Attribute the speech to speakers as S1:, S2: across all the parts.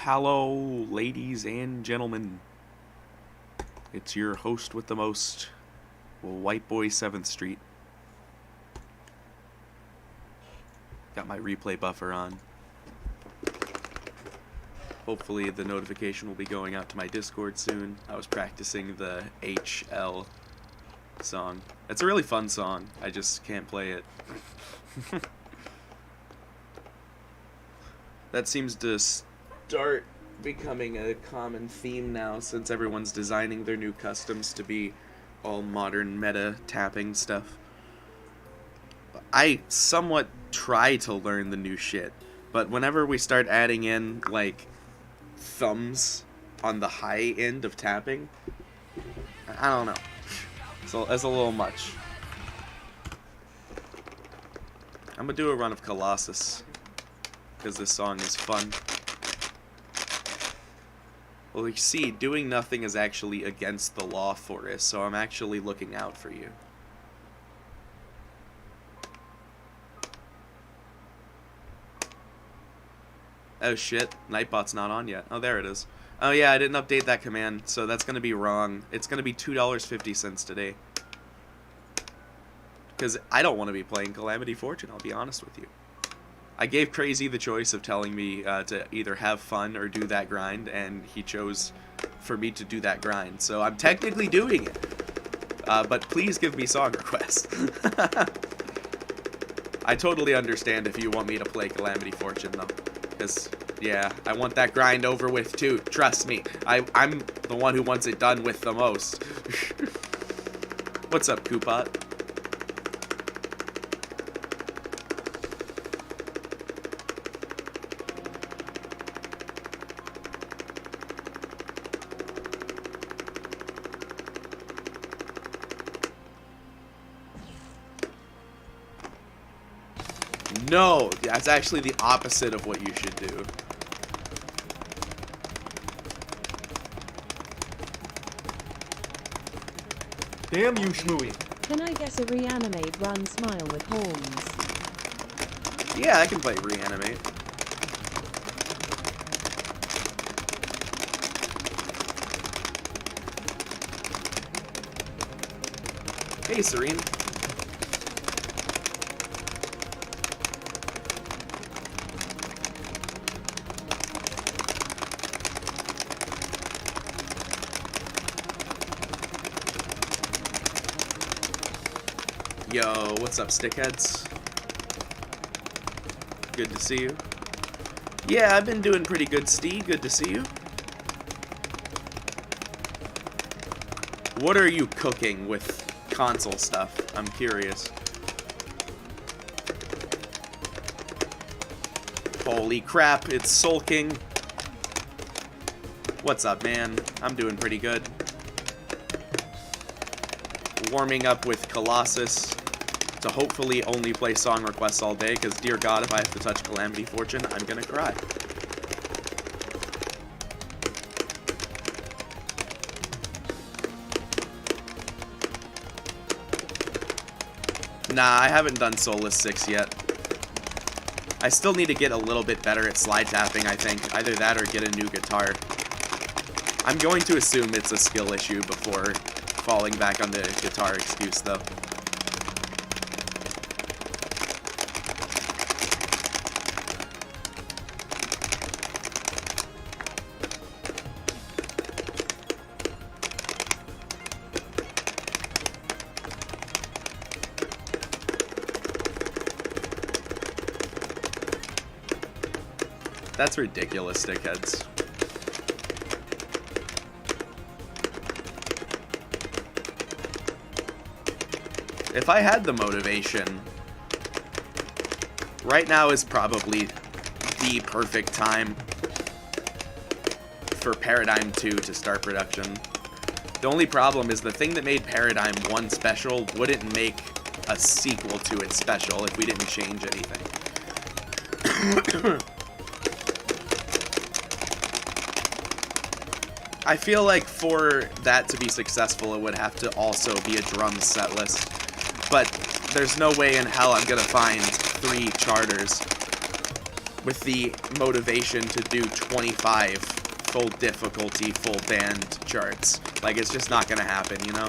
S1: Hello, ladies and gentlemen. It's your host with the most, White Boy 7th Street. Got my replay buffer on. Hopefully the notification will be going out to my Discord soon. I was practicing the HL song. It's a really fun song. I just can't play it. That seems to start becoming a common theme now, since everyone's designing their new customs to be all modern meta tapping stuff. I somewhat try to learn the new shit, but whenever we start adding in, like, thumbs on the high end of tapping, I don't know. So that's a little much. I'm gonna do a run of Colossus, because this song is fun. Well, you see, doing nothing is actually against the law, Forrest, so I'm actually looking out for you. Oh shit, Nightbot's not on yet. Oh, there it is. Oh yeah, I didn't update that command, so that's gonna be wrong. It's gonna be $2.50 today. Because I don't want to be playing Calamity Fortune, I'll be honest with you. I gave Crazy the choice of telling me to either have fun or do that grind, and he chose for me to do that grind. So I'm technically doing it. But please give me song requests. I totally understand if you want me to play Calamity Fortune, though. Because, yeah, I want that grind over with, too. Trust me. I'm the one who wants it done with the most. What's up, Coopot? No, that's actually the opposite of what you should do.
S2: Damn you, Shmooey.
S3: Can I get a reanimate run smile with horns?
S1: Yeah, I can play reanimate. Hey, Serene. Yo, what's up, stickheads? Good to see you. Yeah, I've been doing pretty good, Steve. Good to see you. What are you cooking with console stuff? I'm curious. Holy crap, it's Soul King. What's up, man? I'm doing pretty good. Warming up with Colossus to hopefully only play song requests all day, because dear God, if I have to touch Calamity Fortune, I'm gonna cry. Nah, I haven't done Soulless 6 yet. I still need to get a little bit better at slide tapping, I think. Either that or get a new guitar. I'm going to assume it's a skill issue before falling back on the guitar excuse, though. That's ridiculous, stickheads. If I had the motivation, right now is probably the perfect time for Paradigm 2 to start production. The only problem is the thing that made Paradigm 1 special wouldn't make a sequel to it special if we didn't change anything. I feel like for that to be successful, it would have to also be a drum set list. But there's no way in hell I'm gonna find 3 charters with the motivation to do 25 full difficulty, full band charts. Like, it's just not gonna happen, you know?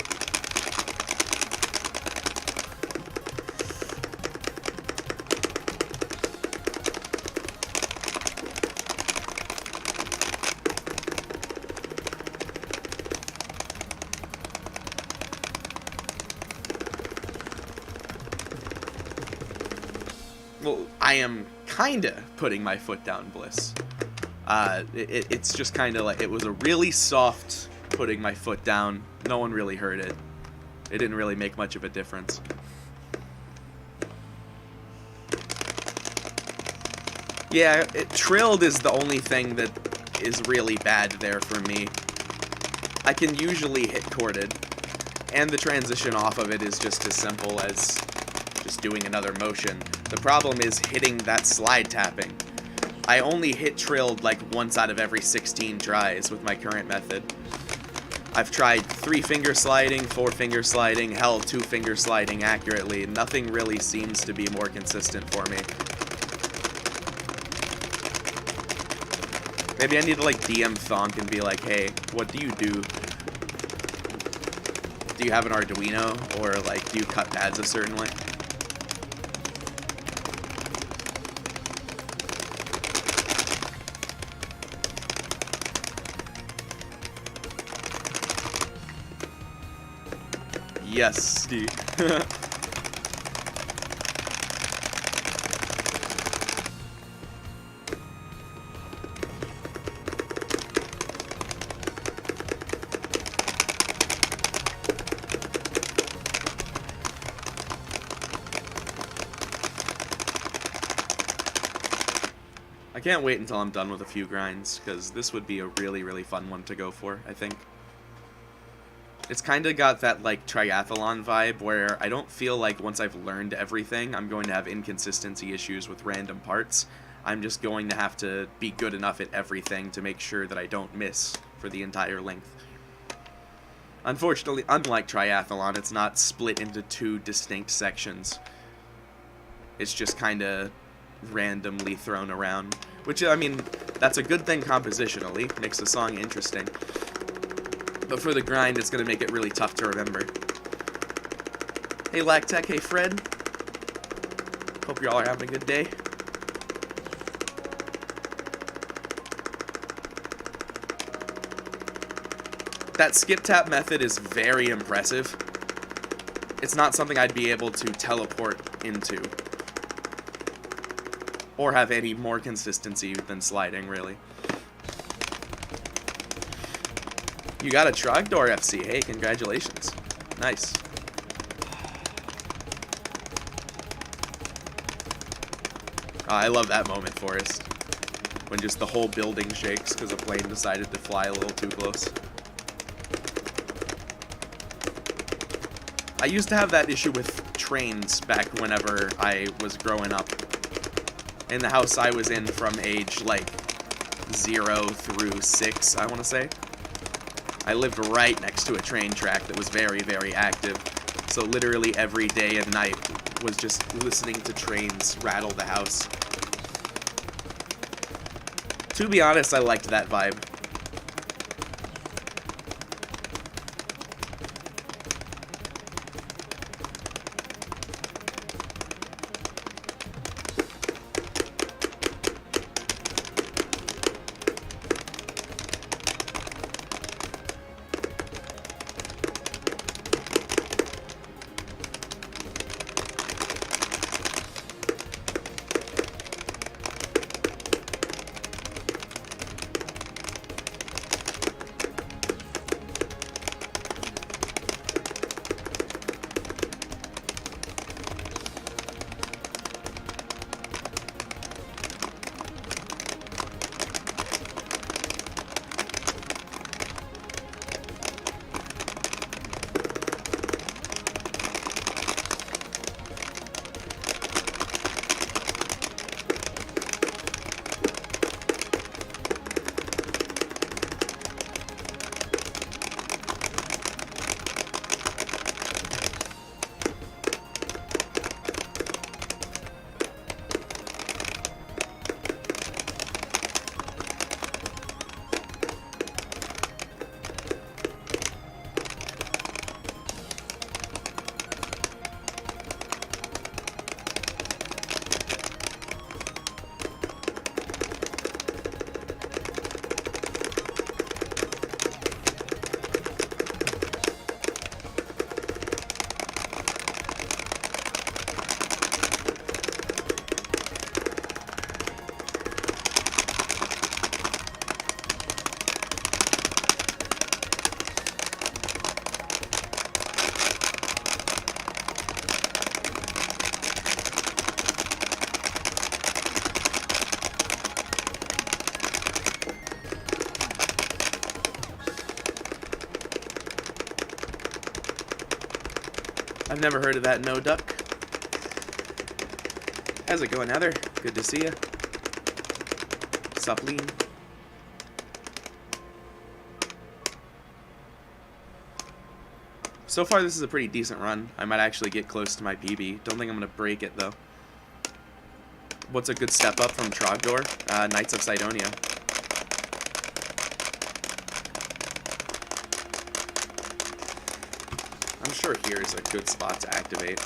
S1: Well, I am kinda putting my foot down, Bliss. It's just kinda like, it was a really soft putting my foot down. No one really heard it. It didn't really make much of a difference. Yeah, trilled is the only thing that is really bad there for me. I can usually hit chorded, and the transition off of it is just as simple as just doing another motion. The problem is hitting that slide tapping. I only hit trilled like once out of every 16 tries with my current method. I've tried 3-finger sliding, 4-finger sliding, hell, 2-finger sliding accurately. Nothing really seems to be more consistent for me. Maybe I need to like DM Thonk and be like, hey, what do you do? Do you have an Arduino? Or like, do you cut pads a certain way? Yes, Steve. I can't wait until I'm done with a few grinds, because this would be a really, really fun one to go for, I think. It's kind of got that, like, triathlon vibe, where I don't feel like once I've learned everything, I'm going to have inconsistency issues with random parts. I'm just going to have to be good enough at everything to make sure that I don't miss for the entire length. Unfortunately, unlike triathlon, it's not split into 2 distinct sections. It's just kind of randomly thrown around. Which, I mean, that's a good thing compositionally, makes the song interesting. But for the grind, it's going to make it really tough to remember. Hey Lactech, hey Fred. Hope y'all are having a good day. That skip tap method is very impressive. It's not something I'd be able to teleport into. Or have any more consistency than sliding, really. You got a Trogdor FC. Hey, congratulations. Nice. Oh, I love that moment, Forrest. When just the whole building shakes because a plane decided to fly a little too close. I used to have that issue with trains back whenever I was growing up. In the house I was in from age, like, 0 through 6, I want to say. I lived right next to a train track that was very, very active. So literally every day and night was just listening to trains rattle the house. To be honest, I liked that vibe. I've never heard of that, no duck. How's it going, Heather? Good to see ya. Sup, Lean? So far, this is a pretty decent run. I might actually get close to my PB. Don't think I'm gonna break it, though. What's a good step up from Trogdor? Knights of Sidonia. I'm sure here is a good spot to activate.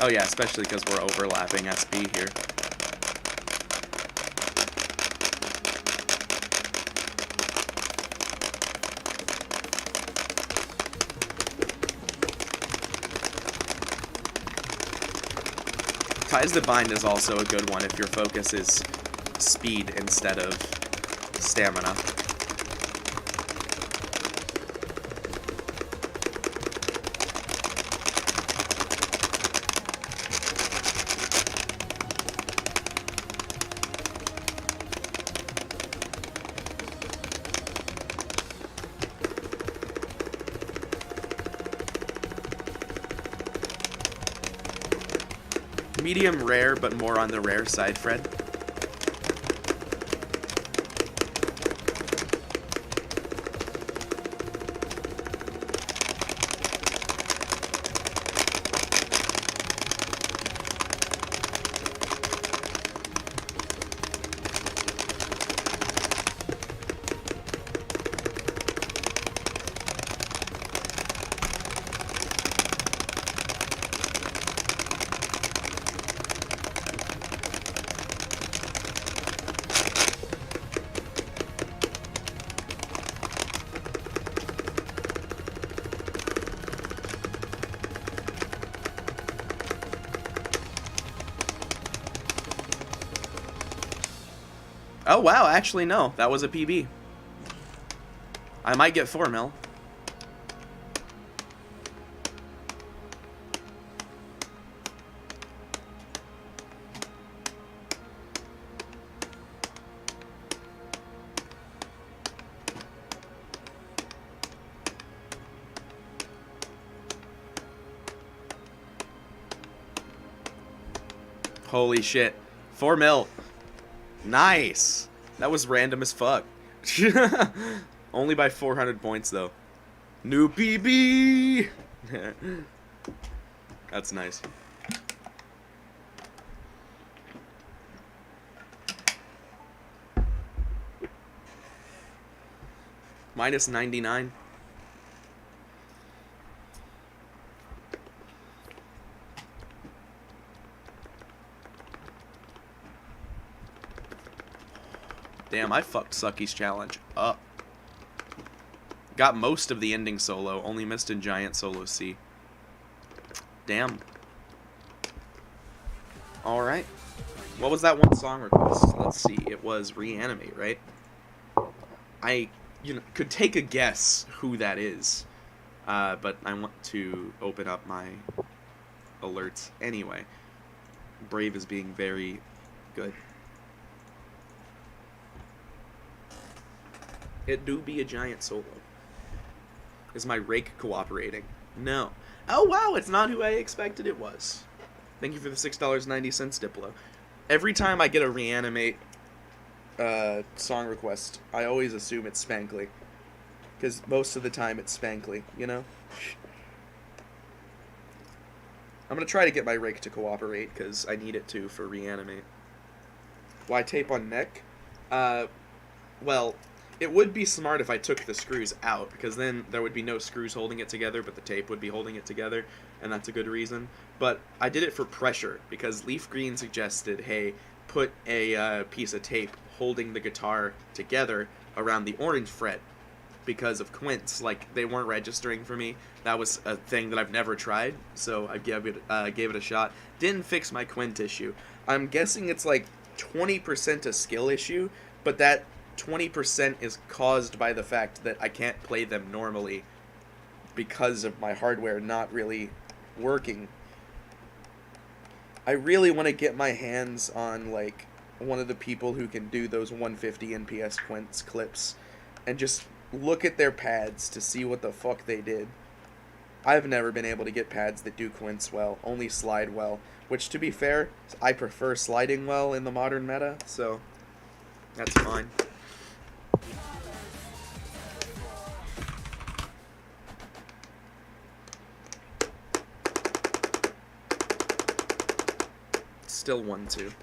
S1: Oh yeah, especially because we're overlapping SP here. Ties the Bind is also a good one if your focus is speed instead of stamina. Medium rare, but more on the rare side, Fred. Oh wow, actually no, that was a PB. I might get 4 mil. Holy shit. 4 mil. Nice. That was random as fuck. Only by 400 points, though. New PB! That's nice. Minus 99. Damn, I fucked Sucky's challenge up. Got most of the ending solo, only missed in Giant Solo C. Damn. Alright. What was that one song request? Let's see. It was Reanimate, right? I, could take a guess who that is. But I want to open up my alerts anyway. Brave is being very good. It do be a Giant Solo. Is my rake cooperating? No. Oh wow, it's not who I expected it was. Thank you for the $6.90 Diplo. Every time I get a Reanimate song request, I always assume it's Spankly. Because most of the time it's Spankly, you know? I'm going to try to get my rake to cooperate, because I need it to for Reanimate. Why tape on neck? Well, it would be smart if I took the screws out, because then there would be no screws holding it together, but the tape would be holding it together, and that's a good reason. But I did it for pressure, because Leaf Green suggested, hey, put a piece of tape holding the guitar together around the orange fret, because of quints. Like, they weren't registering for me. That was a thing that I've never tried, so I gave it a shot. Didn't fix my quint issue. I'm guessing it's like 20% a skill issue, but that 20% is caused by the fact that I can't play them normally because of my hardware not really working. I really want to get my hands on, like, one of the people who can do those 150 NPS quints clips and just look at their pads to see what the fuck they did. I've never been able to get pads that do quince well, only slide well. Which, to be fair, I prefer sliding well in the modern meta, so that's fine. Still 1-2.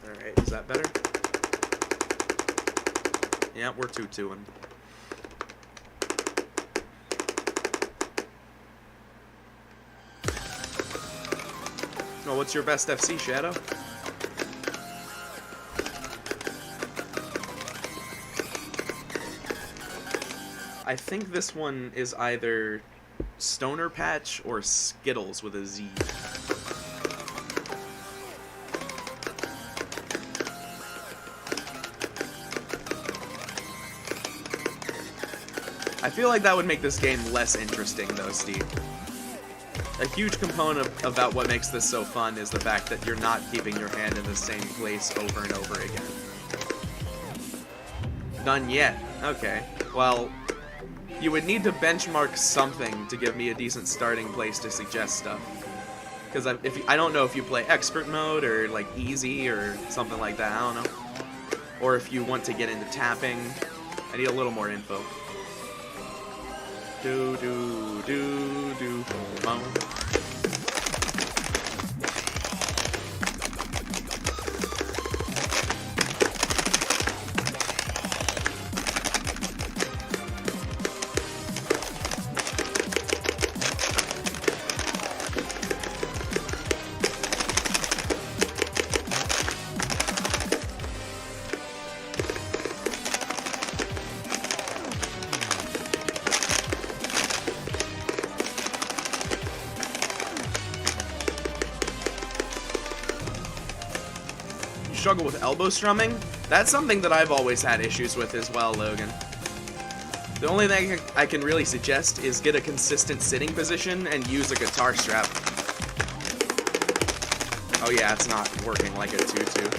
S1: Alright, is that better? Yeah, we're 2-2-ing. Oh, what's your best FC, Shadow? I think this one is either Stoner Patch or Skittles with a Z. I feel like that would make this game less interesting, though, Steve. A huge component about what makes this so fun is the fact that you're not keeping your hand in the same place over and over again. None yet. Okay. Well, you would need to benchmark something to give me a decent starting place to suggest stuff. Because I don't know if you play expert mode or like easy or something like that. I don't know. Or if you want to get into tapping. I need a little more info. Do do do do boom. Struggle with elbow strumming? That's something that I've always had issues with as well, Logan. The only thing I can really suggest is get a consistent sitting position and use a guitar strap. Oh yeah, it's not working like a tutu.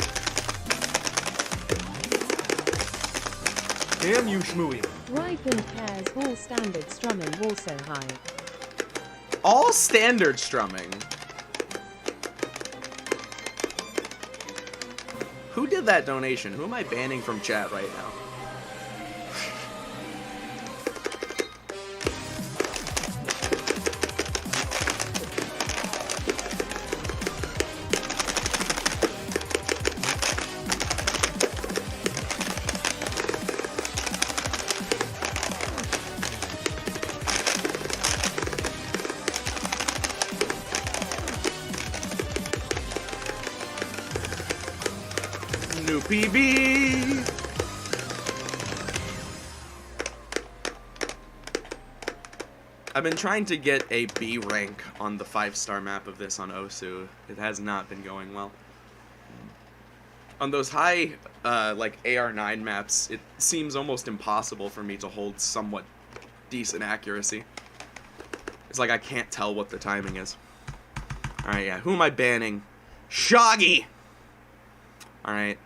S2: Damn you, Shmooey.
S3: Ripened pears all standard strumming also high.
S1: All standard strumming? Who did that donation? Who am I banning from chat right now? New PB. I've been trying to get a B rank on the 5-star map of this on Osu. It has not been going well. On those high, like AR9 maps, it seems almost impossible for me to hold somewhat decent accuracy. It's like I can't tell what the timing is. Alright, yeah. Who am I banning? Shoggy! Alright.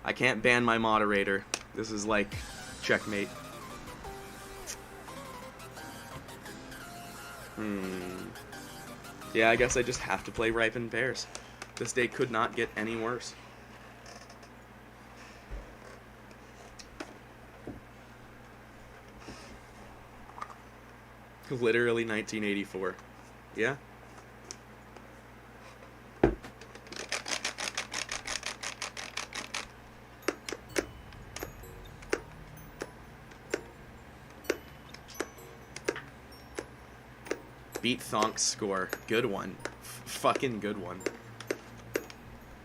S1: I can't ban my moderator. This is like checkmate. Yeah, I guess I just have to play ripened pears. This day could not get any worse. Literally 1984. Yeah? Beat Thonk's score. Good one. Fucking good one.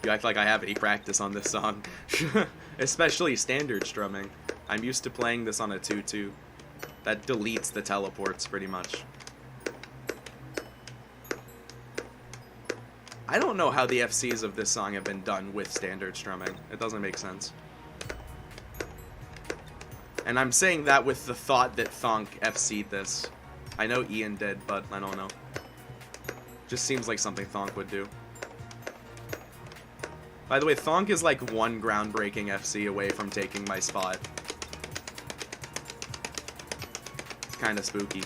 S1: You act like I have any practice on this song. Especially standard strumming. I'm used to playing this on a 2-2. That deletes the teleports, pretty much. I don't know how the FCs of this song have been done with standard strumming. It doesn't make sense. And I'm saying that with the thought that Thonk FC'd this. I know Ian did, but I don't know. Just seems like something Thonk would do. By the way, Thonk is like one groundbreaking FC away from taking my spot. It's kind of spooky.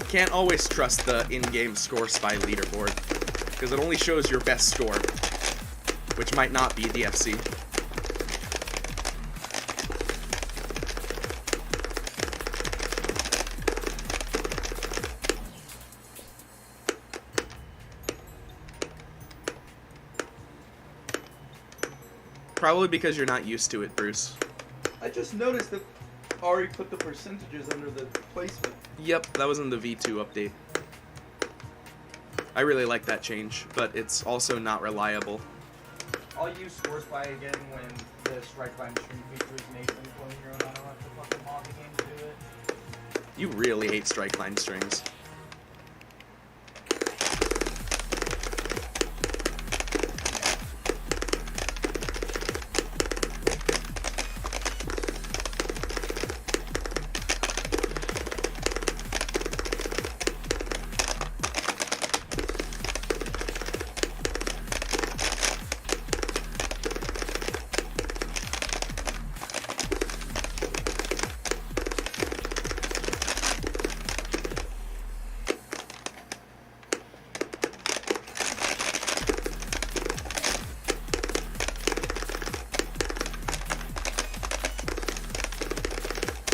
S1: Can't always trust the in-game score spy leaderboard, because it only shows your best score, which might not be the FC. Probably because you're not used to it, Bruce.
S4: I just noticed that Ari put the percentages under the placement.
S1: Yep, that was in the V2 update. I really like that change, but it's also not reliable.
S5: I'll use Score Spy again when the Strike Line stream feature is Nathan clone your own. I don't have to fucking mod the game to do it.
S1: You really hate strike line strings.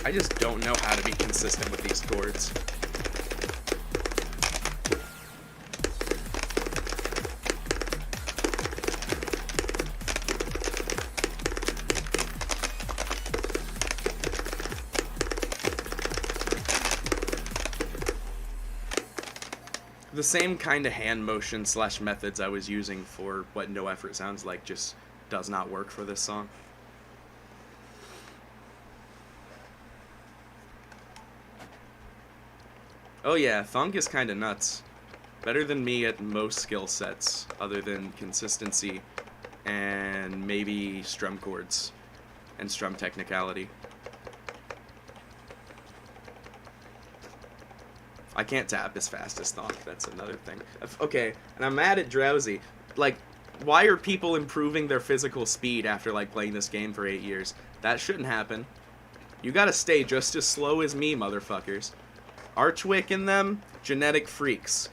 S1: I just don't know how to be consistent with these chords. The same kind of hand motion / methods I was using for what No Effort sounds like just does not work for this song. Oh yeah, Thunk is kinda nuts. Better than me at most skill sets, other than consistency and maybe strum chords and strum technicality. I can't tap as fast as Thunk, that's another thing. Okay, and I'm mad at Drowsy. Like, why are people improving their physical speed after, like, playing this game for 8 years? That shouldn't happen. You gotta stay just as slow as me, motherfuckers. Archwick and them, genetic freaks.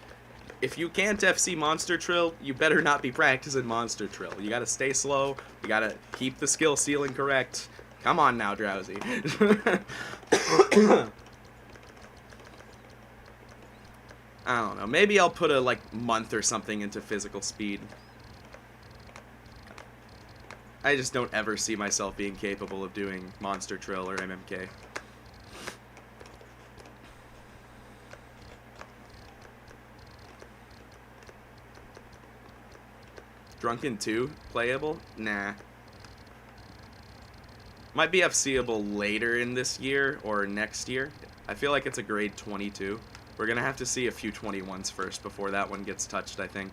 S1: If you can't FC Monster Trill, you better not be practicing Monster Trill. You gotta stay slow, you gotta keep the skill ceiling correct. Come on now, Drowsy. I don't know, maybe I'll put a, like, month or something into physical speed. I just don't ever see myself being capable of doing Monster Trill or MMK. Drunken 2 playable? Nah. Might be FCable later in this year or next year. I feel like it's a grade 22. We're gonna have to see a few 21s first before that one gets touched, I think.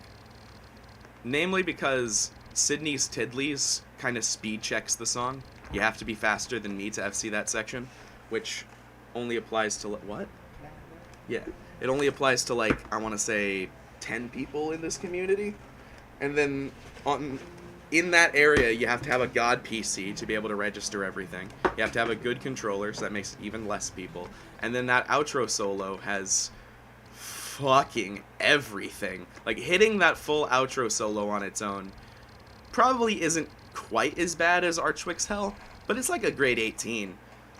S1: Namely because Sydney's Tiddlies kind of speed checks the song. You have to be faster than me to FC that section, which only applies to, what? Yeah. It only applies to, like, I want to say 10 people in this community. And then in that area, you have to have a God PC to be able to register everything. You have to have a good controller, so that makes it even less people. And then that outro solo has fucking everything. Like, hitting that full outro solo on its own probably isn't quite as bad as Archwick's Hell, but it's like a grade 18.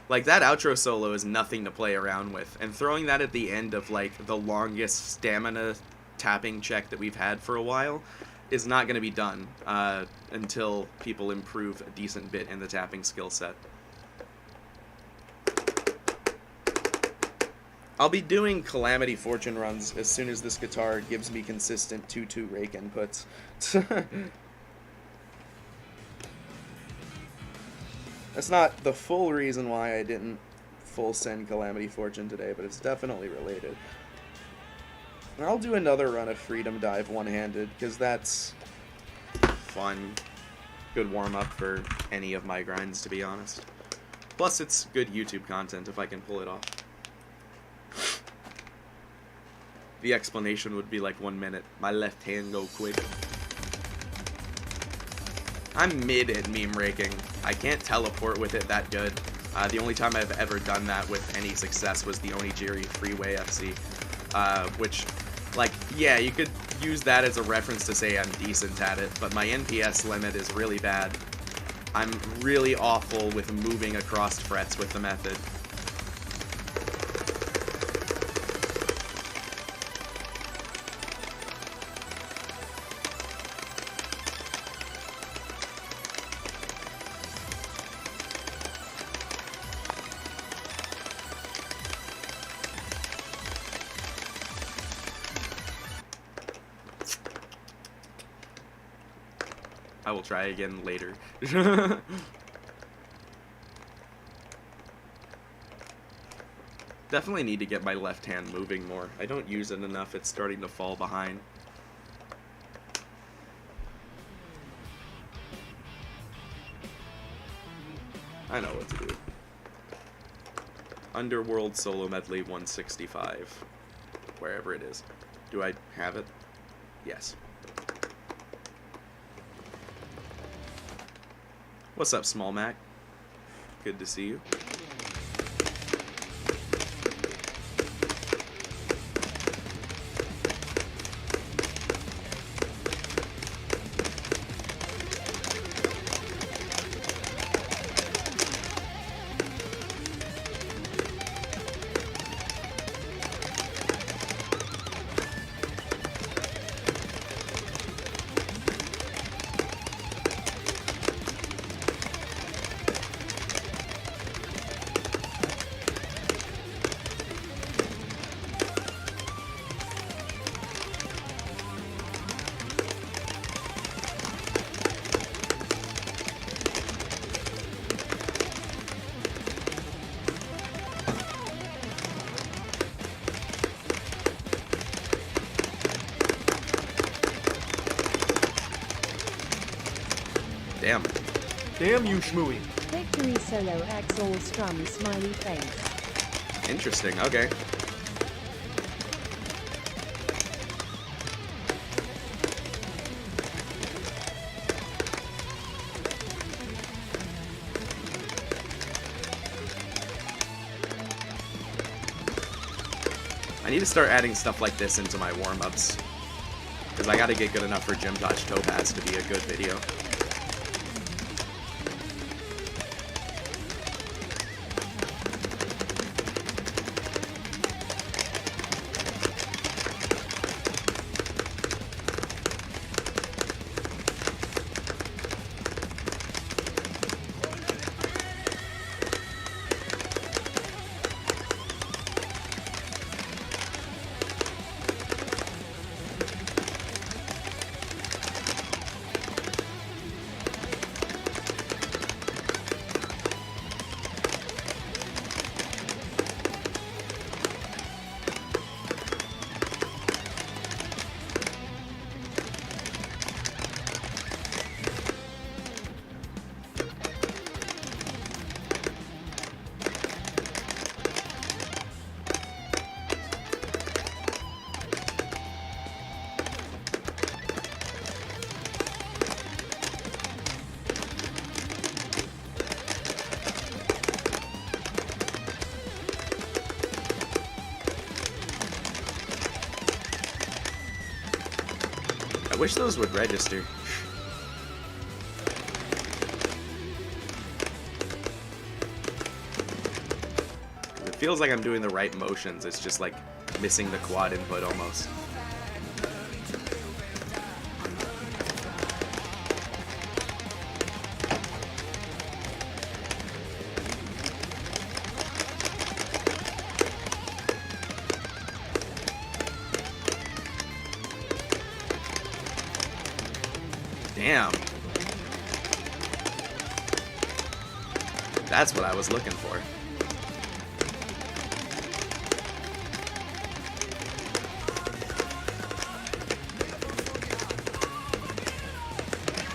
S1: Like, that outro solo is nothing to play around with, and throwing that at the end of, like, the longest stamina tapping check that we've had for a while is not going to be done until people improve a decent bit in the tapping skill set. I'll be doing Calamity Fortune runs as soon as this guitar gives me consistent 2-2 rake inputs. That's not the full reason why I didn't full send Calamity Fortune today, but it's definitely related. And I'll do another run of Freedom Dive one-handed, because that's fun. Good warm-up for any of my grinds, to be honest. Plus, it's good YouTube content if I can pull it off. The explanation would be like 1 minute. My left hand go quick. I'm mid at meme raking. I can't teleport with it that good. The only time I've ever done that with any success was the Onigiri Freeway FC. Which, like, yeah, you could use that as a reference to say I'm decent at it, but my NPS limit is really bad. I'm really awful with moving across frets with the method. I will try again later. Definitely need to get my left hand moving more. I don't use it enough, it's starting to fall behind. I know what to do. Underworld Solo Medley 165. Wherever it is. Do I have it? Yes. What's up, Small Mac? Good to see you. Damn.
S2: Damn you, Shmooey.
S3: Victory solo X all strum smiley face.
S1: Interesting, okay. I need to start adding stuff like this into my warm-ups. Because I gotta get good enough for Gym Dodge Topaz to be a good video. I wish those would register. feels like I'm doing the right motions. It's just like missing the quad input almost. Damn. That's what I was looking for.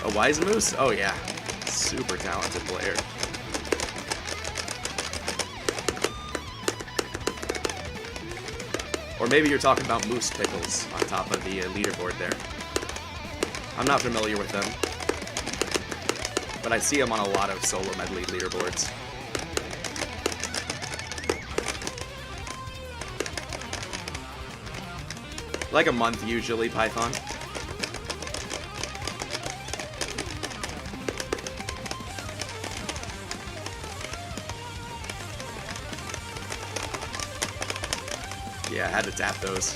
S1: A Wise Moose? Oh yeah. Super talented player. Or maybe you're talking about Moose Pickles on top of the leaderboard there. I'm not familiar with them, but I see them on a lot of solo medley leaderboards. Like a month usually, Python. Yeah, I had to tap those.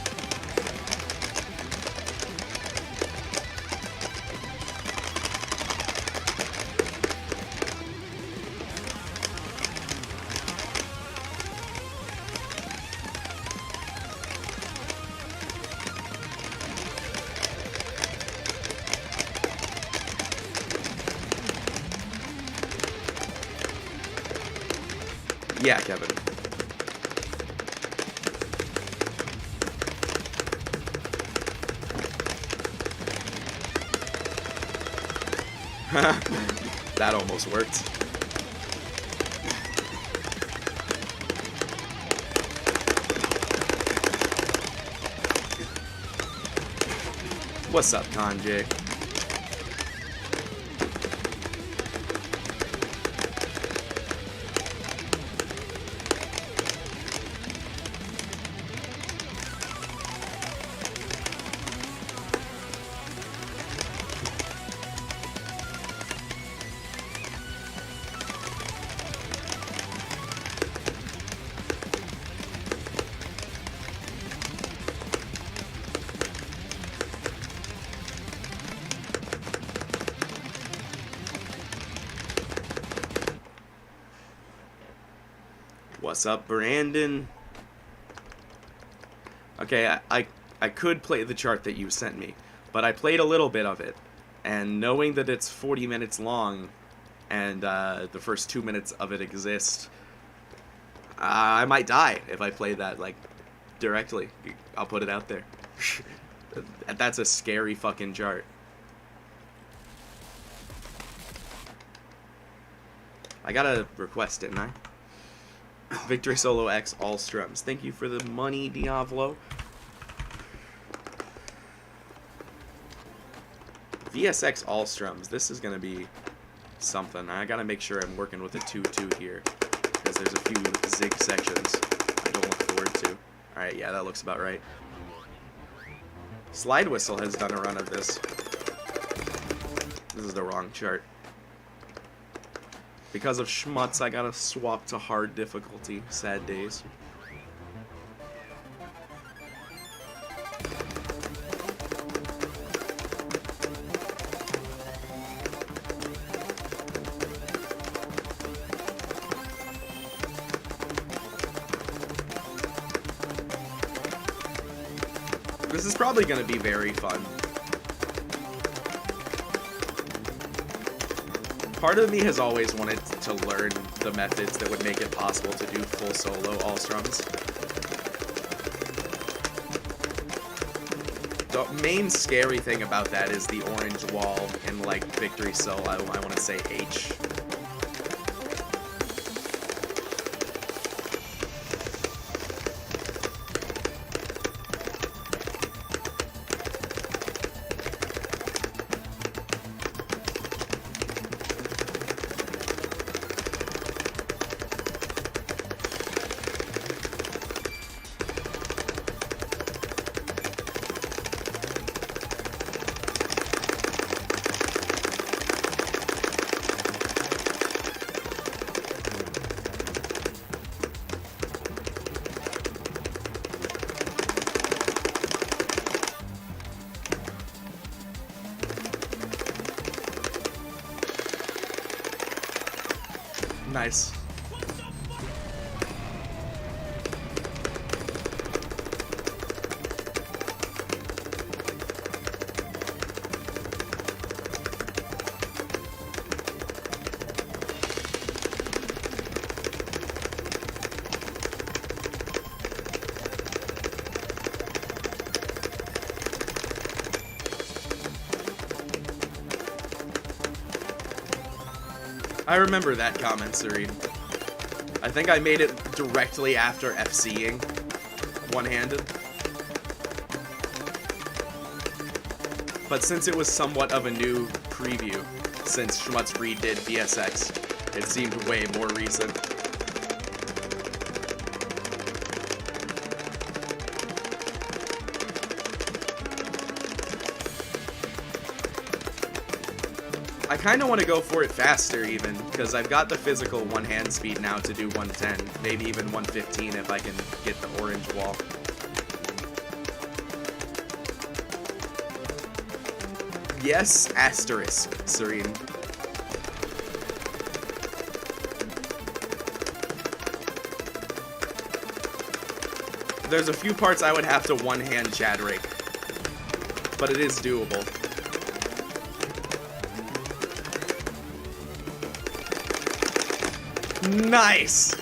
S1: Yeah, Kevin. That almost worked. What's up, Kanji? What's up, Brandon? Okay, I could play the chart that you sent me, but I played a little bit of it, and knowing that it's 40 minutes long, and the first 2 minutes of it exist, I might die if I play that, like, directly. I'll put it out there. That's a scary fucking chart. I got a request, didn't I? Victory Solo X All Strums. Thank you for the money, Diavolo. VSX All Strums. This is going to be something. I got to make sure I'm working with a 2-2 here, because there's a few zig sections I don't look forward to. Alright, yeah, that looks about right. Slide Whistle has done a run of this. This is the wrong chart. Because of schmutz, I gotta swap to hard difficulty. Sad days. This is probably gonna be very fun. Part of me has always wanted to learn the methods that would make it possible to do full solo all strums. The main scary thing about that is the orange wall in, like, Victory Cell, I want to say H. Nice. I remember that comment, Serene. I think I made it directly after FCing one-handed. But since it was somewhat of a new preview, since Schmutz redid VSX, it seemed way more recent. I kind of want to go for it faster even, because I've got the physical one-hand speed now to do 110, maybe even 115 if I can get the orange wall. Yes, asterisk, Serene. There's a few parts I would have to one-hand Chad rake, but it is doable. Nice!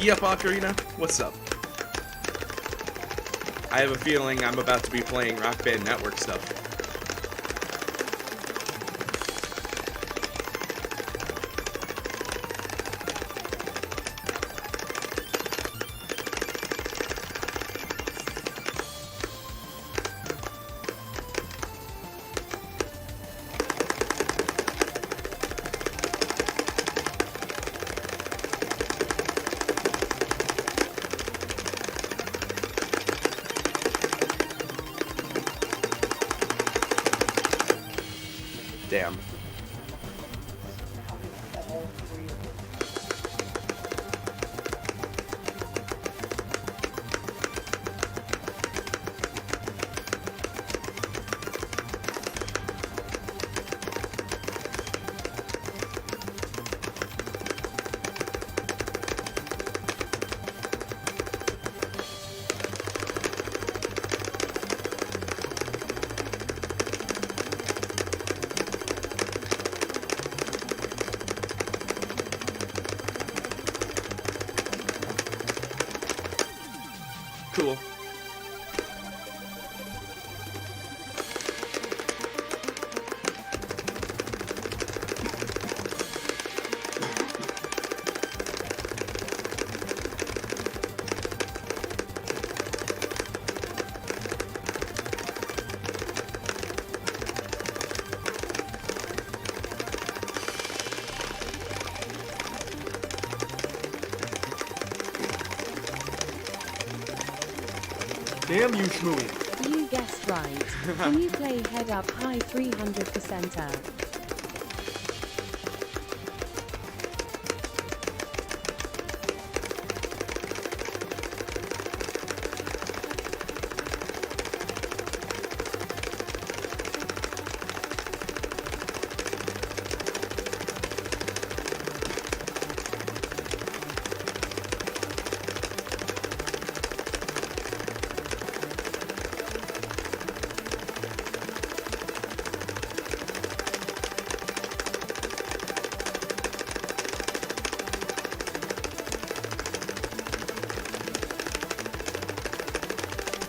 S1: Yep, Ocarina, what's up? I have a feeling I'm about to be playing Rock Band Network stuff. Damn. Cool.
S2: Damn you, Shmooey.
S3: You guessed right. Can you play head up high 300%er?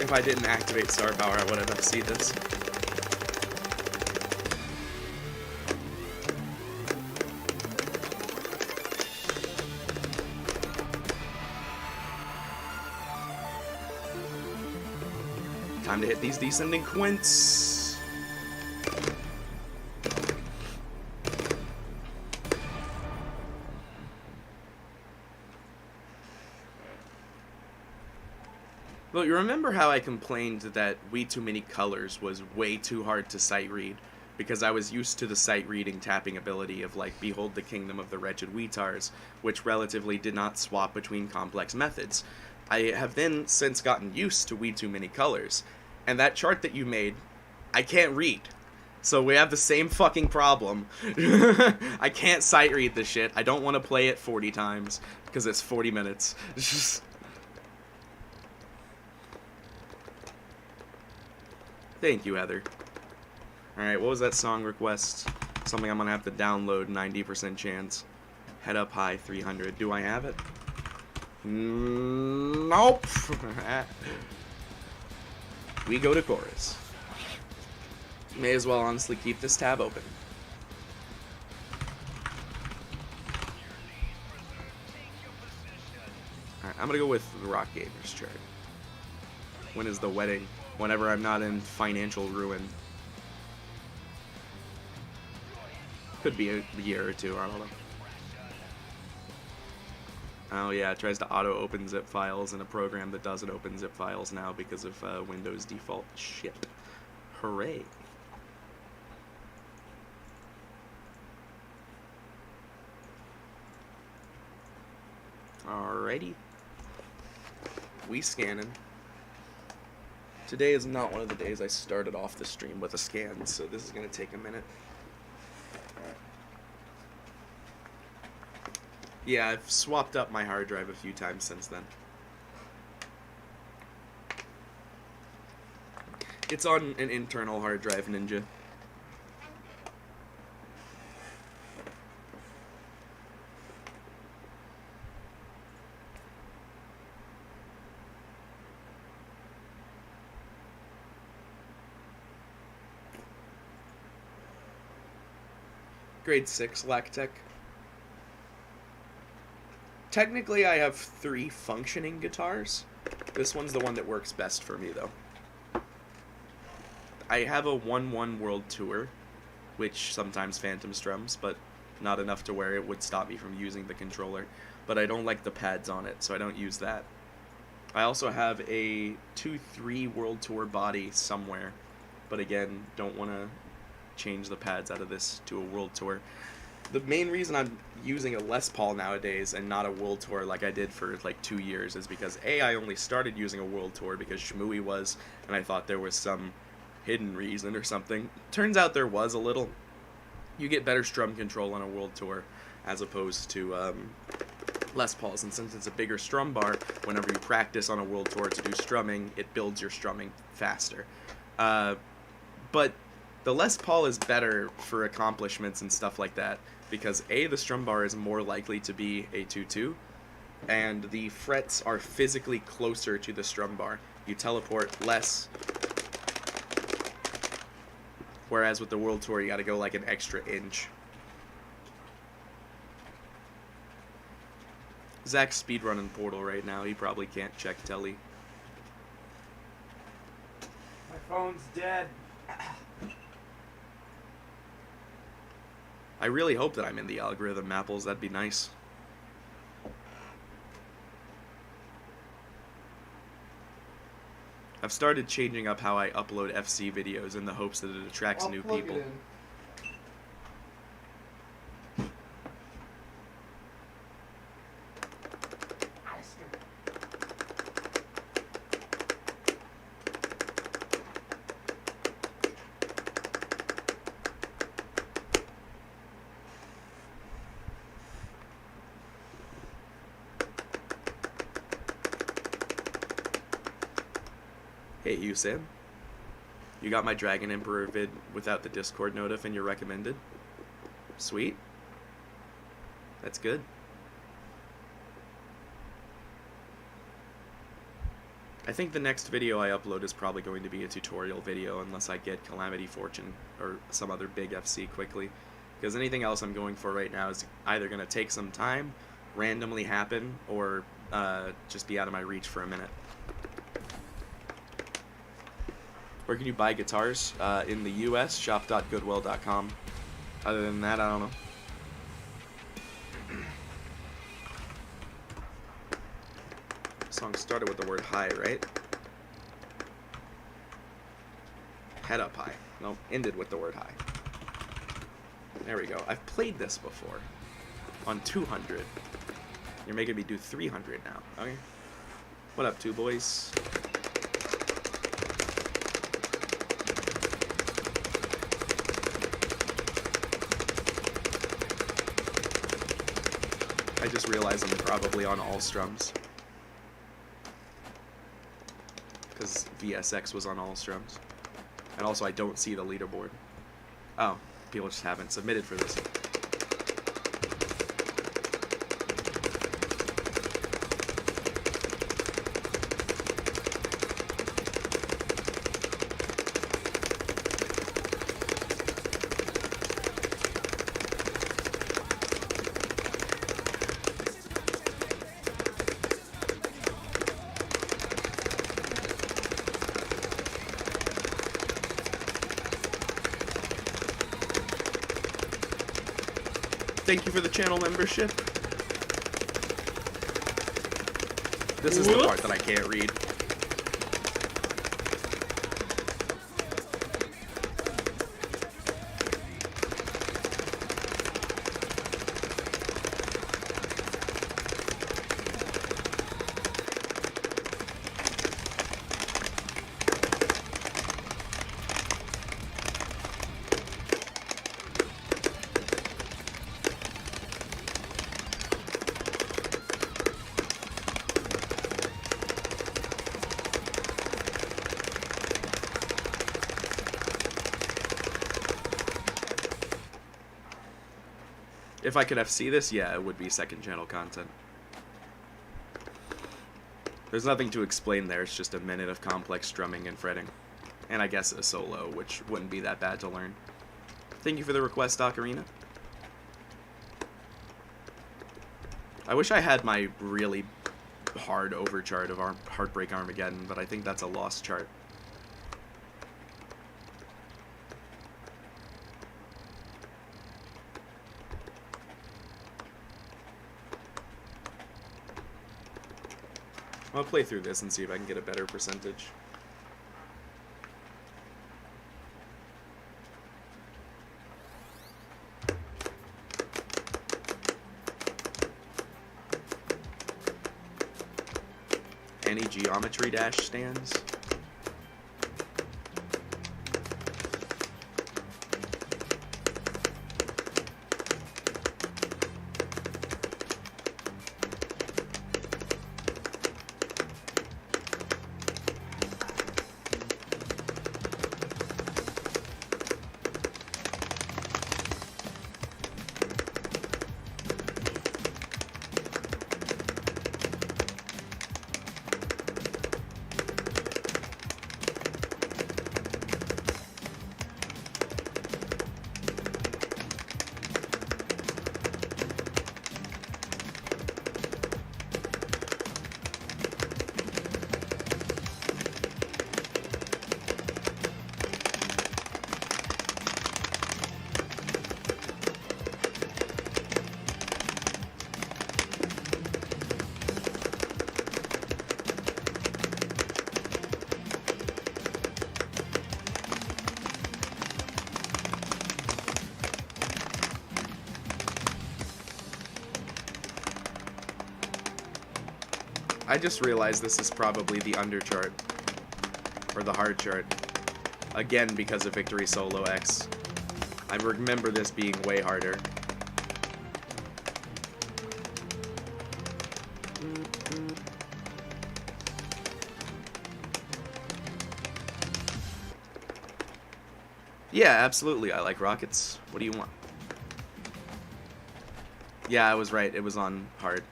S3: If I didn't activate Star Power, I would have FC'd this.
S1: Time to hit these descending quints. Well, you remember how I complained that We Too Many Colors was way too hard to sight read, because I was used to the sight reading tapping ability of, like, Behold the Kingdom of the Wretched Weetars, which relatively did not swap between complex methods. I have then since gotten used to We Too Many Colors, and that chart that you made, I can't read. So we have the same fucking problem. I can't sight read this shit. I don't want to play it 40 times, because it's 40 minutes. Thank you, Heather. Alright, what was that song request? Something I'm gonna have to download, 90% chance. Head Up High, 300. Do I have it? Nope. We go to chorus. May as well honestly keep this tab open. Alright, I'm gonna go with the Rock Gamers chart. When is the wedding? Whenever I'm not in financial ruin. Could be a year or two, I don't know. Oh yeah, it tries to auto-open zip files in a program that doesn't open zip files now because of Windows default shit. Hooray. Alrighty. We scanning. Today is not one of the days I started off the stream with a scan, so this is going to take a minute. Yeah, I've swapped up my hard drive a few times since then. It's on an internal hard drive, Ninja. Grade 6 Lactech. Technically, I have 3 functioning guitars. This one's the one that works best for me, though. I have a 1-1 World Tour, which sometimes phantom strums, but not enough to where it would stop me from using the controller. But I don't like the pads on it, so I don't use that. I also have a 2-3 World Tour body somewhere, but again, don't want to change the pads out of this to a World Tour. The main reason I'm using a Les Paul nowadays and not a World Tour like I did for like 2 years is because A, I only started using a World Tour because Shmooey was, and I thought there was some hidden reason or something. Turns out there was a little. You get better strum control on a World Tour as opposed to Les Pauls, and since it's a bigger strum bar, whenever you practice on a World Tour to do strumming, it builds your strumming faster. But the Les Paul is better for accomplishments and stuff like that, because A, the strum bar is more likely to be a 2-2, and the frets are physically closer to the strum bar. You teleport less, whereas with the World Tour, you gotta go like an extra inch. Zach's speedrunning Portal right now. He probably can't check telly.
S5: My phone's dead.
S1: I really hope that I'm in the algorithm apples. That'd be nice. I've started changing up how I upload FC videos in the hopes that it attracts new people. Hey, you, Sam. You got my Dragon Emperor vid without the Discord notif in your recommended? Sweet. That's good. I think the next video I upload is probably going to be a tutorial video unless I get Calamity Fortune or some other big FC quickly. Because anything else I'm going for right now is either going to take some time, randomly happen, or just be out of my reach for a minute. Where can you buy guitars? In the US, shop.goodwill.com. Other than that, I don't know. Song started with the word high, right? Head up high. Nope, ended with the word high. There we go. I've played this before. On 200. You're making me do 300 now. Okay. What up, two boys? I just realized I'm probably on all strums. Because VSX was on all strums. And also I don't see the leaderboard. Oh, people just haven't submitted for this. Thank you for the channel membership. This is the part that I can't read. If I could FC this, yeah, it would be second channel content. There's nothing to explain there, it's just a minute of complex strumming and fretting. And I guess a solo, which wouldn't be that bad to learn. Thank you for the request, Ocarina. I wish I had my really hard overchart of Heartbreak Armageddon, but I think that's a lost chart. I'll play through this and see if I can get a better percentage. Any geometry dash stands? I just realized this is probably the under chart, or the hard chart. Again, because of Victory Solo X. I remember this being way harder. Yeah, absolutely, I like rockets. What do you want? Yeah, I was right, it was on hard.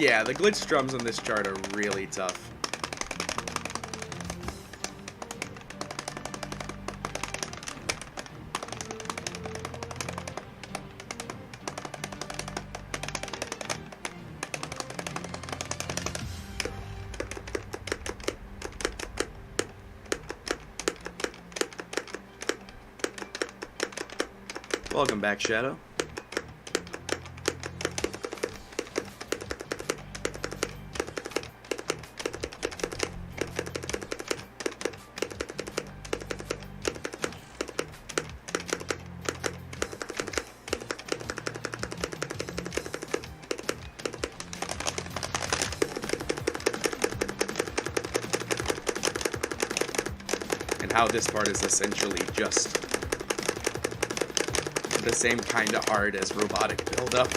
S1: Yeah, the glitch drums on this chart are really tough. Welcome back, Shadow. And how this part is essentially just the same kind of art as robotic buildup.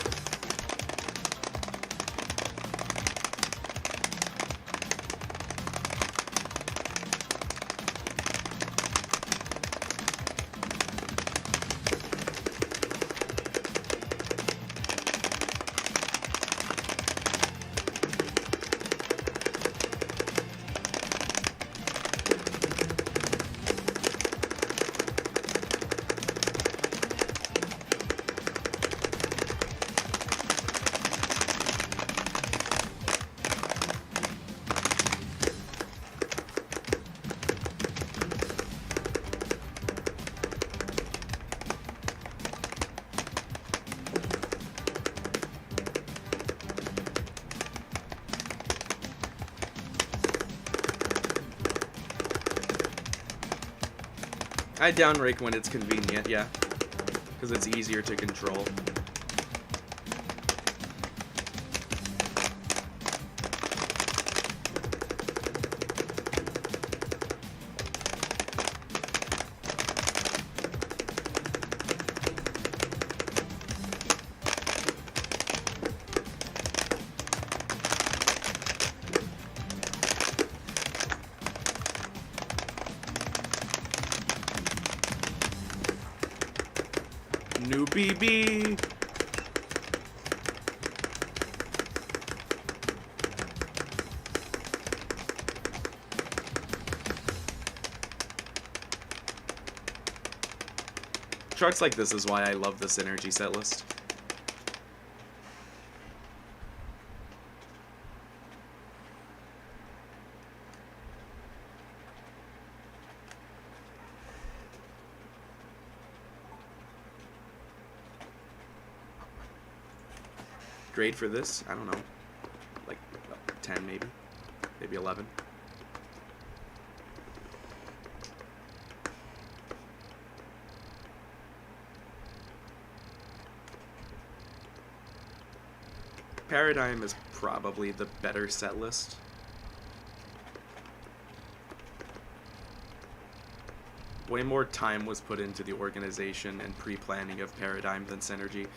S1: I downrake when it's convenient, yeah. Because it's easier to control. New BB. Charts like this is why I love the Synergy set list. Grade for this? I don't know. Like 10 maybe? Maybe 11. Paradigm is probably the better set list. Way more time was put into the organization and pre-planning of Paradigm than Synergy.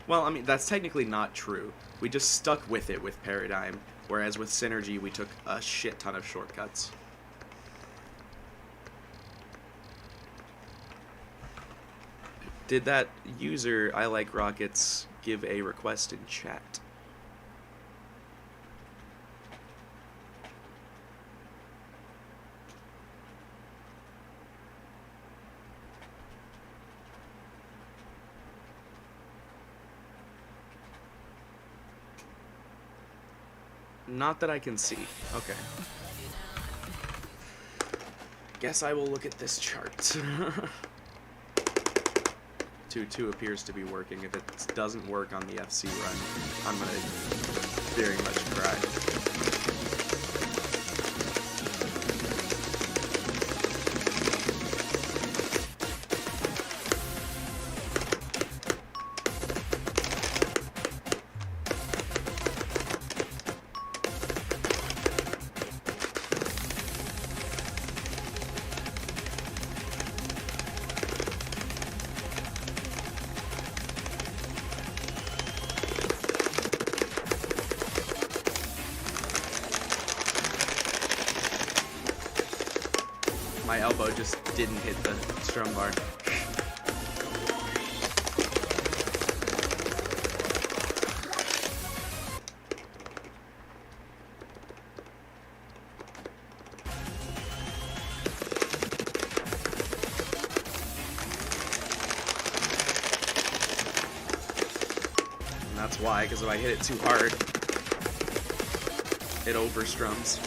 S1: Well, I mean, that's technically not true. We just stuck with it with Paradigm, whereas with Synergy, we took a shit ton of shortcuts. Did that user, I like rockets, give a request in chat? Not that I can see. Okay. Guess I will look at this chart. 2-2 appears to be working. If it doesn't work on the FC run, I'm gonna very much cry. My elbow just didn't hit the strum bar. why, because if I hit it too hard, it overstrums.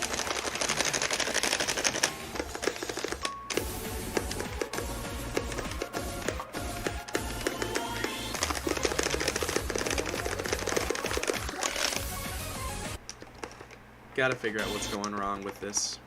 S1: Gotta figure out what's going wrong with this.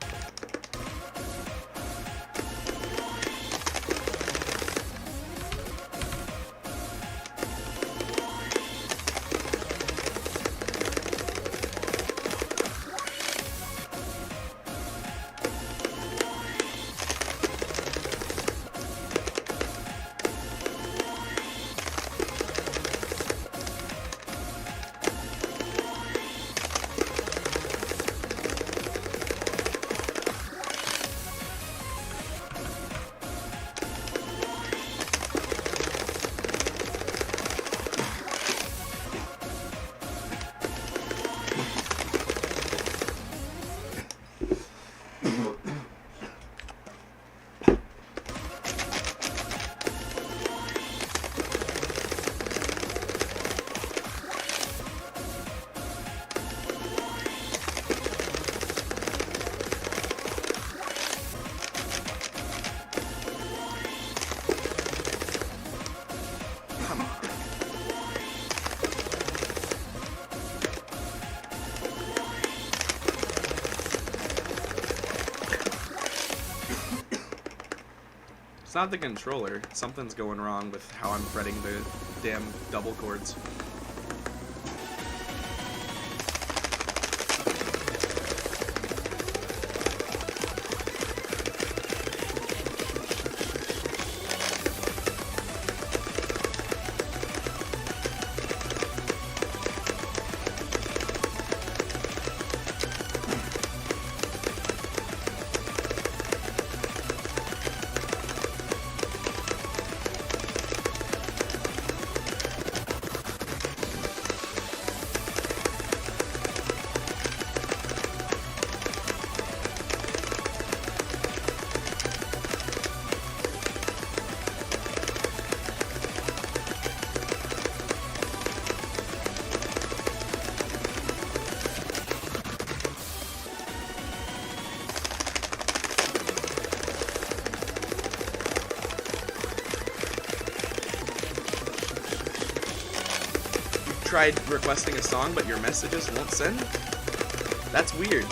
S1: It's not the controller. Something's going wrong with how I'm fretting the damn double chords. Tried requesting a song, but your messages won't send? That's weird.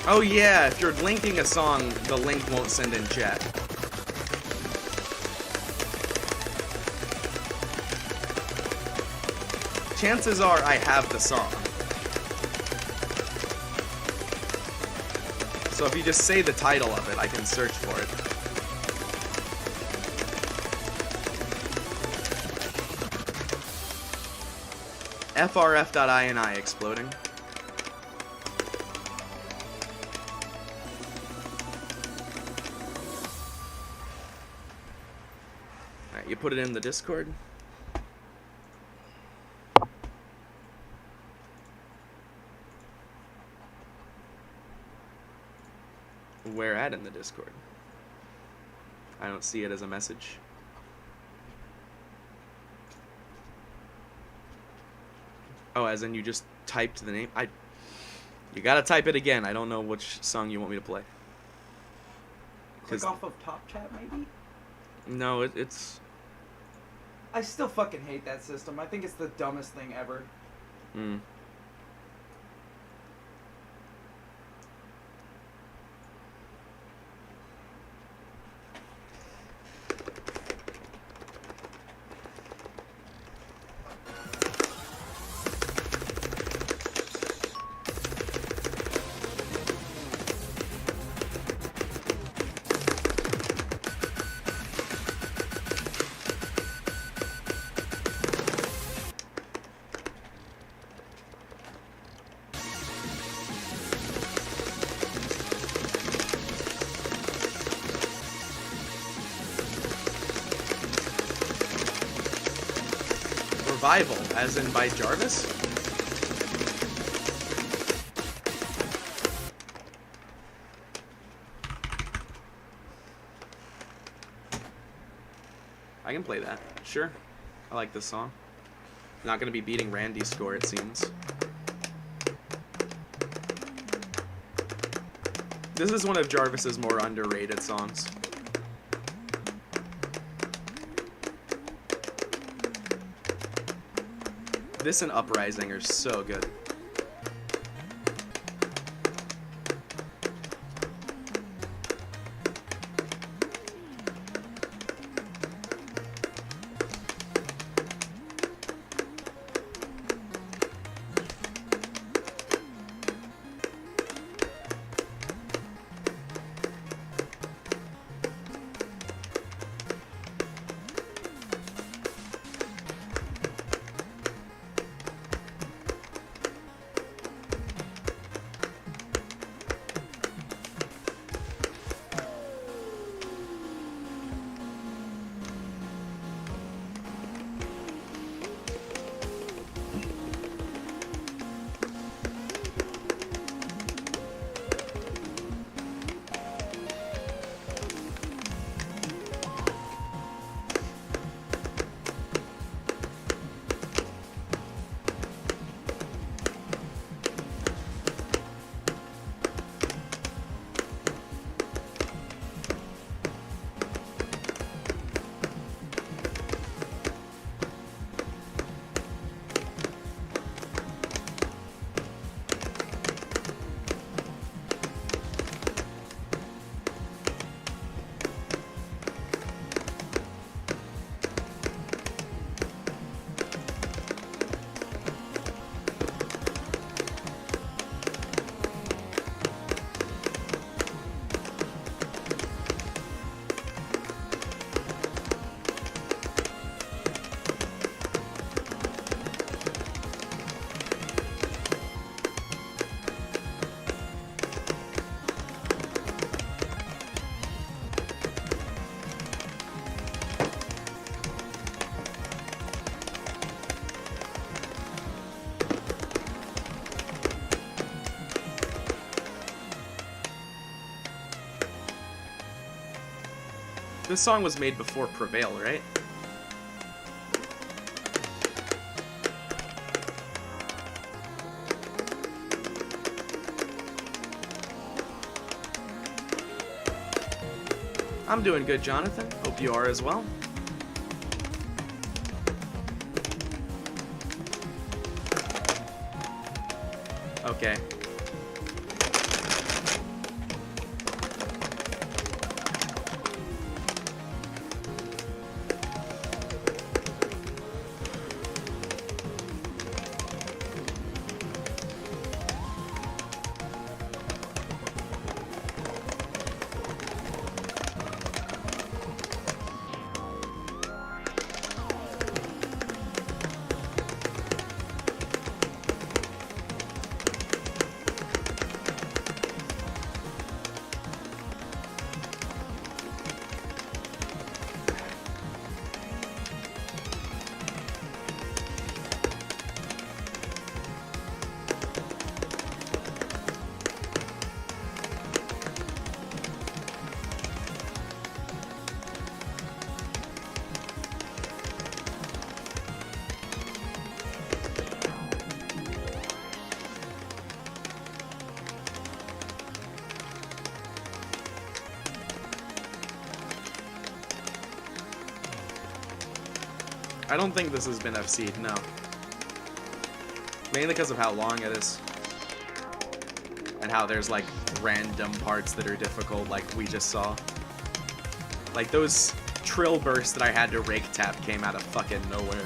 S1: Oh yeah, if you're linking a song, the link won't send in chat. Chances are I have the song. So if you just say the title of it, I can search for it. FRF.ini exploding. Alright, you put it in the Discord. Where at in the Discord? I don't see it as a message. Oh, as in you just typed the name? You gotta type it again. I don't know which song you want me to play.
S4: Click off of Top Chat, maybe?
S1: No, it's...
S4: I still fucking hate that system. I think it's the dumbest thing ever.
S1: Hmm. Revival, as in by Jarvis? I can play that. Sure. I like this song. Not gonna be beating Randy's score, it seems. This is one of Jarvis's more underrated songs. This and Uprising are so good. This song was made before Prevail, right? I'm doing good, Jonathan. Hope you are as well. Okay. I don't think this has been FC'd, no. Mainly because of how long it is. And how there's like random parts that are difficult, like we just saw. Like those trill bursts that I had to rake tap came out of fucking nowhere.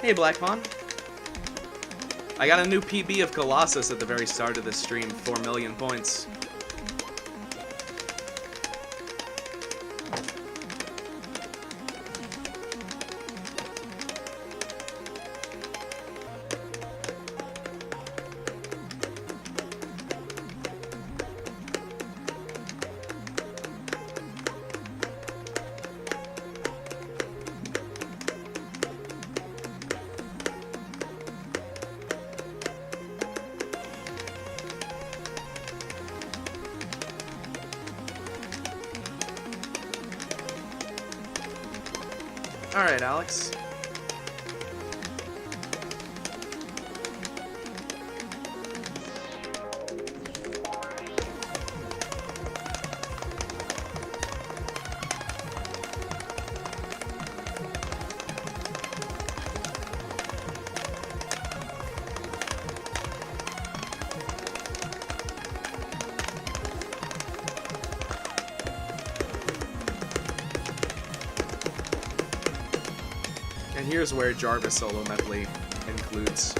S1: Hey, Black Pawn. I got a new PB of Colossus at the very start of this stream. 4 million points. Alright, Alex. And here's where Jarvis solo medley includes.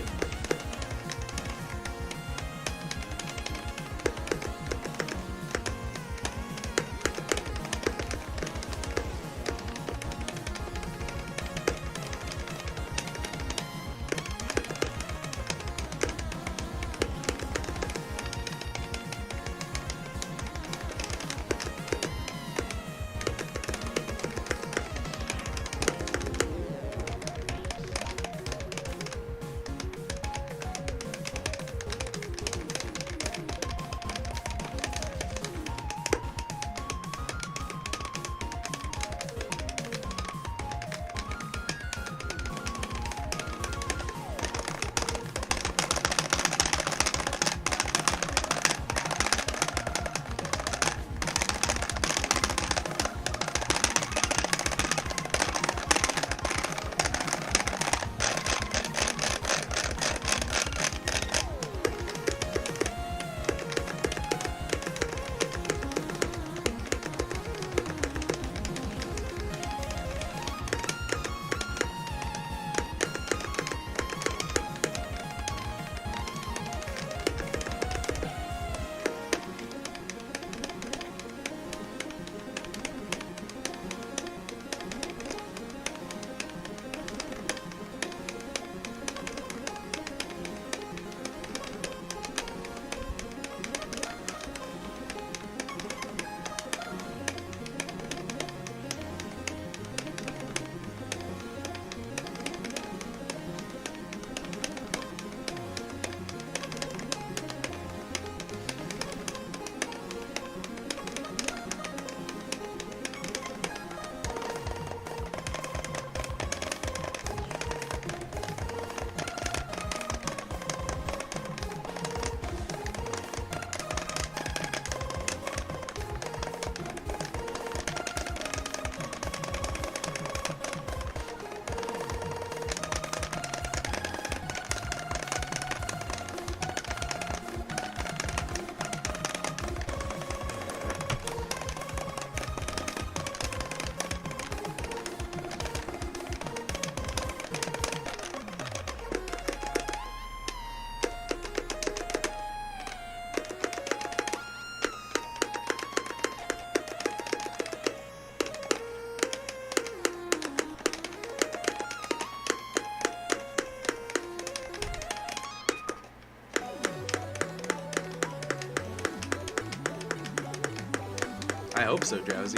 S1: I hope so, Drowsy.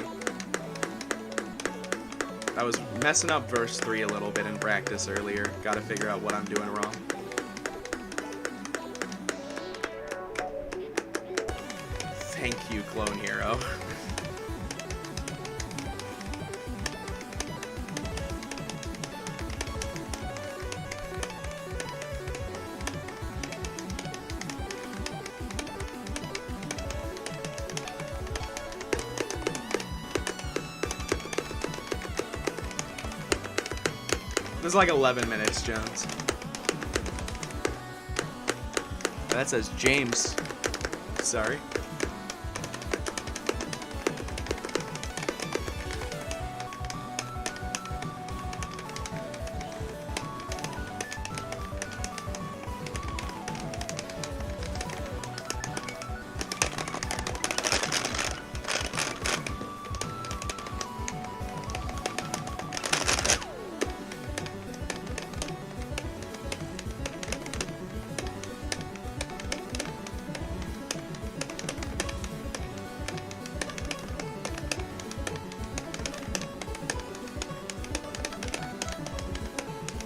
S1: I was messing up verse 3 a little bit in practice earlier. Gotta figure out what I'm doing wrong. Thank you, Clone Hero. It's like 11 minutes, Jones. That says James. Sorry.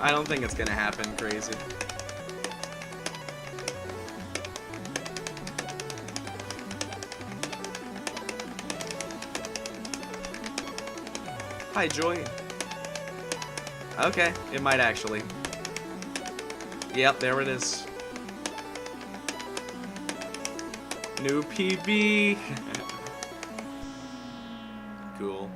S1: I don't think it's gonna happen, crazy. Hi, Joy. Okay, it might actually. Yep, there it is. New PB. Cool.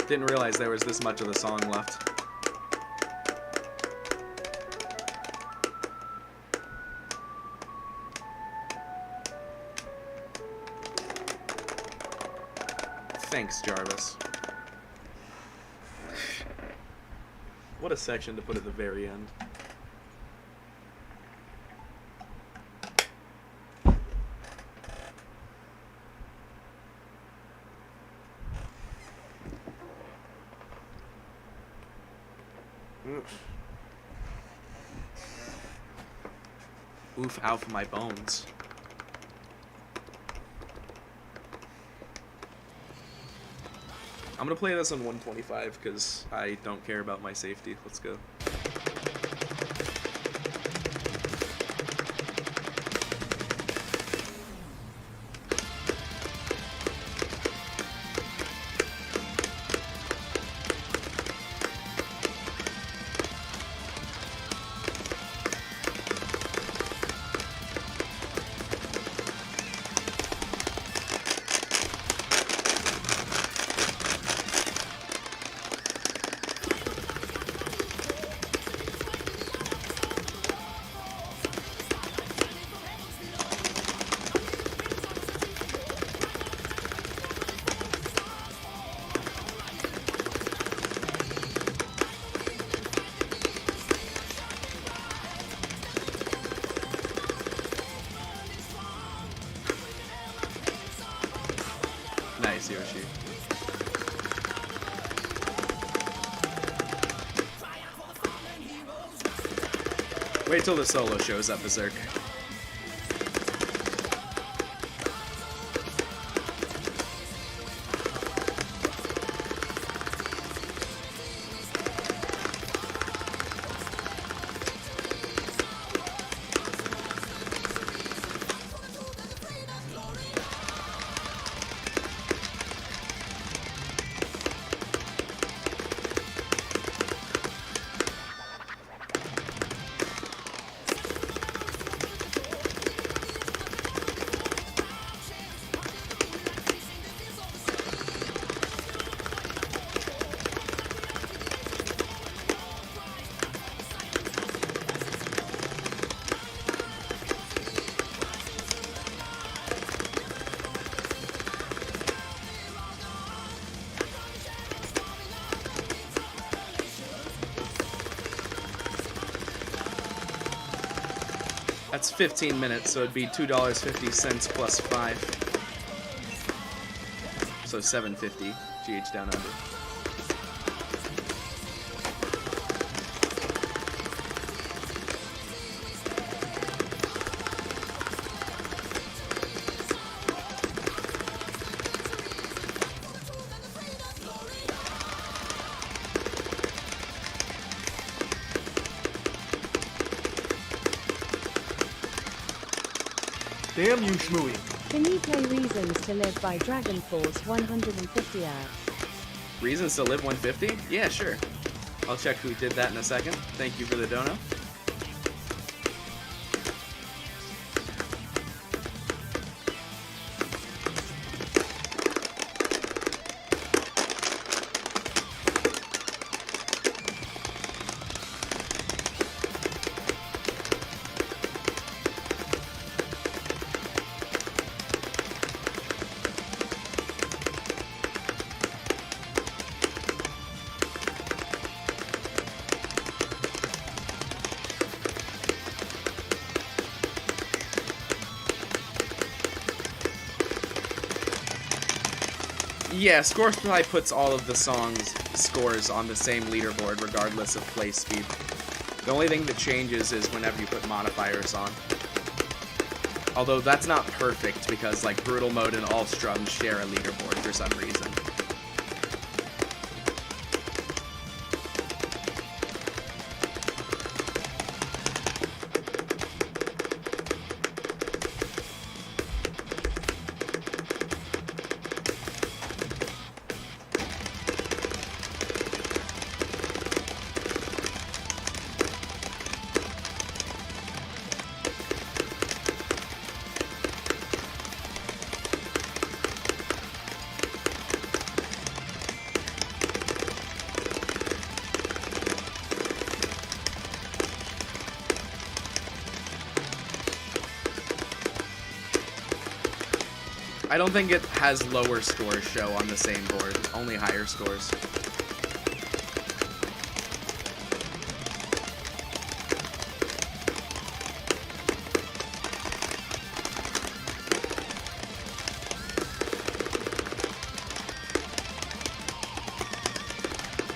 S1: Didn't realize there was this much of the song left. Thanks, Jarvis. What a section to put at the very end. Oof, out for my bones. I'm gonna play this on 125 because I don't care about my safety. Let's go. Nice, Yoshi. Wait till the solo shows up, Berserk. That's 15 minutes, so it'd be $2.50 plus 5. So $7.50 GH down under.
S2: Damn you, Shmooey.
S3: Can you play Reasons to Live by Dragon Force 150 hour?
S1: Reasons to live 150? Yeah, sure. I'll check who did that in a second. Thank you for the dono. Yeah, Scorefly puts all of the songs' scores on the same leaderboard regardless of play speed. The only thing that changes is whenever you put modifiers on. Although that's not perfect because like brutal mode and all strums share a leaderboard for some reason. I don't think it has lower scores show on the same board, only higher scores.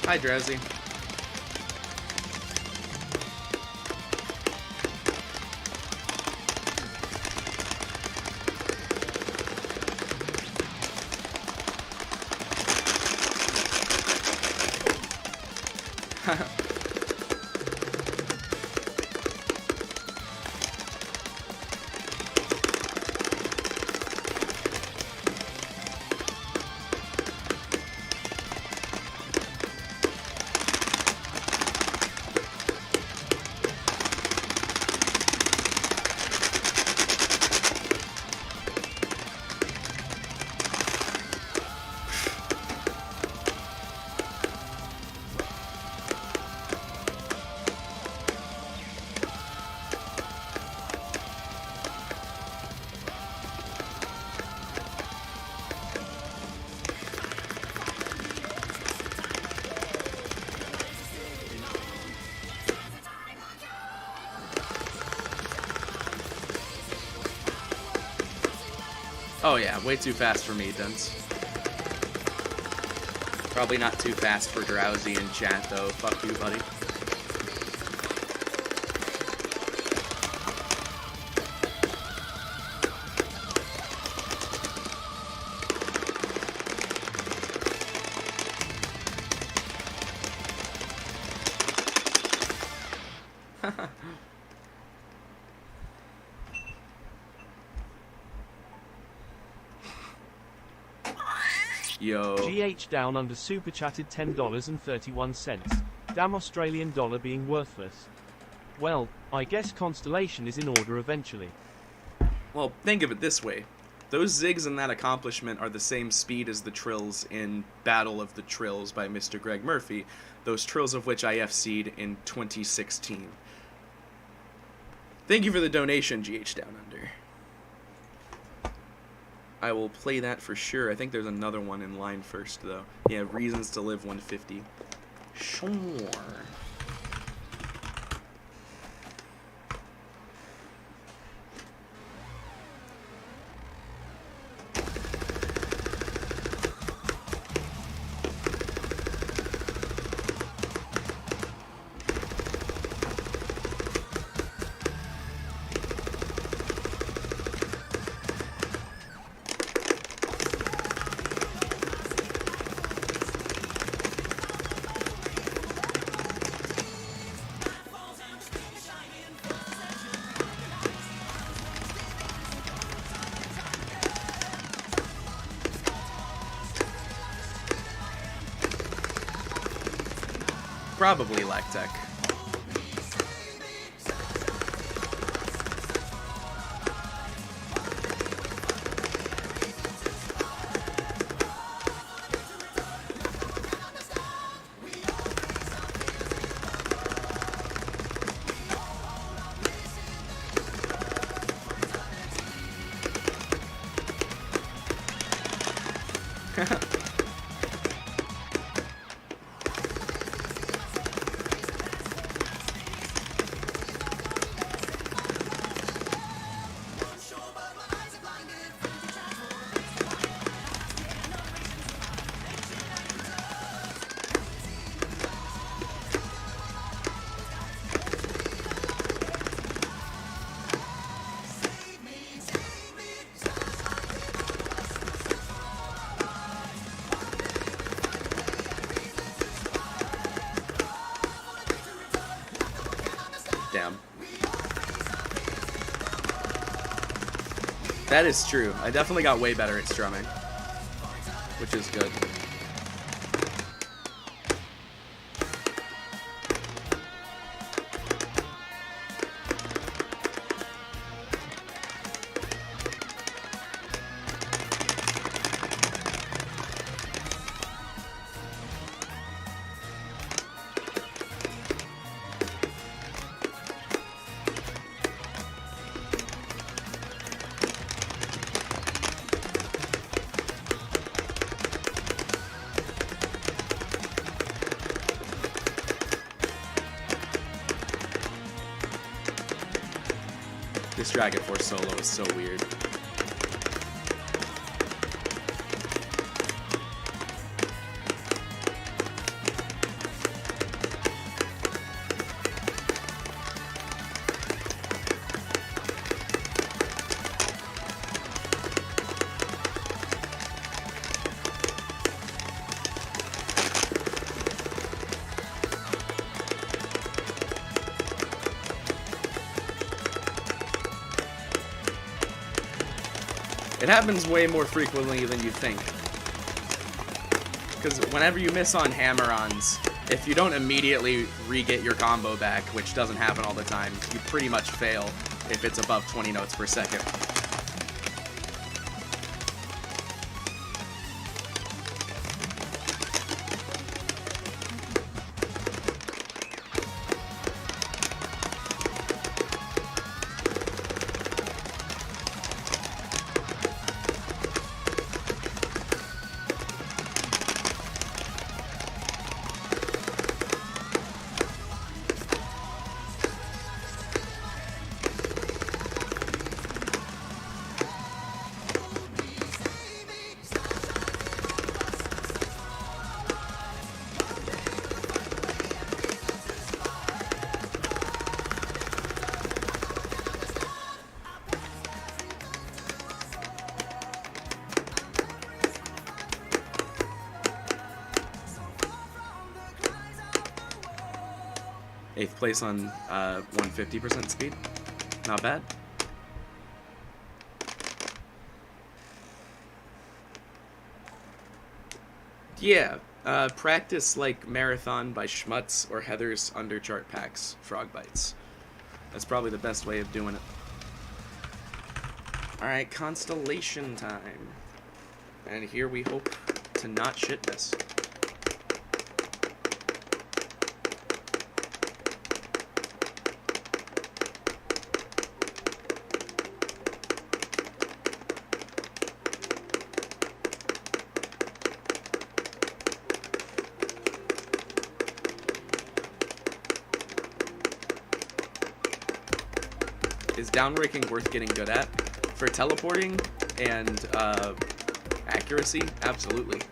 S1: Hi, Drowsy. Oh yeah, way too fast for me, Dunce. Probably not too fast for Drowsy in chat, though. Fuck you, buddy. Yo.
S2: GH down under super chatted $10.31. Damn Australian dollar being worthless. Well, I guess Constellation is in order eventually.
S1: Well, think of it this way. Those zigs in that accomplishment are the same speed as the trills in Battle of the Trills by Mr. Greg Murphy, those trills of which I FC'd in 2016. Thank you for the donation, GH Down Under. I will play that for sure. I think there's another one in line first, though. Yeah, Reasons to Live 150. Sure. Probably Lactec. That is true. I definitely got way better at strumming, which is good. This Dragon Force solo is so weird. It happens way more frequently than you think. Because whenever you miss on hammer-ons, if you don't immediately re-get your combo back, which doesn't happen all the time, you pretty much fail if it's above 20 notes per second. Eighth place on 150% speed. Not bad. Yeah, practice like Marathon by Schmutz or Heather's Underchart Packs Frog Bites. That's probably the best way of doing it. Alright, Constellation time. And here we hope to not shit this. Is downraking worth getting good at? For teleporting and accuracy, absolutely.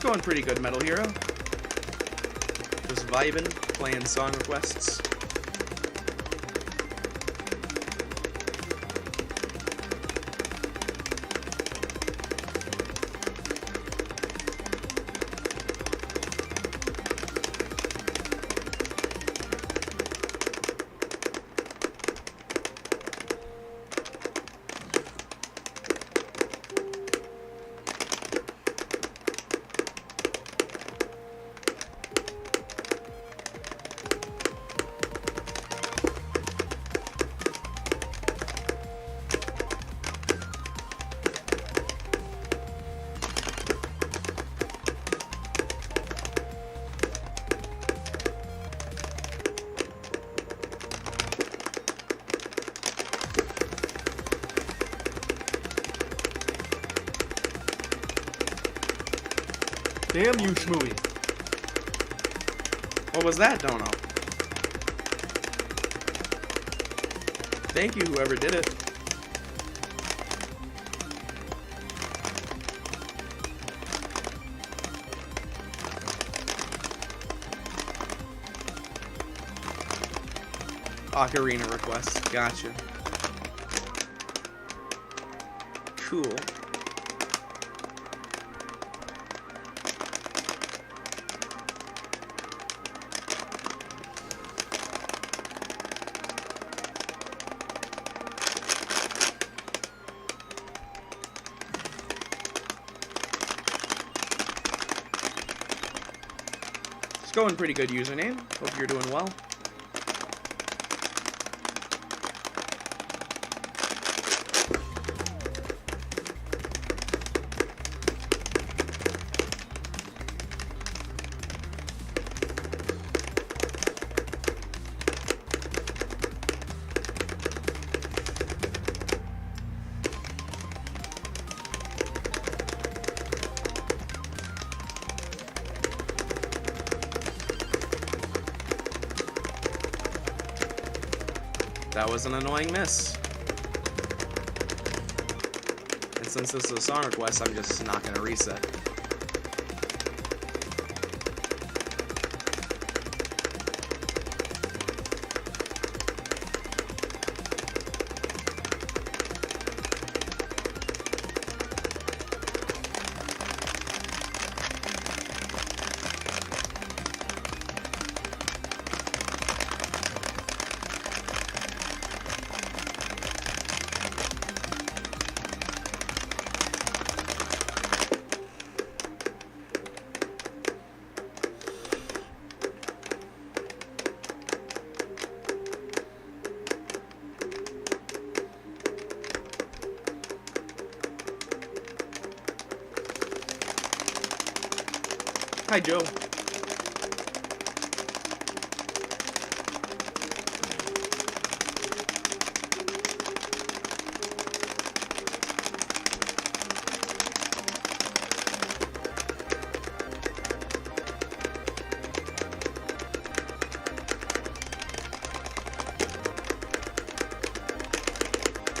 S1: going pretty good, Metal Hero. Just vibing, playing song requests.
S4: Damn you, Shmooey.
S1: What was that, Dono? Thank you, whoever did it. Ocarina request. Gotcha. Cool. Going pretty good username. Hope you're doing well. That was an annoying miss. And since this is a song request, I'm just not gonna reset. Hi, Joe.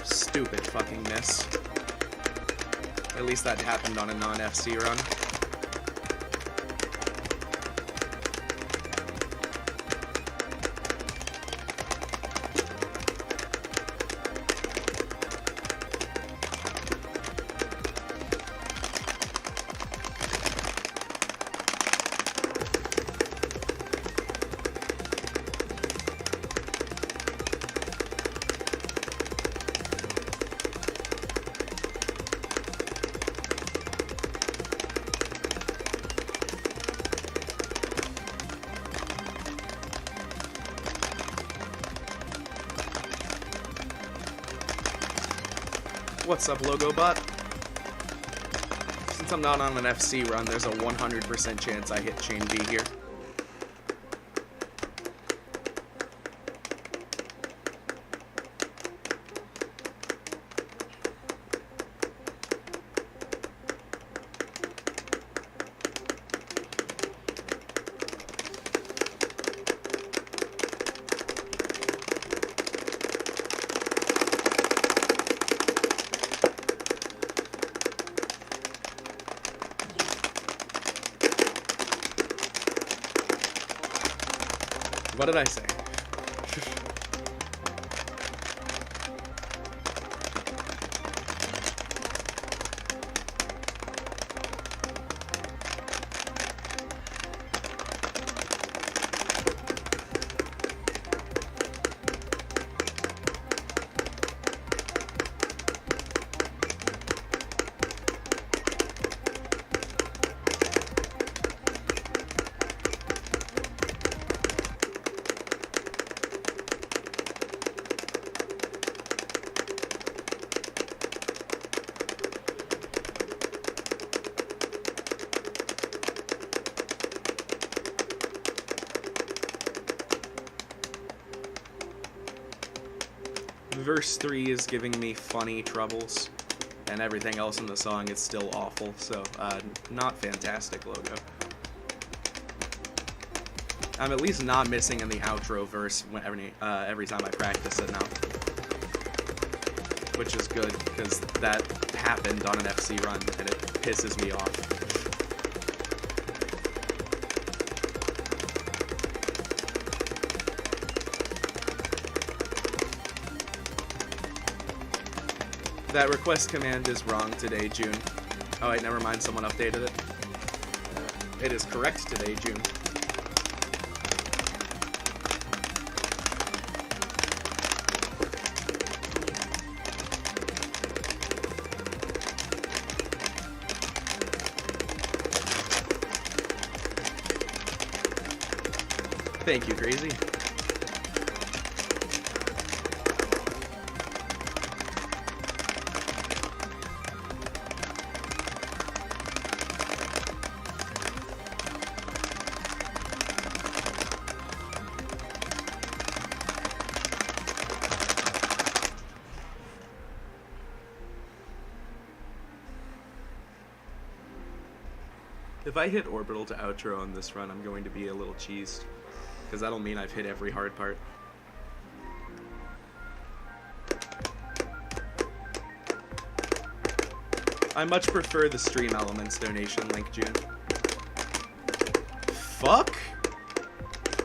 S1: Stupid fucking miss. At least that happened on a non-FC run. What's up, Logo Bot? Since I'm not on an FC run, there's a 100% chance I hit chain B here. What did I say? Verse 3 is giving me funny troubles, and everything else in the song is still awful, so not fantastic logo. I'm at least not missing in the outro verse every time I practice it now. Which is good, because that happened on an FC run, and it pisses me off. That request command is wrong today, June. Oh wait, never mind, someone updated it. It is correct today, June. Thank you, Crazy. If I hit orbital to outro on this run, I'm going to be a little cheesed, because that'll mean I've hit every hard part. I much prefer the Stream Elements donation link, June. Fuck?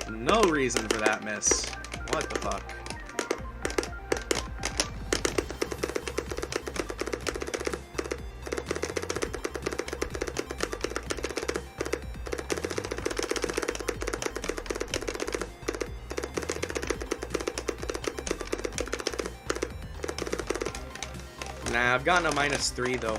S1: No reason for that miss. What the fuck? Nah, I've gotten a -3 though.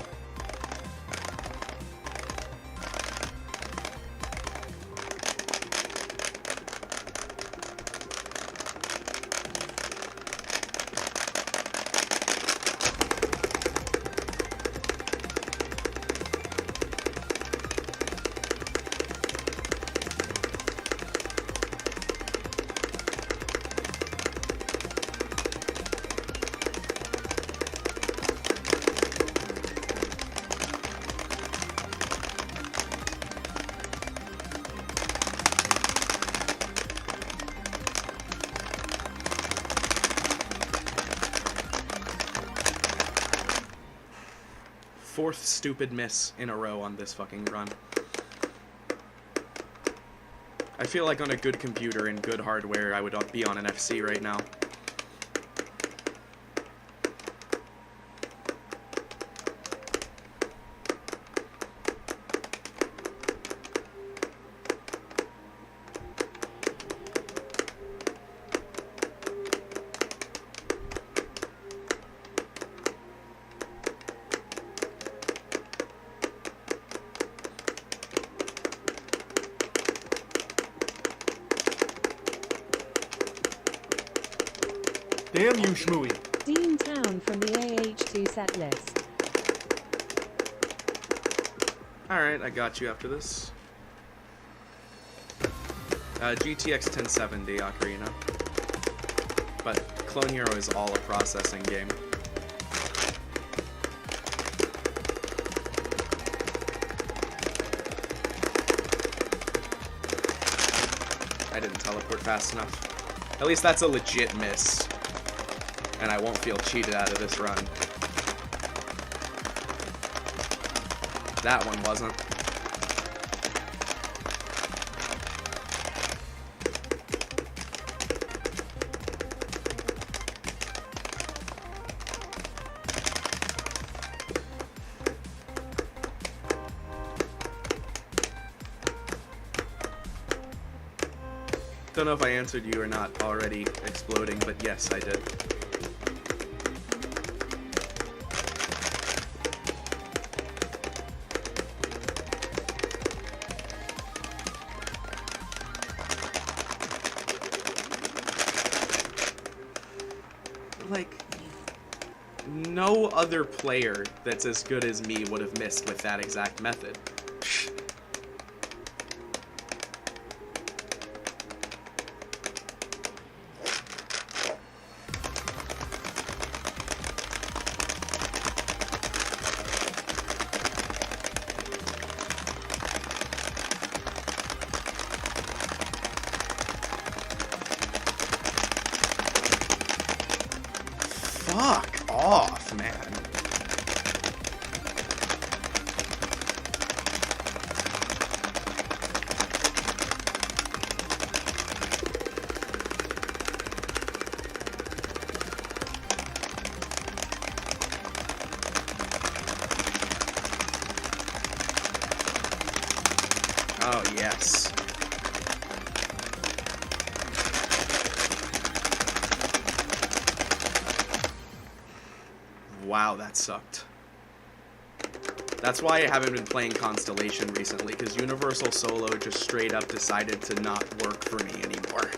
S1: Fourth stupid miss in a row on this fucking run. I feel like on a good computer and good hardware, I would be on an FC right now.
S6: Damn you, Shmooey.
S3: Dean Town from the AH2 set list.
S1: Alright, I got you after this. GTX 1070 Ocarina. But Clone Hero is all a processing game. I didn't teleport fast enough. At least that's a legit miss. And I won't feel cheated out of this run. That one wasn't. don't know if I answered you or not already exploding, but yes, I did. Like, no other player that's as good as me would have missed with that exact method. Fuck off, man. Oh, yes. Wow, that sucked. That's why I haven't been playing Constellation recently, because Universal Solo just straight up decided to not work for me anymore.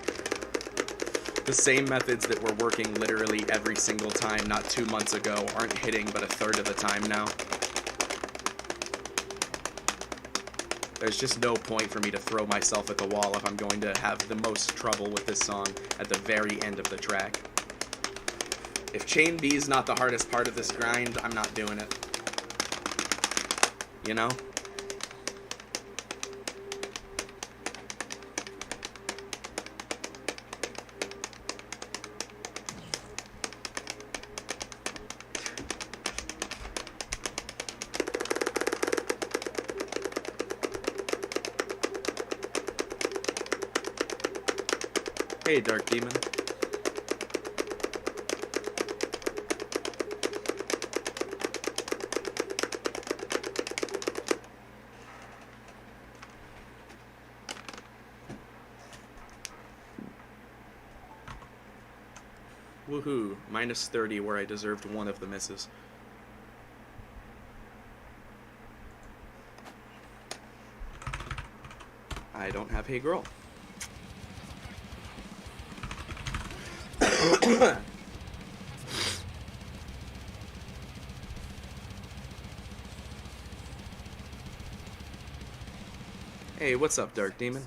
S1: The same methods that were working literally every single time not 2 months ago aren't hitting but a third of the time now. There's just no point for me to throw myself at the wall if I'm going to have the most trouble with this song at the very end of the track. If Chain B's not the hardest part of this grind, I'm not doing it. You know? Hey, Dark Demon. Woohoo, minus 30 where I deserved one of the misses. I don't have Hey Girl. Hey, what's up, Dark Demon?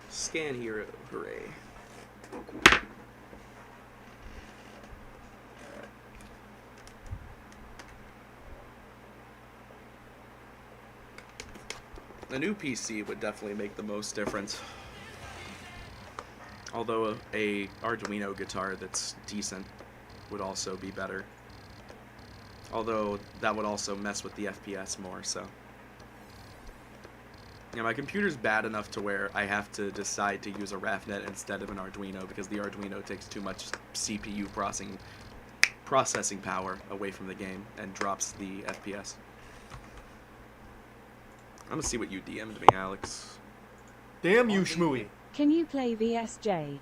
S1: Scan hero, hooray. The new PC would definitely make the most difference. Although a Arduino guitar that's decent would also be better. Although that would also mess with the FPS more, so. Yeah, my computer's bad enough to where I have to decide to use a RAFnet instead of an Arduino because the Arduino takes too much CPU processing power away from the game and drops the FPS. I'm gonna see what you DM'd me, Alex.
S6: Damn you, Shmooey.
S3: Can you play VSJ?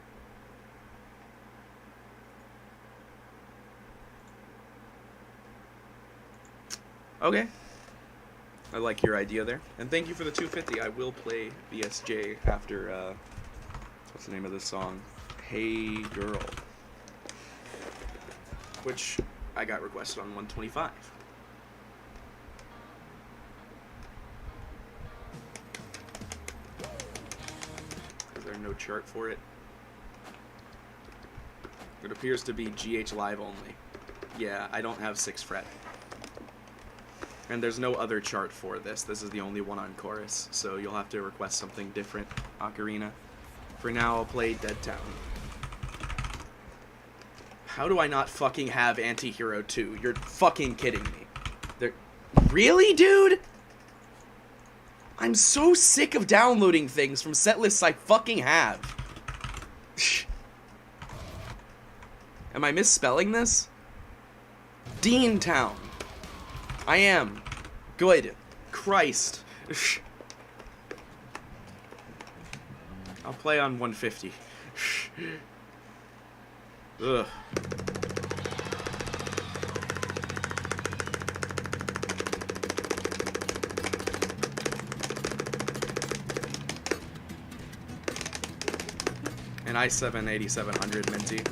S1: Okay. I like your idea there. And thank you for the 250. I will play VSJ after, what's the name of this song? Hey Girl. Which I got requested on 125. Is there no chart for it? It appears to be GH Live only. Yeah, I don't have 6 fret. And there's no other chart for this. This is the only one on chorus, so you'll have to request something different, Ocarina. For now, I'll play Dead Town. How do I not fucking have Anti-Hero 2? You're fucking kidding me. Really, dude? I'm so sick of downloading things from set lists I fucking have. Am I misspelling this? Deantown. I am. Good. Christ. I'll play on 150. Ugh. An i7 8700 Minty.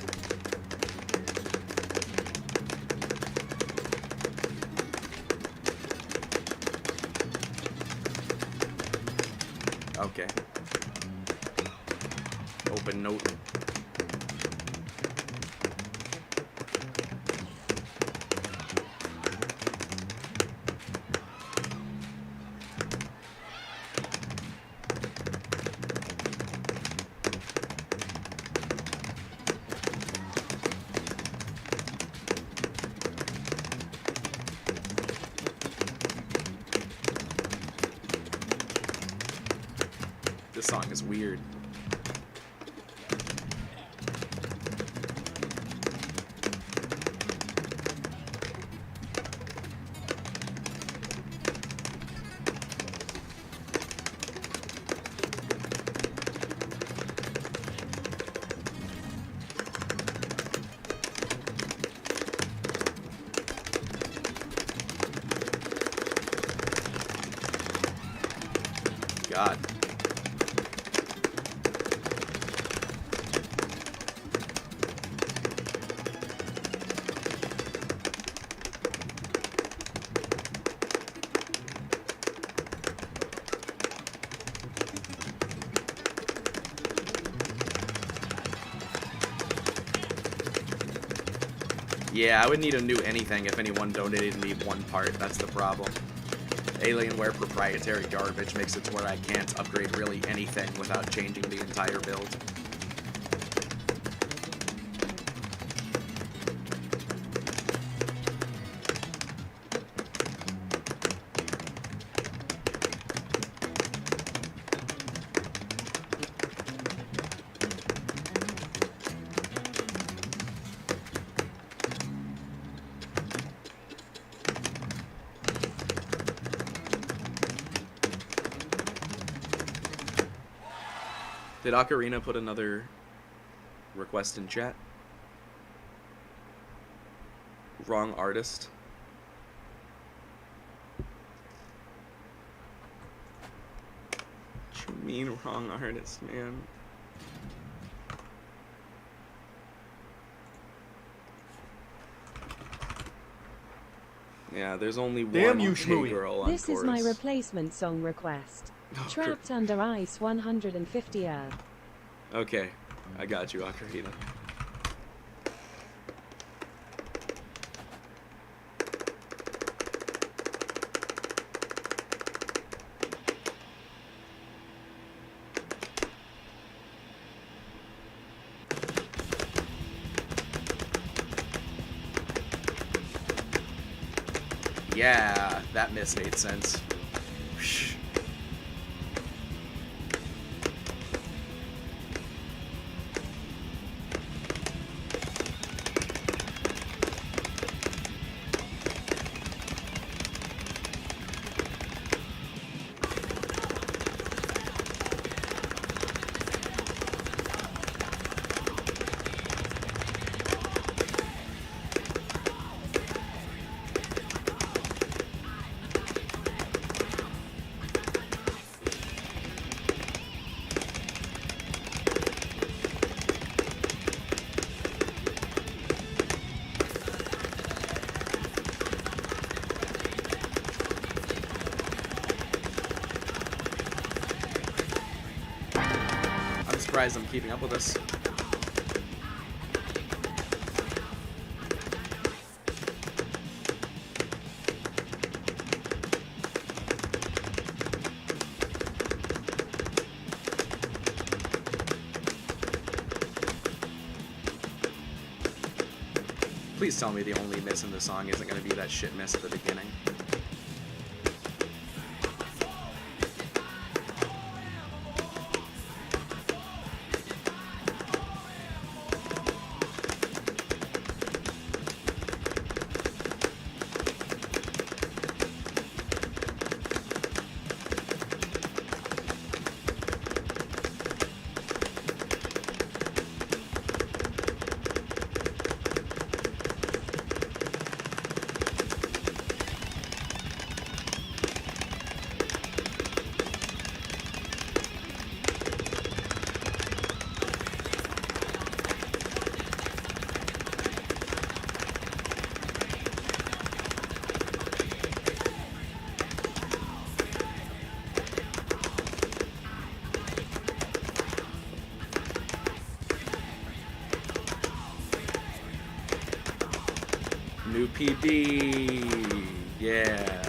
S1: Okay. Open note. This song is weird. God. Yeah, I would need a new anything if anyone donated me one part. That's the problem. Alienware proprietary garbage makes it to where I can't upgrade really anything without changing the entire build. Did Ocarina put another request in chat? Wrong artist. What you mean wrong artist, man? Yeah, there's only
S6: Damn
S1: one
S6: you,
S1: Hey
S6: Shmooey.
S1: Girl on
S3: This is my
S1: chorus.
S3: replacement song request.
S1: Oh,
S3: Trapped under ice 150 Earth.
S1: Okay, I got you, Ocarina. Yeah, that miss made sense. Whoosh. I'm surprised I'm keeping up with this. Please tell me the only miss in the song isn't going to be that shit miss at the beginning. New PD. Yeah.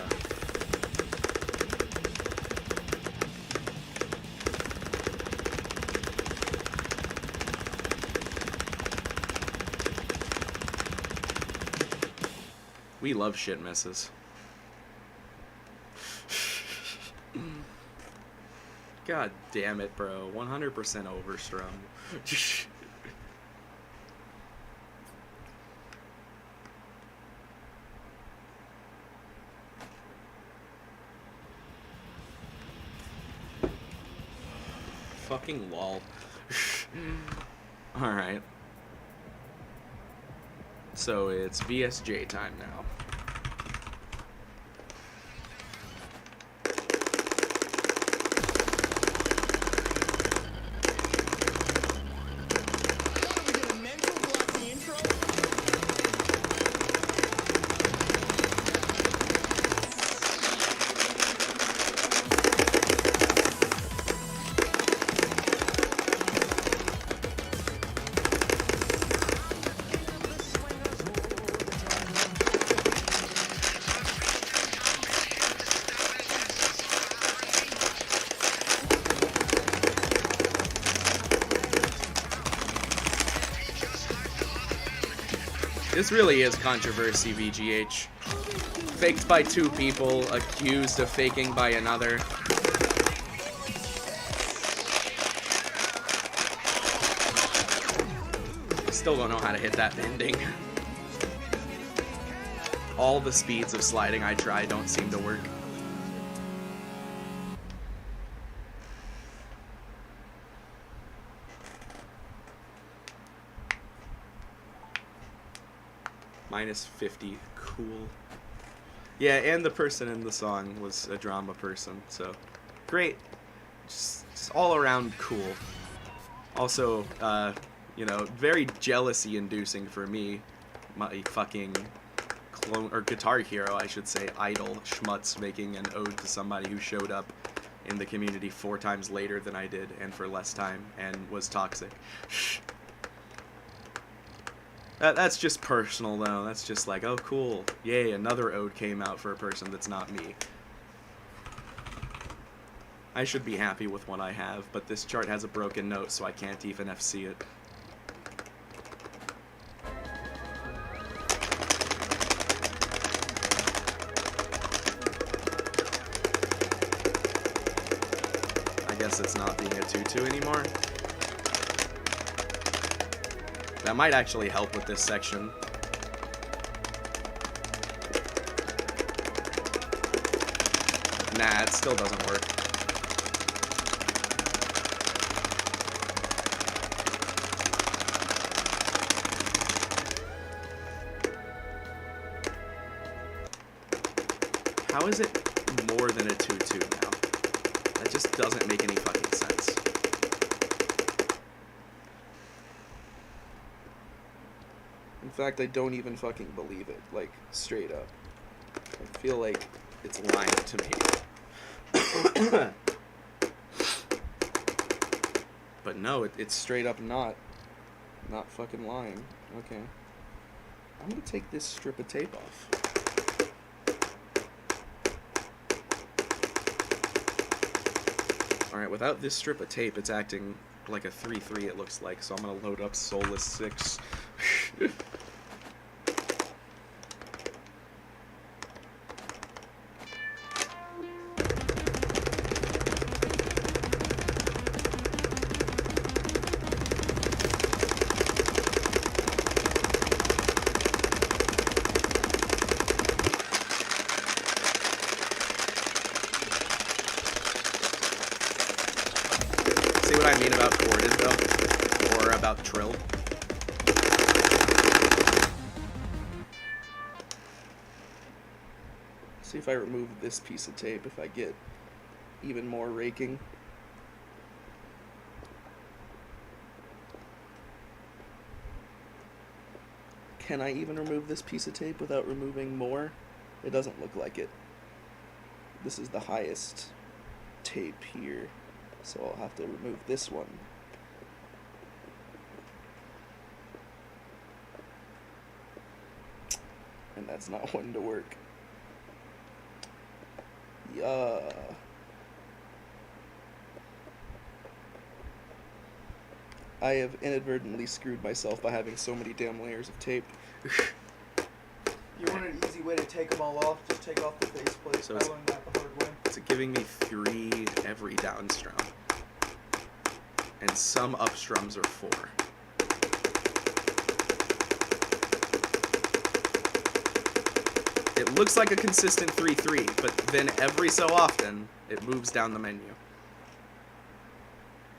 S1: We love shit misses. God damn it, bro. 100% overstrung. Fucking lol. Alright. So it's VSJ time now. This really is controversy, VGH. Faked by two people, accused of faking by another. Still don't know how to hit that ending. All the speeds of sliding I try don't seem to work. Minus 50, cool. Yeah, and the person in the song was a drama person, so great. Just all around cool. Also, you know, very jealousy-inducing for me. My fucking clone, or Guitar Hero, I should say, idol schmutz making an ode to somebody who showed up in the community 4 times later than I did, and for less time, and was toxic. That's just personal, though. That's just like, oh, cool. Yay, another ode came out for a person that's not me. I should be happy with what I have, but this chart has a broken note, so I can't even FC it. I guess it's not being a 2-2 anymore. That might actually help with this section. Nah, it still doesn't work. How is it more than a 2-2 now? That just doesn't make any fucking sense. In fact, I don't even fucking believe it, like, straight up. I feel like it's lying to me. But no, it's straight up not fucking lying. Okay. I'm gonna take this strip of tape off. Alright, without this strip of tape, it's acting like a 3-3 it looks like, so I'm gonna load up Soulless 6. See what I mean about corded, though? Or about trill? See if I remove this piece of tape, if I get even more raking. Can I even remove this piece of tape without removing more? It doesn't look like it. This is the highest tape here, so I'll have to remove this one. And that's not one to work. Yeah. I have inadvertently screwed myself by having so many damn layers of tape.
S4: You want an easy way to take them all off? Just take off the faceplate.
S1: So
S4: I learned that the hard way.
S1: It's giving me 3 every downstrum. And some upstrums are 4. It looks like a consistent 3-3, but then every so often, it moves down the menu.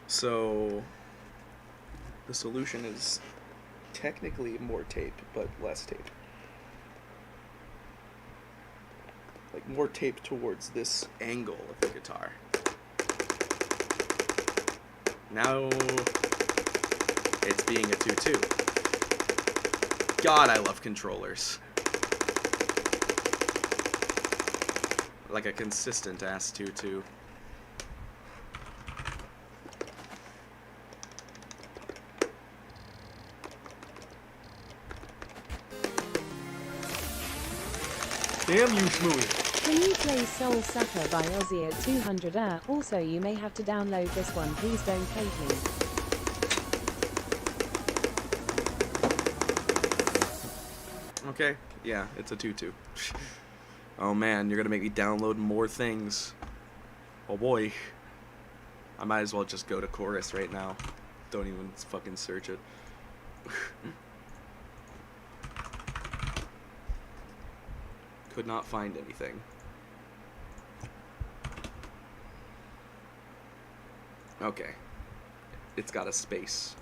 S1: So, the solution is technically more tape, but less tape. Like, more tape towards this angle of the guitar. Now, it's being a 2-2. God, I love controllers. Like a consistent ass 2-2.
S6: Damn you, Shmooey.
S3: Can you play Soul Sucker by Ozzy at 200? Also, you may have to download this one. Please don't hate me.
S1: Okay, yeah, it's a 2-2. Oh man, you're gonna make me download more things. Oh boy. I might as well just go to chorus right now. Don't even fucking search it. Could not find anything. Okay. It's got a space.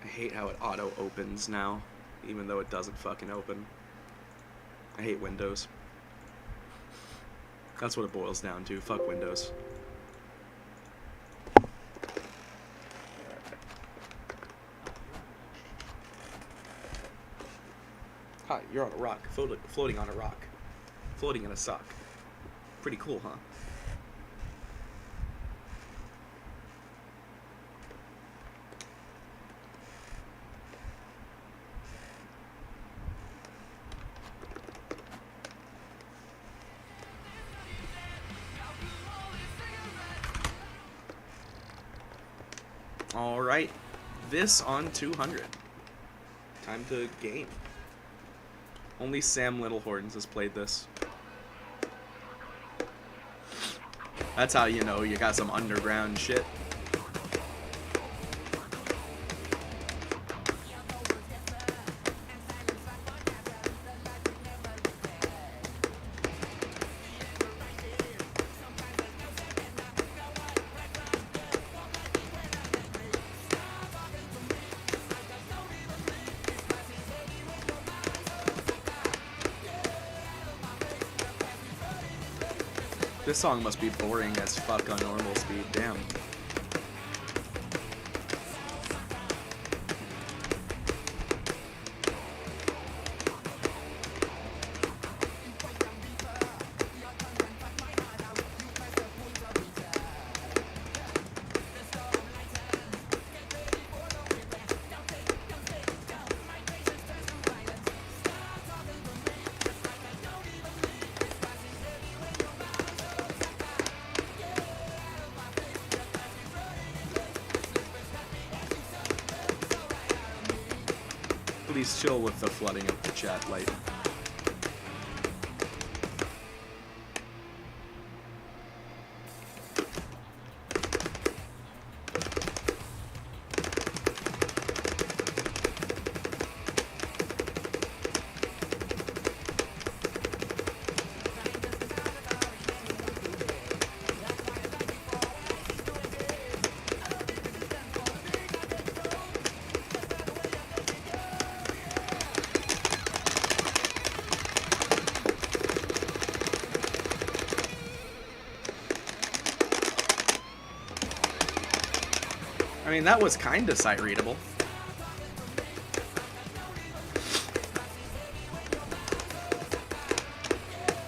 S1: I hate how it auto opens now, even though it doesn't fucking open. I hate Windows. That's what it boils down to. Fuck Windows. Hi, you're on a rock. Floating on a rock. Floating in a sock. Pretty cool, huh? Alright, this on 200. Time to game. Only Sam Littlehorns has played this. That's how you know you got some underground shit. This song must be boring as fuck on normal speed, damn. Please chill with the flooding of the chat light. I mean, that was kinda sight readable.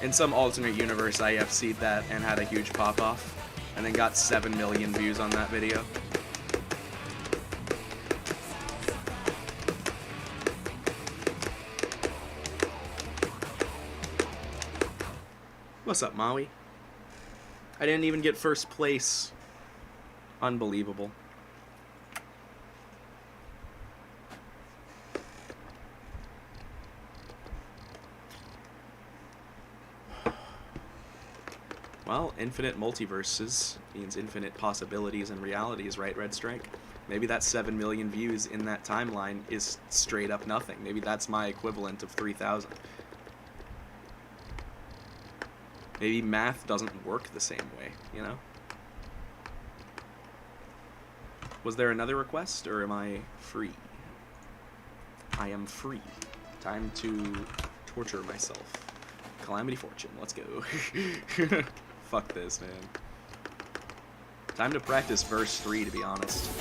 S1: In some alternate universe, I FC'd that and had a huge pop-off. and then got 7 million views on that video. What's up, Maui? I didn't even get first place. Unbelievable. Well, infinite multiverses means infinite possibilities and realities, right, Red Strike? Maybe that 7 million views in that timeline is straight up nothing. Maybe that's my equivalent of 3,000. Maybe math doesn't work the same way, you know? Was there another request, or am I free? I am free. Time to torture myself. Calamity Fortune, let's go. Fuck this, man. Time to practice verse 3, to be honest.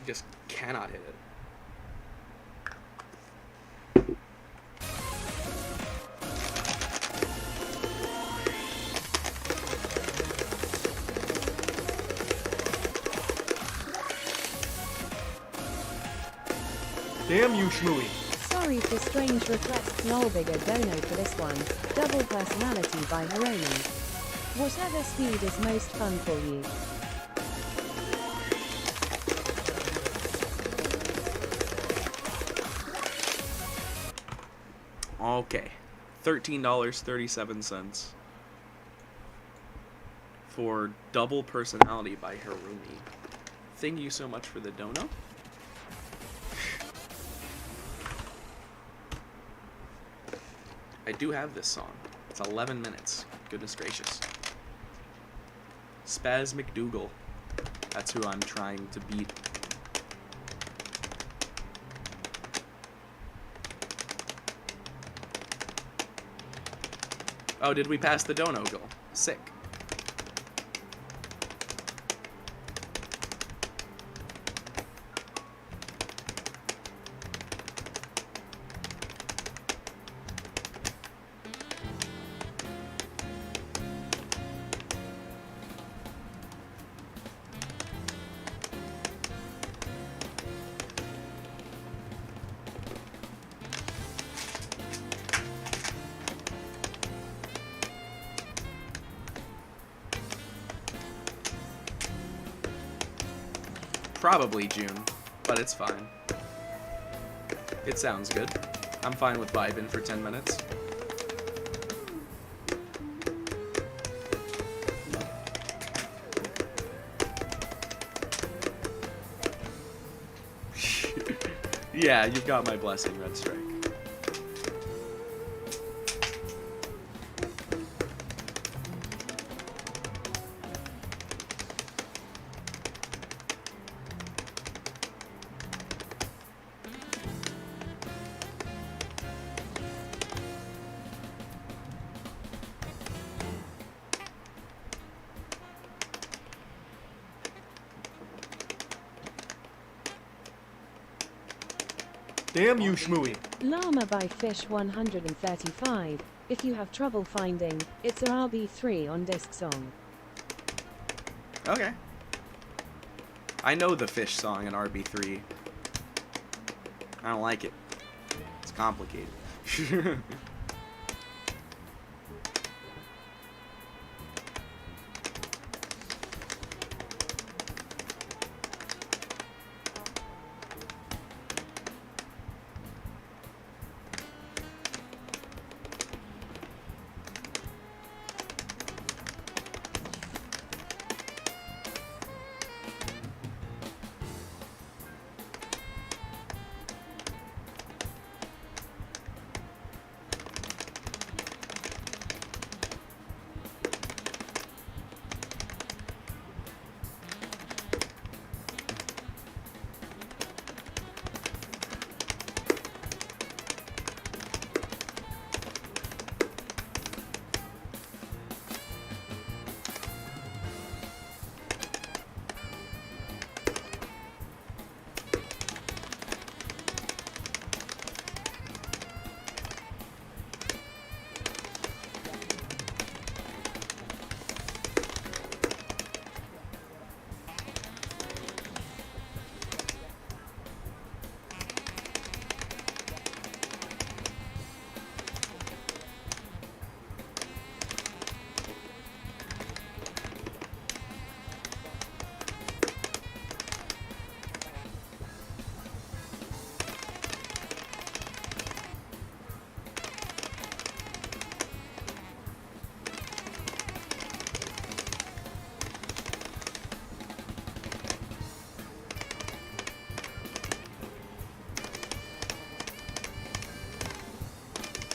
S1: Just cannot hit it.
S6: Damn you, Shmooey.
S3: Sorry for strange requests. Lol, bigger dono for this one. Double personality by Hiromi. Whatever speed is most fun for you.
S1: Okay. $13.37 for Double Personality by Harumi. Thank you so much for the dono. I do have this song. It's 11 minutes. Goodness gracious. Spaz McDougal. That's who I'm trying to beat. Oh, did we pass the dono goal? Sick. Probably June, but it's fine. It sounds good. I'm fine with vibing for 10 minutes. Yeah, you've got my blessing, Red Strike.
S6: Damn you, Shmooey.
S3: Llama by Fish 135. If you have trouble finding, it's a RB3 on disc song.
S1: Okay. I know the Fish song in RB3. I don't like it. It's complicated.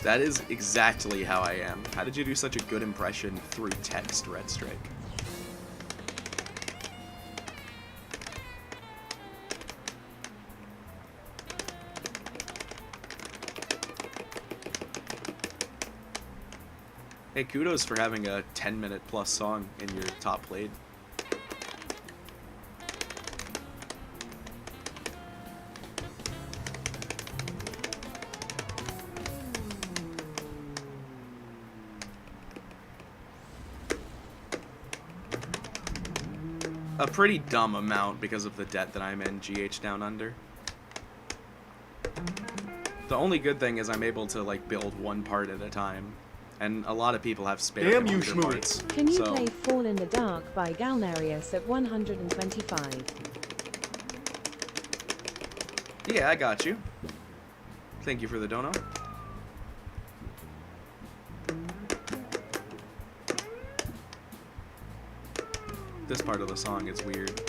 S1: That is exactly how I am. How did you do such a good impression through text, Red Strike? Hey, kudos for having a 10-minute plus song in your top played. A pretty dumb amount because of the debt that I'm in GH Down Under. The only good thing is I'm able to like build one part at a time, and a lot of people have spare
S6: Damn you,
S1: computer
S6: Shmooey.
S1: parts.
S3: Can you
S1: So
S3: play Fall in the Dark by Galnarius at 125?
S1: yeah, I got you. Thank you for the dono. This part of the song is weird.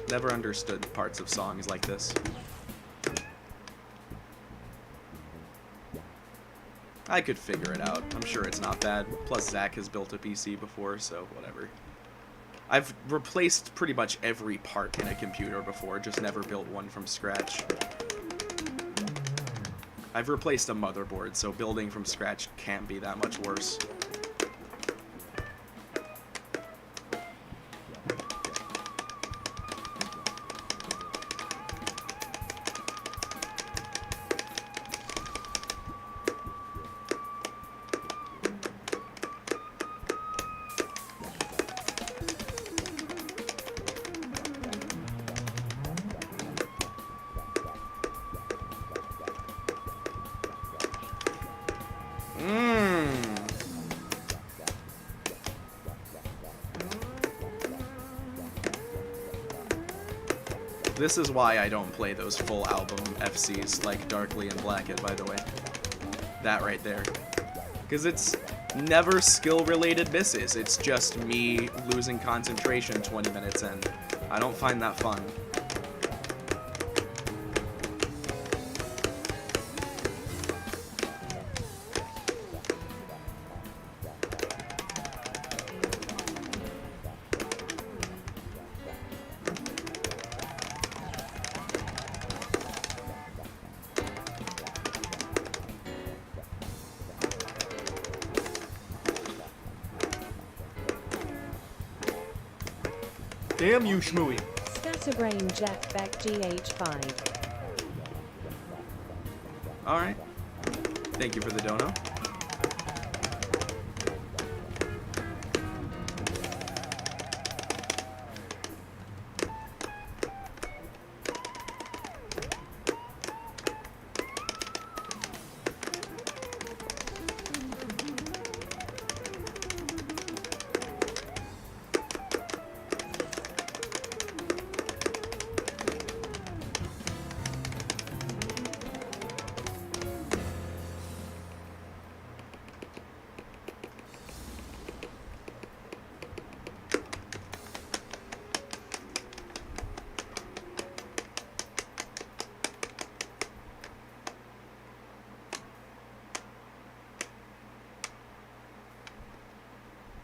S1: Never understood parts of songs like this. I could figure it out. I'm sure it's not bad. Plus, Zach has built a PC before, so whatever. I've replaced pretty much every part in a computer before, just never built one from scratch. I've replaced a motherboard, so building from scratch can't be that much worse. This is why I don't play those full album FCs like Darkly and Blackett, by the way. That right there. Because it's never skill-related misses. It's just me losing concentration 20 minutes in. I don't find that fun.
S6: Damn you, Shmooey.
S3: Scatterbrain Jeff Beck GH5.
S1: Alright. Thank you for the dono.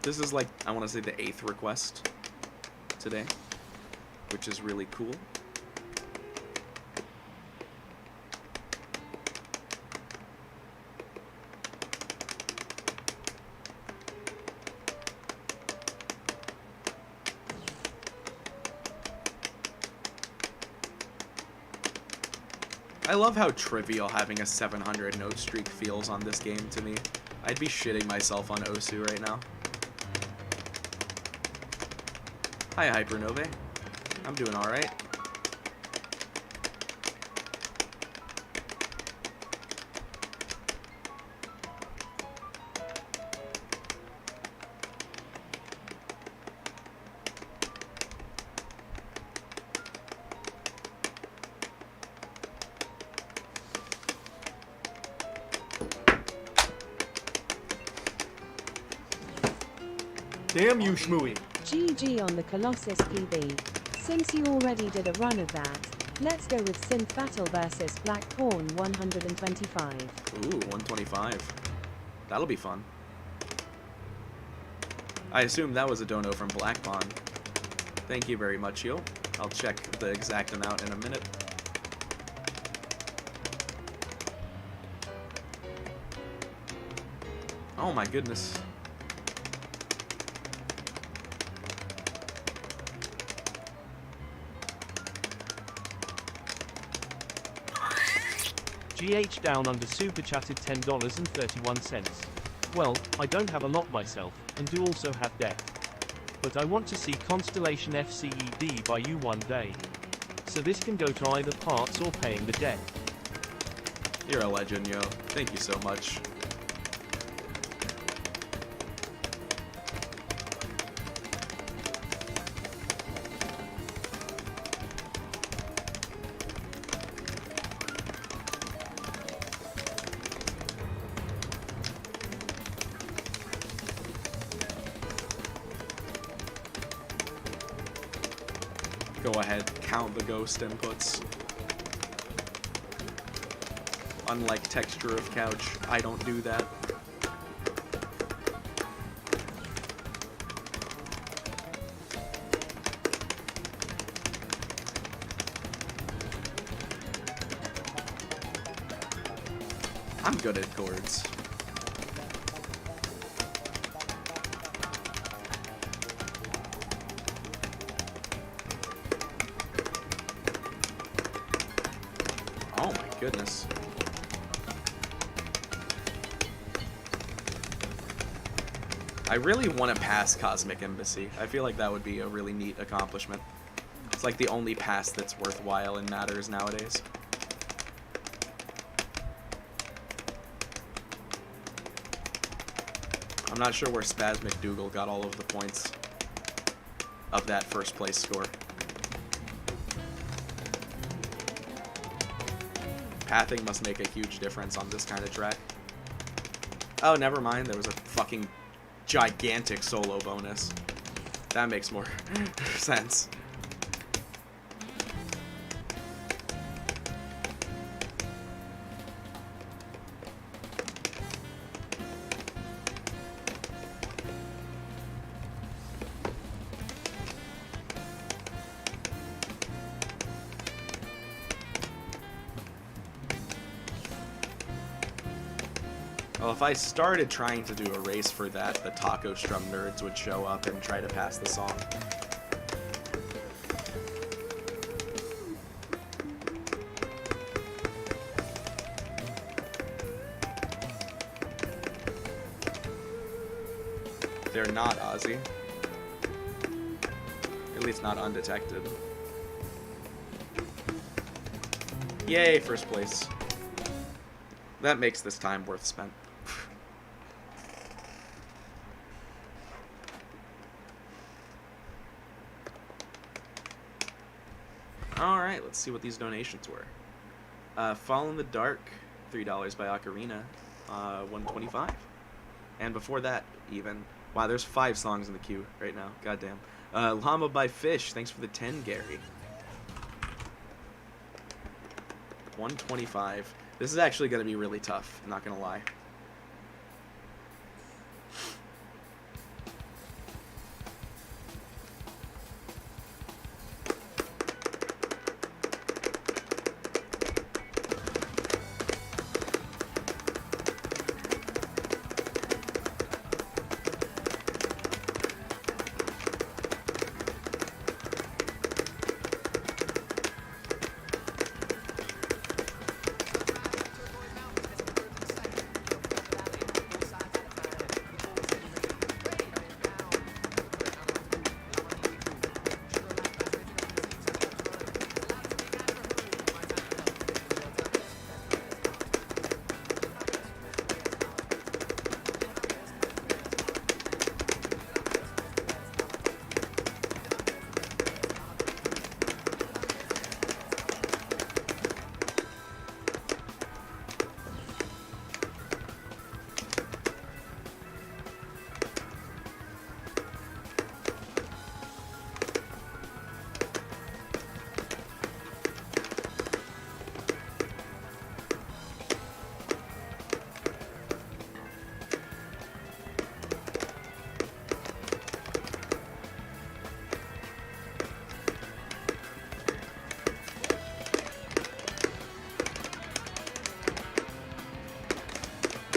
S1: This is like, I want to say the 8th request today, which is really cool. I love how trivial having a 700 note streak feels on this game to me. I'd be shitting myself on Osu right now. Hi, Hypernove. I'm doing alright.
S6: Damn you, Shmooey.
S3: GG on the Colossus PB. Since you already did a run of that, Let's go with Synth Battle versus Black Pawn 125.
S1: Ooh, 125. That'll be fun. I assume that was a dono from Black Pawn. Thank you very much, Yo. I'll check the exact amount in a minute. Oh my goodness.
S2: GH Down Under super chatted $10.31. Well, I don't have a lot myself, and do also have debt. But I want to see Constellation FCED by you one day. So this can go to either parts or paying the debt.
S1: You're a legend, Yo. Thank you so much. Go ahead, count the ghost inputs. Unlike texture of couch, I don't do that. I'm good at chords. Oh my goodness. I really want to pass Cosmic Embassy. I feel like that would be a really neat accomplishment. It's like the only pass that's worthwhile and matters nowadays. I'm not sure where Spaz McDougal got all of the points of that first place score. Pathing must make a huge difference on this kind of track. Oh, never mind. There was a fucking gigantic solo bonus. That makes more sense. Well, if I started trying to do a race for that, the Taco Strum nerds would show up and try to pass the song. They're not Ozzy. At least not undetected. Yay, first place. That makes this time worth spent. Alright, let's see what these donations were. Fall in the Dark, $3 by Ocarina, 125. And before that, even. Wow, there's 5 songs in the queue right now. Goddamn. Llama by Fish, thanks for the 10, Gary. 125. This is actually going to be really tough, I'm not going to lie.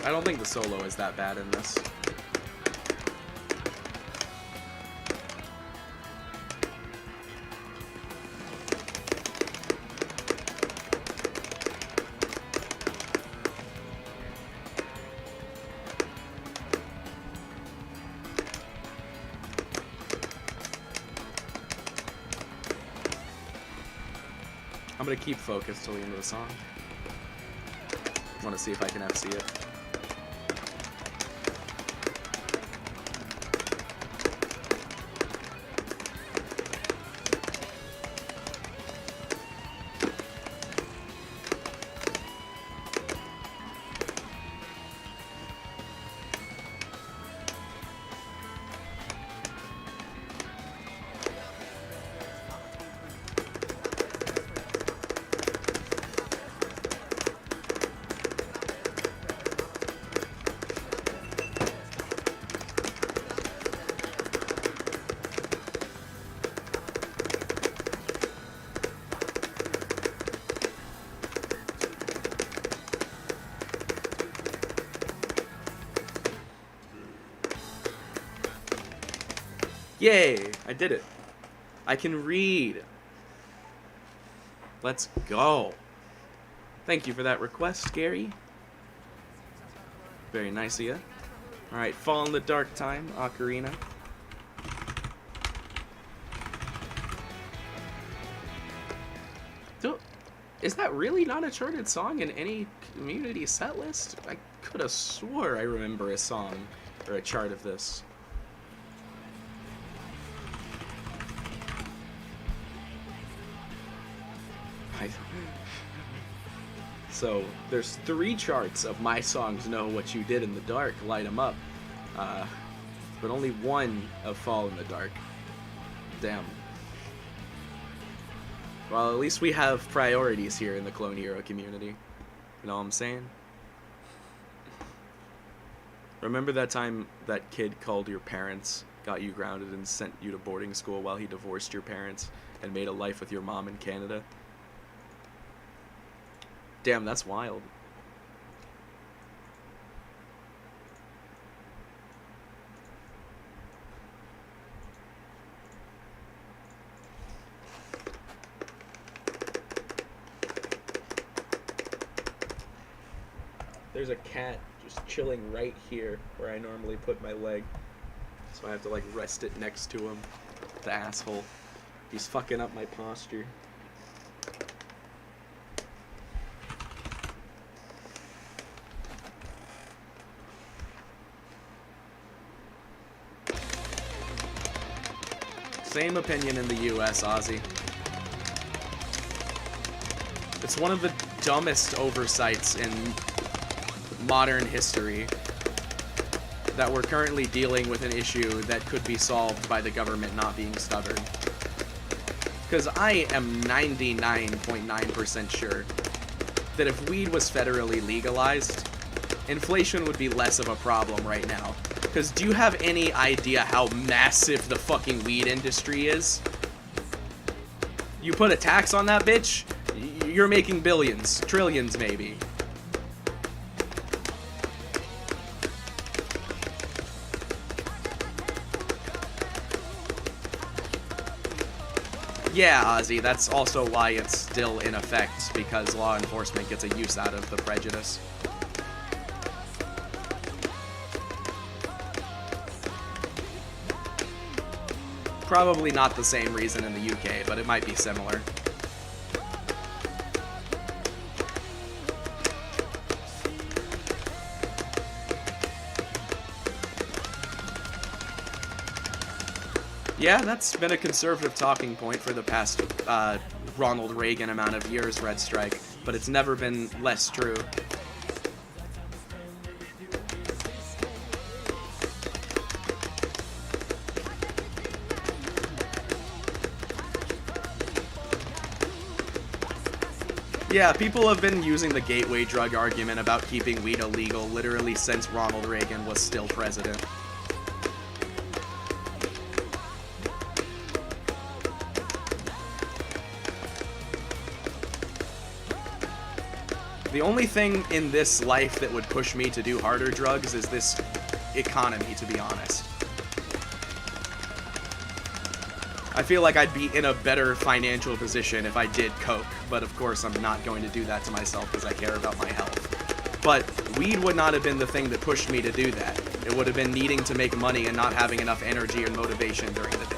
S1: I don't think the solo is that bad in this. I'm gonna keep focused till the end of the song. Want to see if I can FC it. Yay! I did it. I can read. Let's go. Thank you for that request, Gary. Very nice of you. Alright, Fall in the Dark time, Ocarina. Is that really not a charted song in any community set list? I could have swore I remember a song or a chart of this. So there's 3 charts of my songs Know What You Did in the Dark, Light 'Em Up, but only 1 of Fall in the Dark. Damn. Well, at least we have priorities here in the Clone Hero community. You know what I'm saying? Remember that time that kid called your parents, got you grounded, and sent you to boarding school while he divorced your parents and made a life with your mom in Canada? Damn, that's wild. There's a cat just chilling right here where I normally put my leg. So I have to like rest it next to him. The asshole. He's fucking up my posture. Same opinion in the US, Ozzy. It's one of the dumbest oversights in modern history that we're currently dealing with an issue that could be solved by the government not being stubborn. Because I am 99.9% sure that if weed was federally legalized, inflation would be less of a problem right now. Because do you have any idea how massive the fucking weed industry is? You put a tax on that bitch, you're making billions, trillions maybe. Yeah, Ozzy, that's also why it's still in effect, because law enforcement gets a use out of the prejudice. Probably not the same reason in the UK, but it might be similar. Yeah, that's been a conservative talking point for the past Ronald Reagan amount of years, Red Strike, but it's never been less true. Yeah, people have been using the gateway drug argument about keeping weed illegal literally since Ronald Reagan was still president. The only thing in this life that would push me to do harder drugs is this economy, to be honest. I feel like I'd be in a better financial position if I did coke, but of course I'm not going to do that to myself because I care about my health. But weed would not have been the thing that pushed me to do that. It would have been needing to make money and not having enough energy and motivation during the day.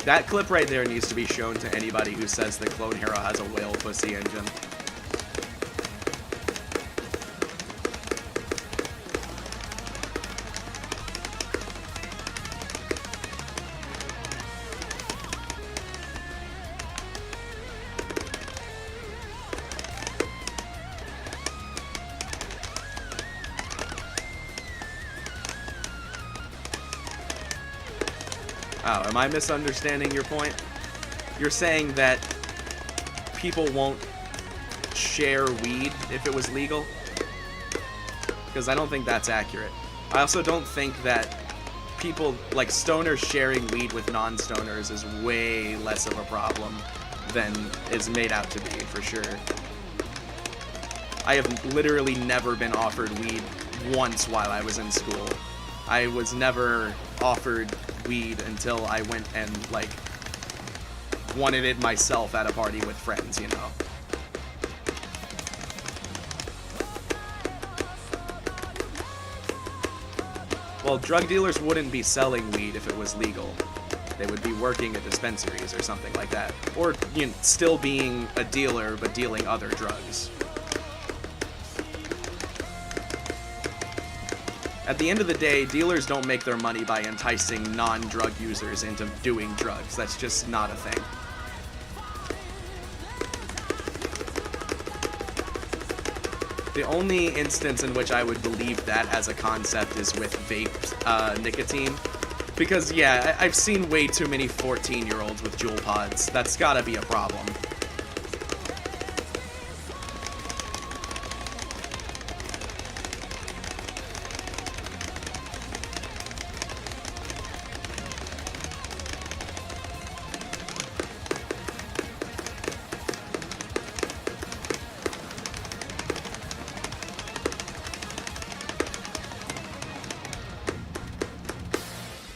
S1: That clip right there needs to be shown to anybody who says that Clone Hero has a whale pussy engine. Oh, am I misunderstanding your point? You're saying that people won't share weed if it was legal? Because I don't think that's accurate. I also don't think that people, like stoners sharing weed with non-stoners is way less of a problem than is made out to be, for sure. I have literally never been offered weed once while I was in school. I was never offered weed until I went and, like, wanted it myself at a party with friends, you know? Well, drug dealers wouldn't be selling weed if it was legal. They would be working at dispensaries or something like that. Or, you know, still being a dealer, but dealing other drugs. At the end of the day, dealers don't make their money by enticing non-drug users into doing drugs. That's just not a thing. The only instance in which I would believe that as a concept is with vape nicotine. Because, yeah, I've seen way too many 14-year-olds with Juul pods. That's gotta be a problem.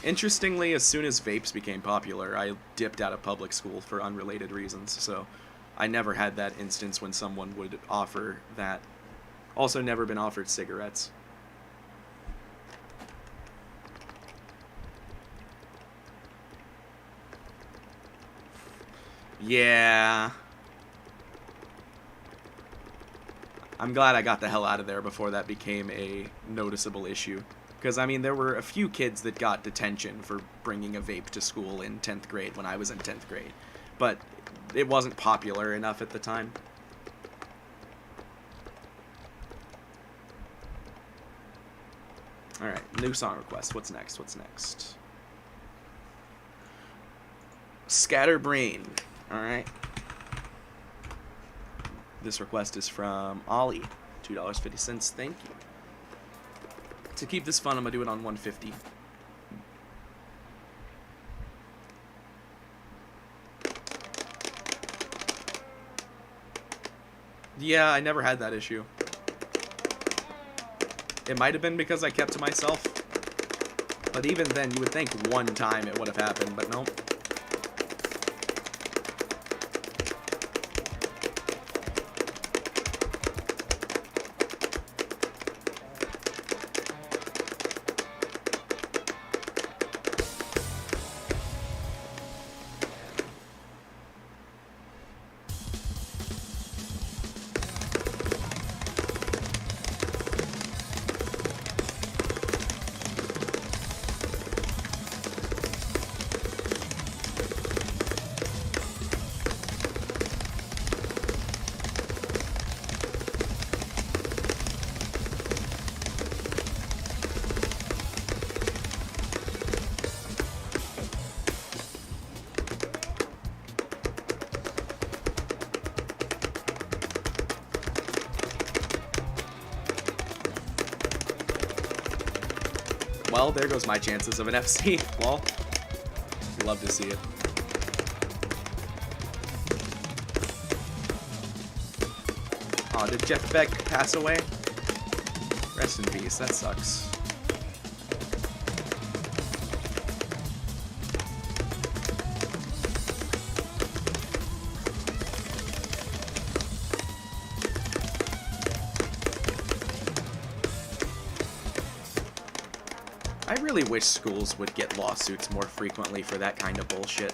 S1: Interestingly, as soon as vapes became popular, I dipped out of public school for unrelated reasons, so I never had that instance when someone would offer that. Also never been offered cigarettes. Yeah. I'm glad I got the hell out of there before that became a noticeable issue. Because, I mean, there were a few kids that got detention for bringing a vape to school in 10th grade when I was in 10th grade. But it wasn't popular enough at the time. Alright, new song request. What's next? What's next? Scatterbrain. Alright. This request is from Ollie. $2.50. Thank you. To keep this fun, I'm gonna do it on 150. Yeah, I never had that issue. It might have been because I kept to myself. But even then, you would think one time it would have happened, but nope. Well, there goes my chances of an FC. Lol. Love to see it. Aw, did Jeff Beck pass away? Rest in peace, that sucks. I really wish schools would get lawsuits more frequently for that kind of bullshit.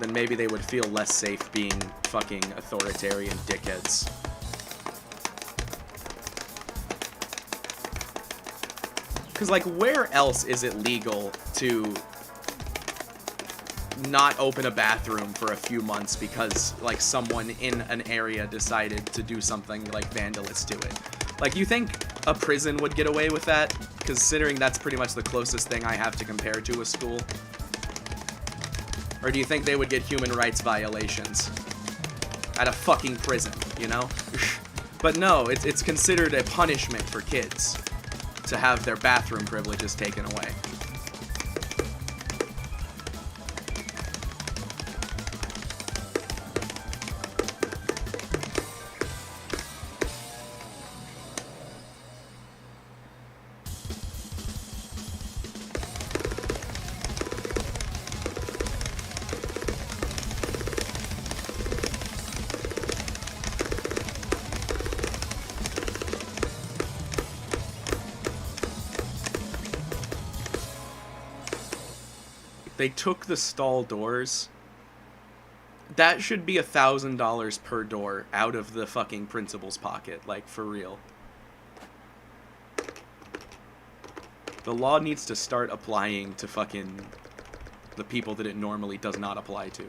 S1: Then maybe they would feel less safe being fucking authoritarian dickheads. Because, like, where else is it legal to not open a bathroom for a few months because, like, someone in an area decided to do something, like, vandalous to it? Like, you think a prison would get away with that, considering that's pretty much the closest thing I have to compare to a school? Or do you think they would get human rights violations at a fucking prison, you know? But no, it's considered a punishment for kids to have their bathroom privileges taken away. They took the stall doors. That should be $1,000 per door out of the fucking principal's pocket, like, for real. The law needs to start applying to fucking the people that it normally does not apply to.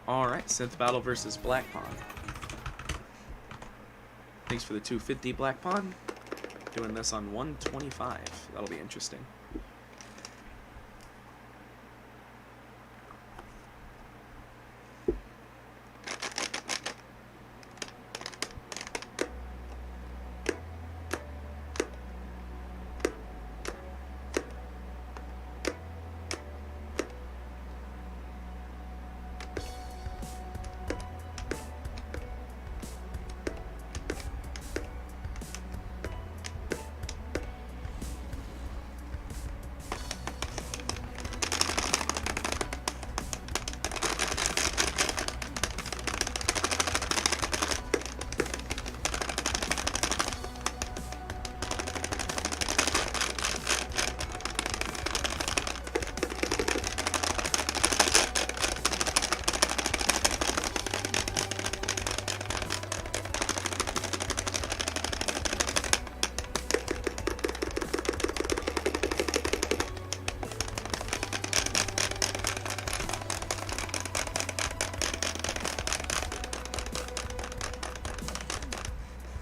S1: Alright, Synth Battle versus Black Pawn. Thanks for the 250, Black Pawn. Doing this on 125. That'll be interesting.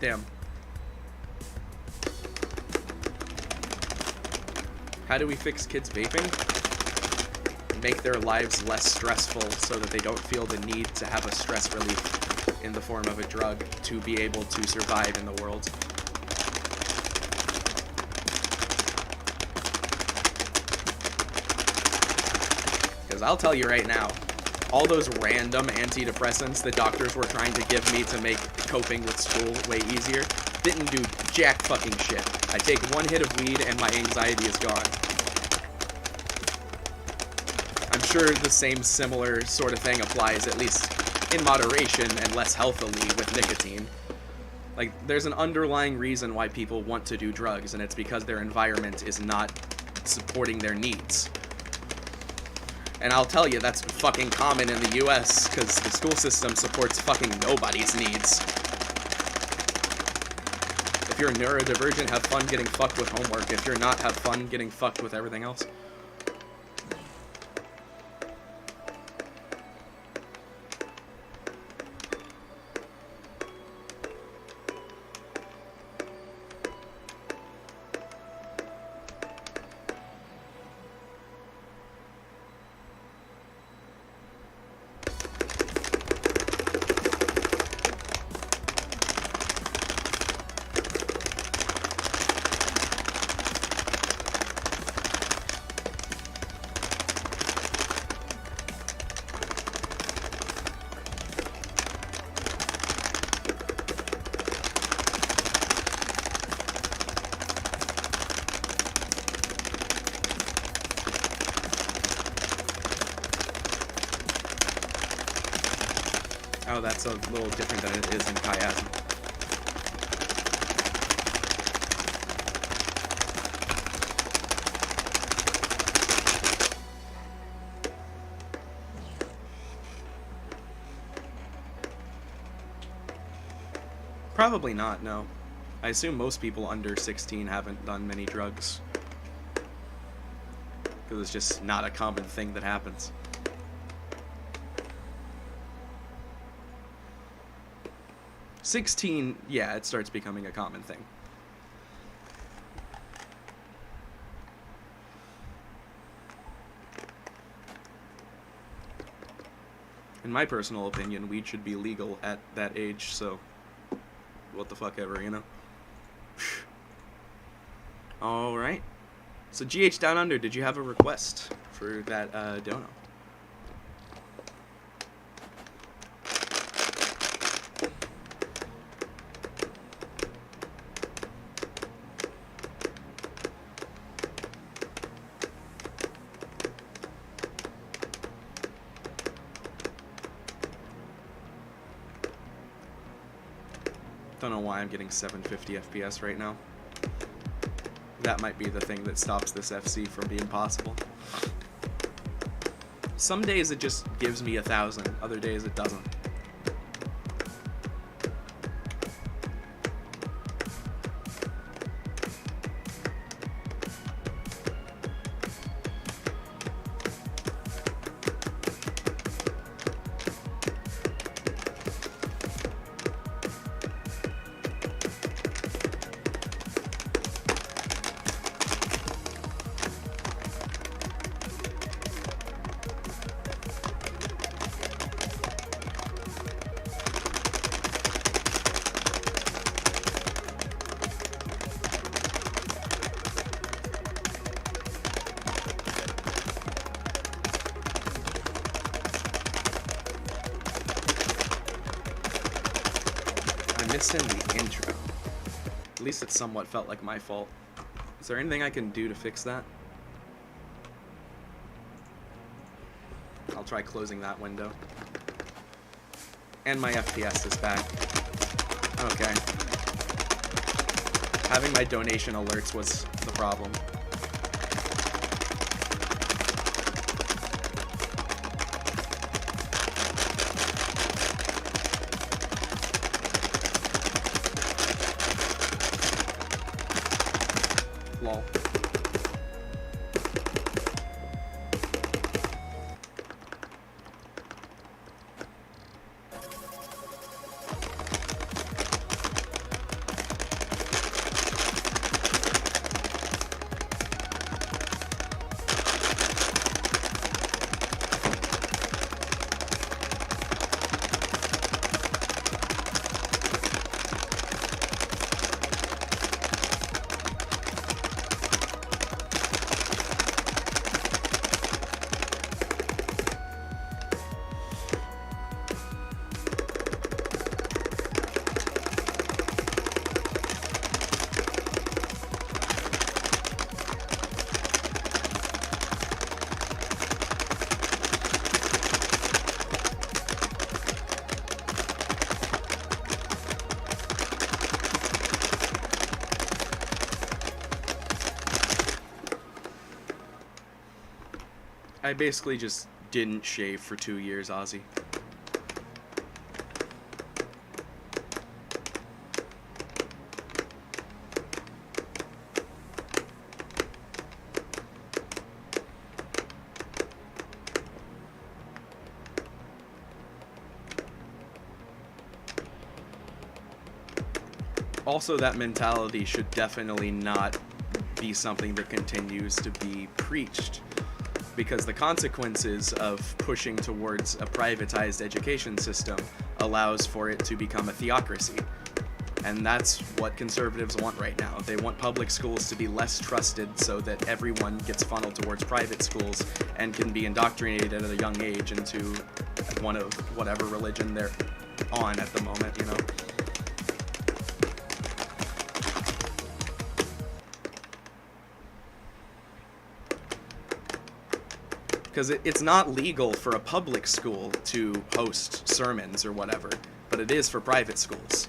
S1: Damn. How do we fix kids vaping? Make their lives less stressful so that they don't feel the need to have a stress relief in the form of a drug to be able to survive in the world. Because I'll tell you right now, all those random antidepressants the doctors were trying to give me to make coping with school way easier didn't do jack fucking shit. I take one hit of weed and my anxiety is gone. I'm sure the same similar sort of thing applies, at least in moderation and less healthily, with nicotine. Like, there's an underlying reason why people want to do drugs, and it's because their environment is not supporting their needs. And I'll tell you, that's fucking common in the US, because the school system supports fucking nobody's needs. If you're neurodivergent, have fun getting fucked with homework. If you're not, have fun getting fucked with everything else. Oh, that's a little different than it is in Chiasm. Probably not, no. I assume most people under 16 haven't done many drugs. Because it's just not a common thing that happens. "16, yeah, it starts becoming a common thing. In my personal opinion, weed should be legal at that age, so what the fuck ever, you know? Alright. So GH Down Under, did you have a request for that dono? Don't know why I'm getting 750 FPS right now. That might be the thing that stops this FC from being possible. Some days it just gives me 1,000, other days it doesn't. In the intro. At least it somewhat felt like my fault. Is there anything I can do to fix that? I'll try closing that window. And my FPS is back. Okay. Having my donation alerts was the problem. Lol. I basically just didn't shave for 2 years, Ozzy. Also, that mentality should definitely not be something that continues to be preached, because the consequences of pushing towards a privatized education system allows for it to become a theocracy. And that's what conservatives want right now. They want public schools to be less trusted so that everyone gets funneled towards private schools and can be indoctrinated at a young age into one of whatever religion they're on at the moment, you know? Because it's not legal for a public school to host sermons or whatever, but it is for private schools.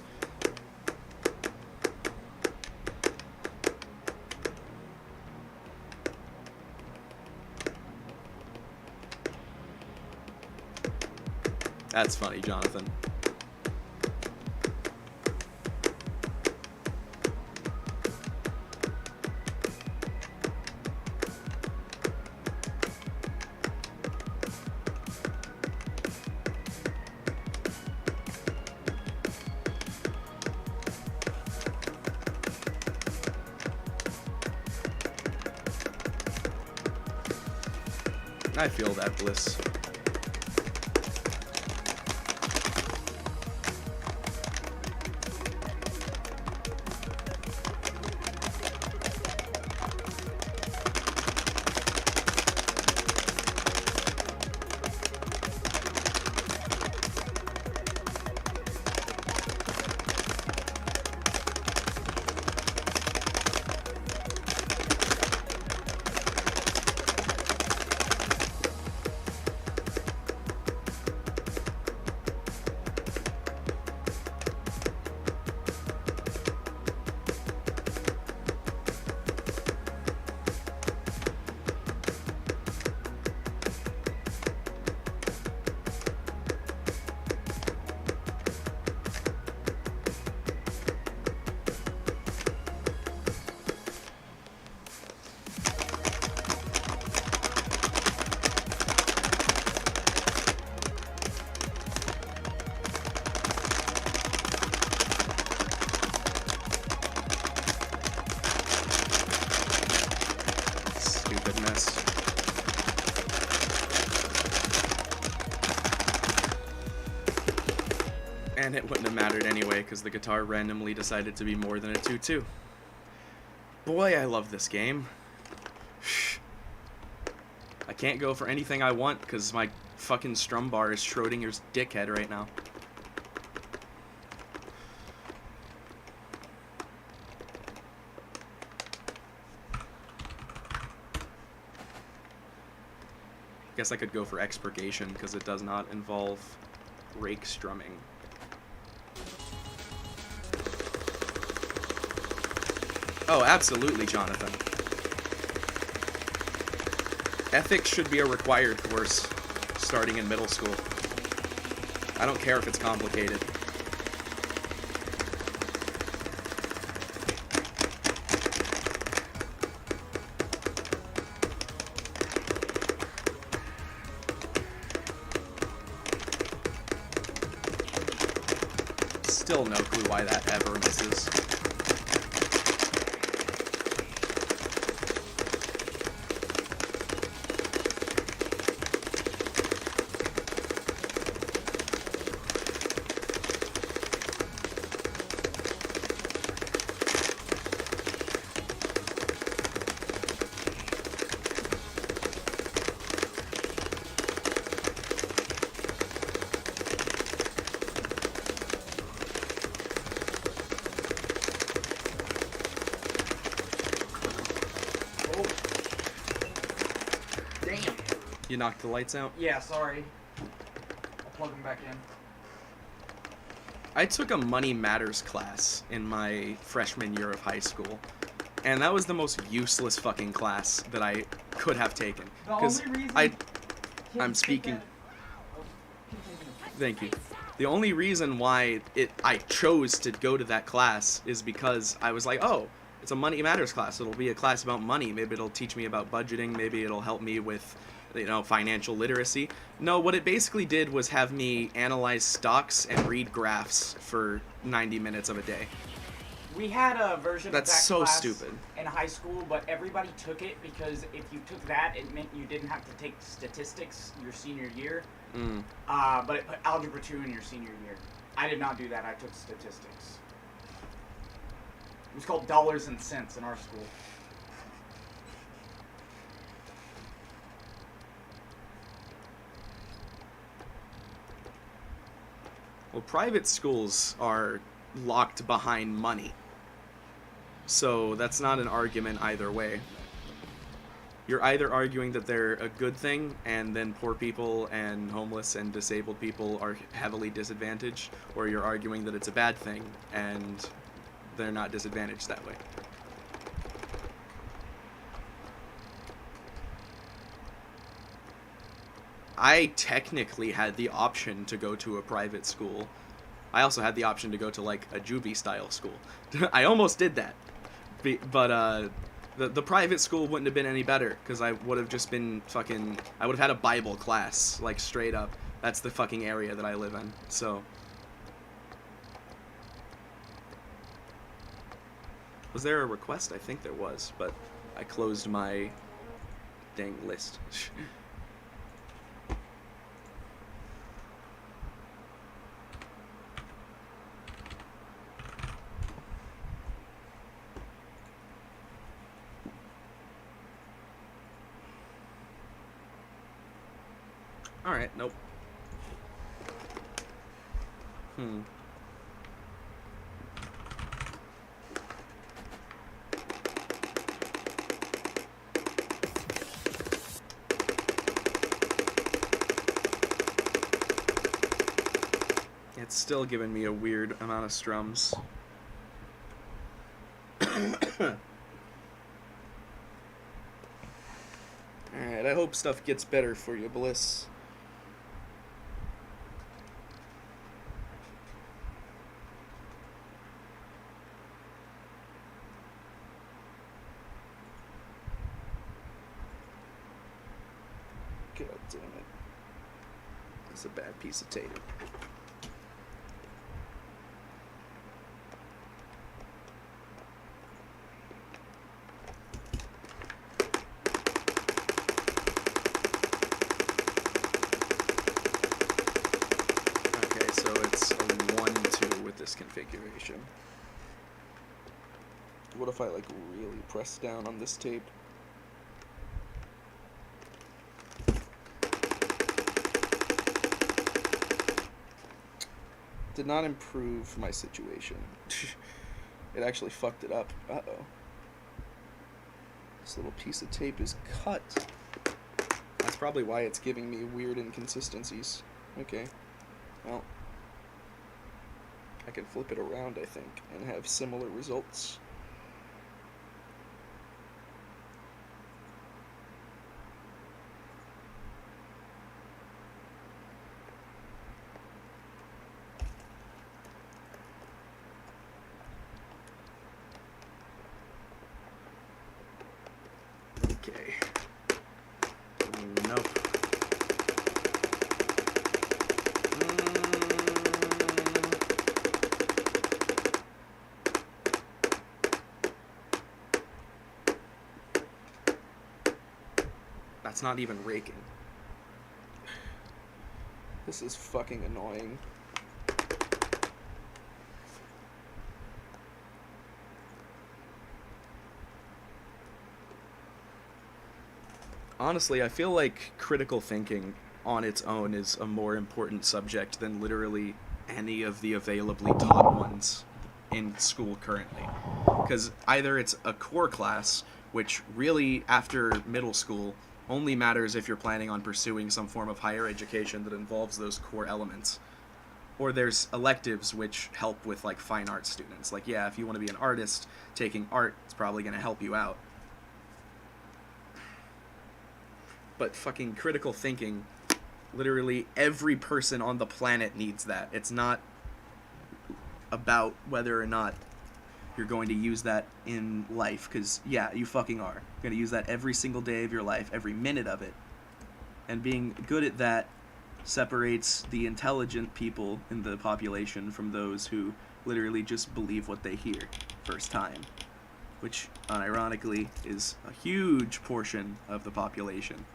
S1: That's funny, Jonathan. I feel that bliss. And it wouldn't have mattered anyway, because the guitar randomly decided to be more than a 2-2. Boy, I love this game. I can't go for anything I want, because my fucking strum bar is Schrodinger's dickhead right now. Guess I could go for expurgation, because it does not involve rake strumming. Oh, absolutely, Jonathan. Ethics should be a required course starting in middle school. I don't care if it's complicated. Still no clue why that ever misses. You knocked the lights out?
S5: Yeah, sorry. I'll plug them back in.
S1: I took a Money Matters class in my freshman year of high school, and that was the most useless fucking class that I could have taken. Because I'm speaking. Thank you. The only reason why I chose to go to that class is because I was like, oh, it's a Money Matters class. It'll be a class about money. Maybe it'll teach me about budgeting. Maybe it'll help me with, you know, financial literacy. No, what it basically did was have me analyze stocks and read graphs for 90 minutes of a day.
S5: We had a version
S1: That's
S5: of that
S1: so
S5: class
S1: stupid.
S5: in high school, but everybody took it because if you took that, it meant you didn't have to take statistics your senior year. But it put Algebra 2 in your senior year. I did not do that. I took statistics. It was called dollars and cents in our school.
S1: Well, private schools are locked behind money. So that's not an argument either way. You're either arguing that they're a good thing, and then poor people and homeless and disabled people are heavily disadvantaged, or you're arguing that it's a bad thing, and they're not disadvantaged that way. I technically had the option to go to a private school. I also had the option to go to, like, a juvie-style school. I almost did that. But, the private school wouldn't have been any better, because I would have just been fucking... I would have had a Bible class, like, straight up. That's the fucking area that I live in, so... Was there a request? I think there was, but I closed my dang list. Alright, nope. It's still giving me a weird amount of strums. Alright, I hope stuff gets better for you, Bliss. God damn it. That's a bad piece of tape. Okay, so it's a 1-2 with this configuration. What if I, like, really press down on this tape? Did not improve my situation. It actually fucked it up. Uh-oh. This little piece of tape is cut. That's probably why it's giving me weird inconsistencies. Okay. Well. I can flip it around, I think, and have similar results. Okay. Nope. That's not even raking. This is fucking annoying. Honestly, I feel like critical thinking on its own is a more important subject than literally any of the availably taught ones in school currently. Because either it's a core class, which really, after middle school, only matters if you're planning on pursuing some form of higher education that involves those core elements. Or there's electives which help with, like, fine arts students. Like, yeah, if you want to be an artist, taking art is probably going to help you out. But fucking critical thinking, literally every person on the planet needs that. It's not about whether or not you're going to use that in life, because, yeah, you fucking are. You're going to use that every single day of your life, every minute of it. And being good at that separates the intelligent people in the population from those who literally just believe what they hear first time. Which, unironically, is a huge portion of the population.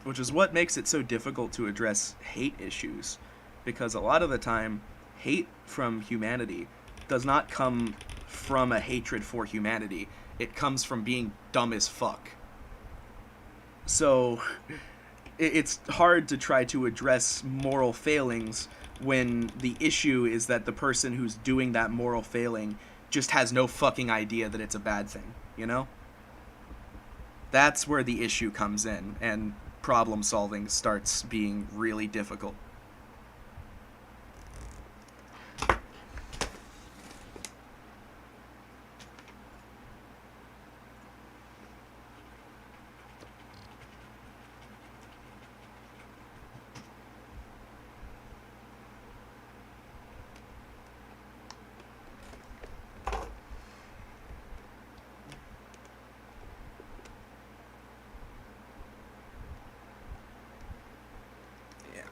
S1: Which is what makes it so difficult to address hate issues. Because a lot of the time, hate from humanity does not come from a hatred for humanity. It comes from being dumb as fuck. So, it's hard to try to address moral failings when the issue is that the person who's doing that moral failing just has no fucking idea that it's a bad thing, you know? That's where the issue comes in, and problem solving starts being really difficult.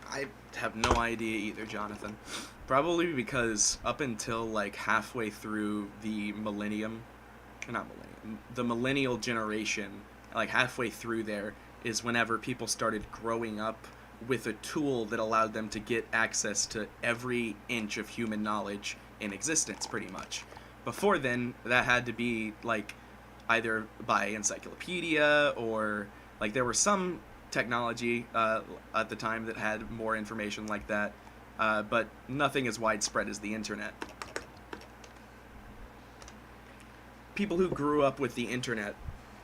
S1: I have no idea either, Jonathan. Probably because up until like halfway through the the millennial generation, like halfway through there is whenever people started growing up with a tool that allowed them to get access to every inch of human knowledge in existence, pretty much. Before then, that had to be like either by encyclopedia or like there were some technology at the time that had more information like that, but nothing as widespread as the internet. People who grew up with the internet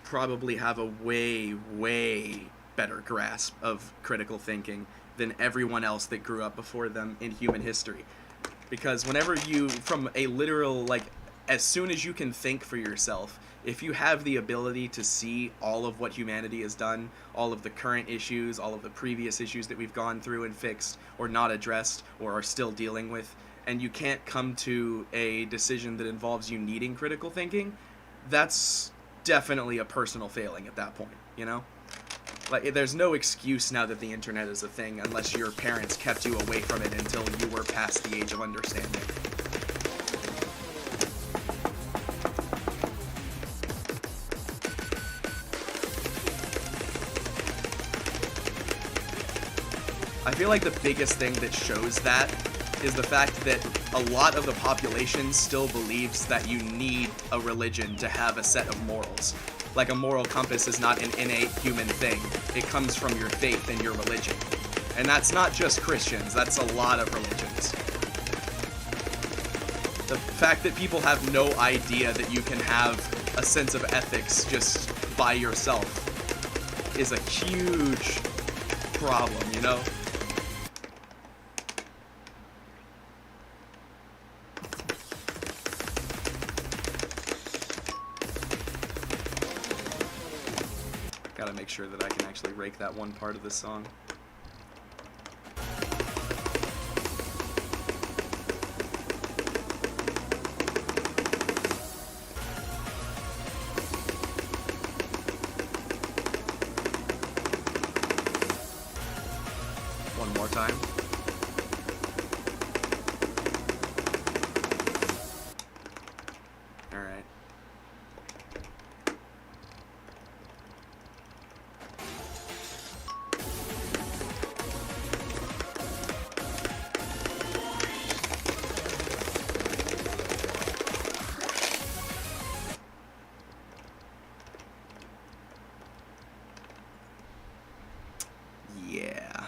S1: probably have a way, way better grasp of critical thinking than everyone else that grew up before them in human history. Because whenever you, from a literal, like, as soon as you can think for yourself, if you have the ability to see all of what humanity has done, all of the current issues, all of the previous issues that we've gone through and fixed or not addressed or are still dealing with, and you can't come to a decision that involves you needing critical thinking, that's definitely a personal failing at that point, you know? Like, there's no excuse now that the internet is a thing unless your parents kept you away from it until you were past the age of understanding. I feel like the biggest thing that shows that is the fact that a lot of the population still believes that you need a religion to have a set of morals. Like, a moral compass is not an innate human thing. It comes from your faith and your religion. And that's not just Christians, that's a lot of religions. The fact that people have no idea that you can have a sense of ethics just by yourself is a huge problem, you know? Gotta make sure that I can actually rake that one part of this song. One more time. Alright. Yeah.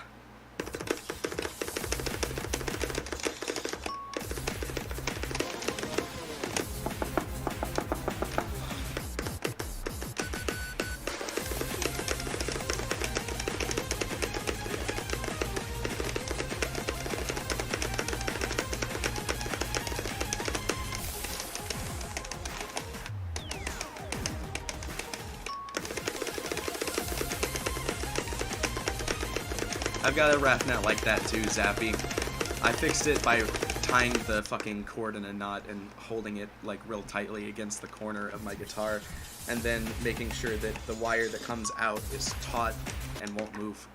S1: I've got a rap net like that too, Zappy. I fixed it by tying the fucking cord in a knot and holding it like real tightly against the corner of my guitar, and then making sure that the wire that comes out is taut and won't move.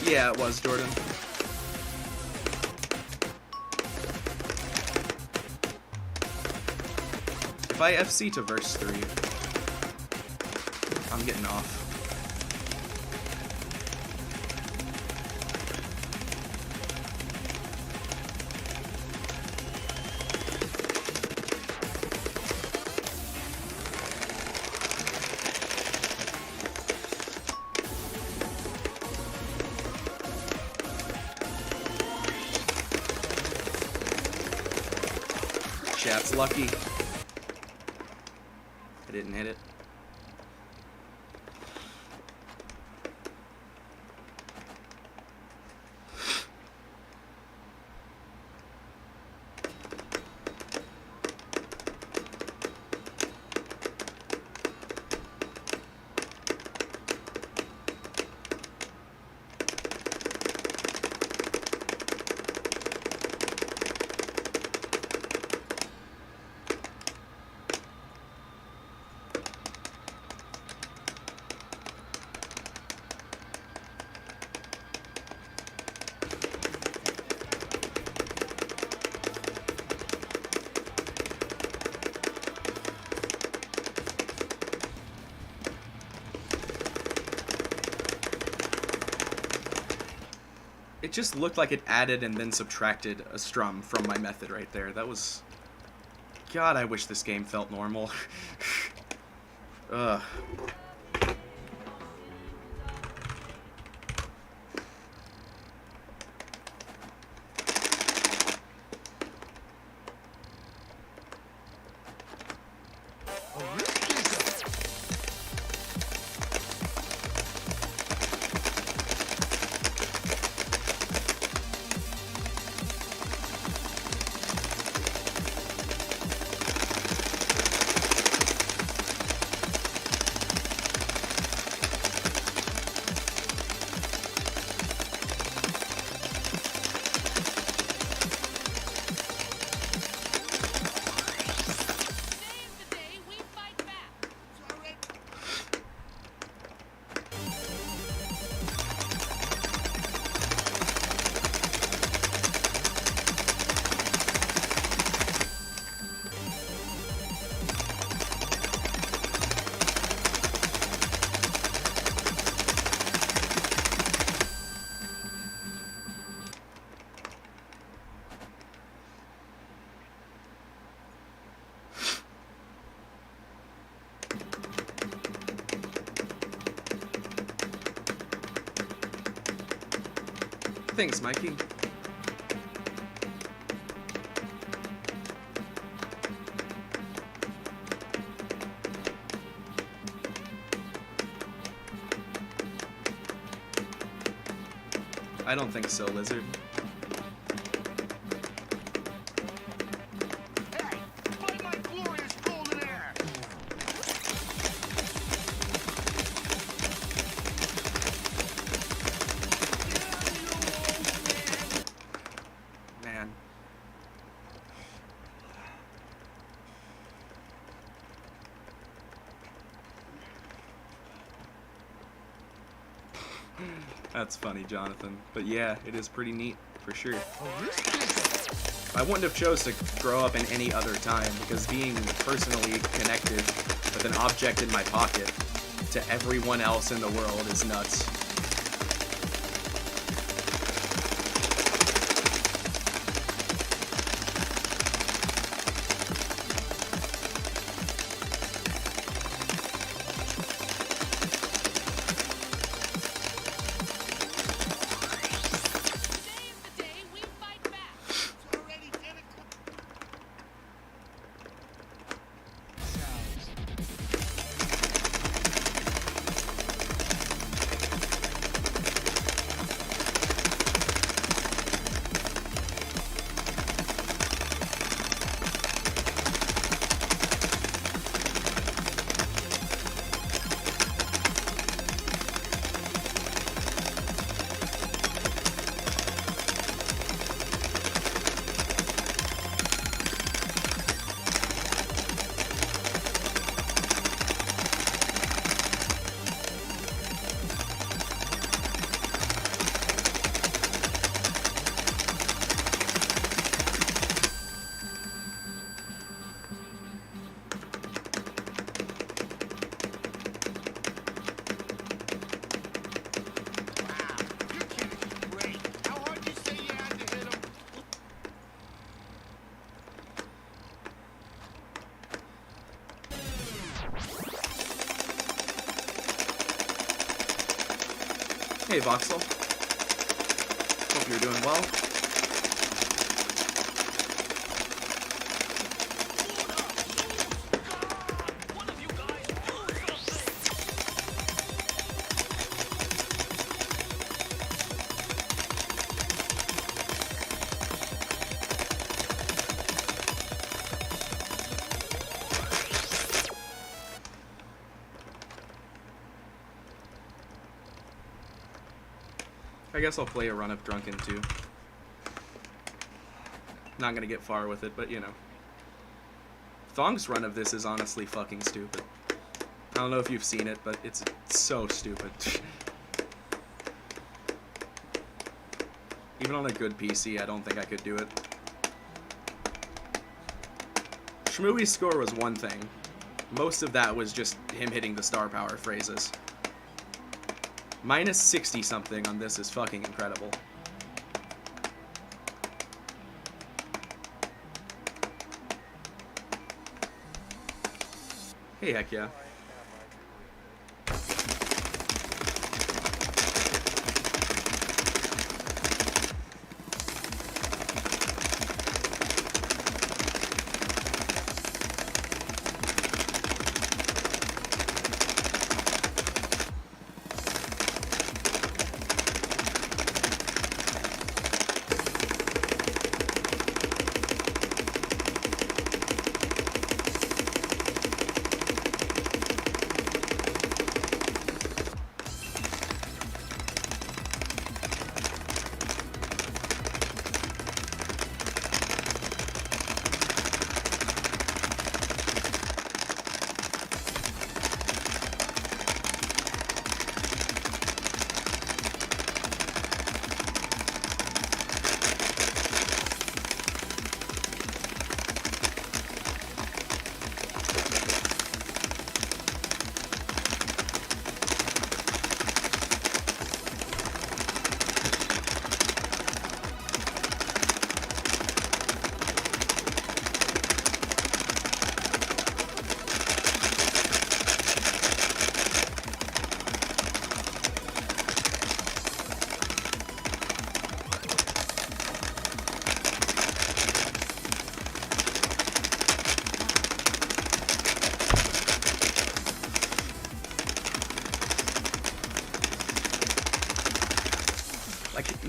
S1: Yeah, it was, Jordan. If I FC to verse 3, I'm getting off. Chat's lucky. I didn't hit it. It just looked like it added and then subtracted a strum from my method right there. That was... God, I wish this game felt normal. Ugh. Thanks, Mikey. I don't think so, Lizard.
S7: Hey, fight my glorious golden air!
S1: Man. That's funny, Jonathan. But yeah, it is pretty neat, for sure. I wouldn't have chose to grow up in any other time, because being personally connected with an object in my pocket to everyone else in the world is nuts. Hey, Voxel. Hope you're doing well. I guess I'll play a run of Drunken too. Not gonna get far with it, but you know. Thong's run of this is honestly fucking stupid. I don't know if you've seen it, but it's so stupid. Even on a good PC, I don't think I could do it. Shmooey's score was one thing. Most of that was just him hitting the star power phrases. Minus 60 something on this is fucking incredible. Hey, heck yeah.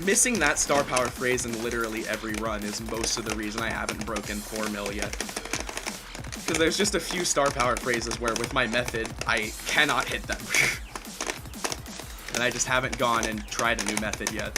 S1: Missing that star power phrase in literally every run is most of the reason I haven't broken 4 mil yet. Because there's just a few star power phrases where with my method, I cannot hit them. And I just haven't gone and tried a new method yet.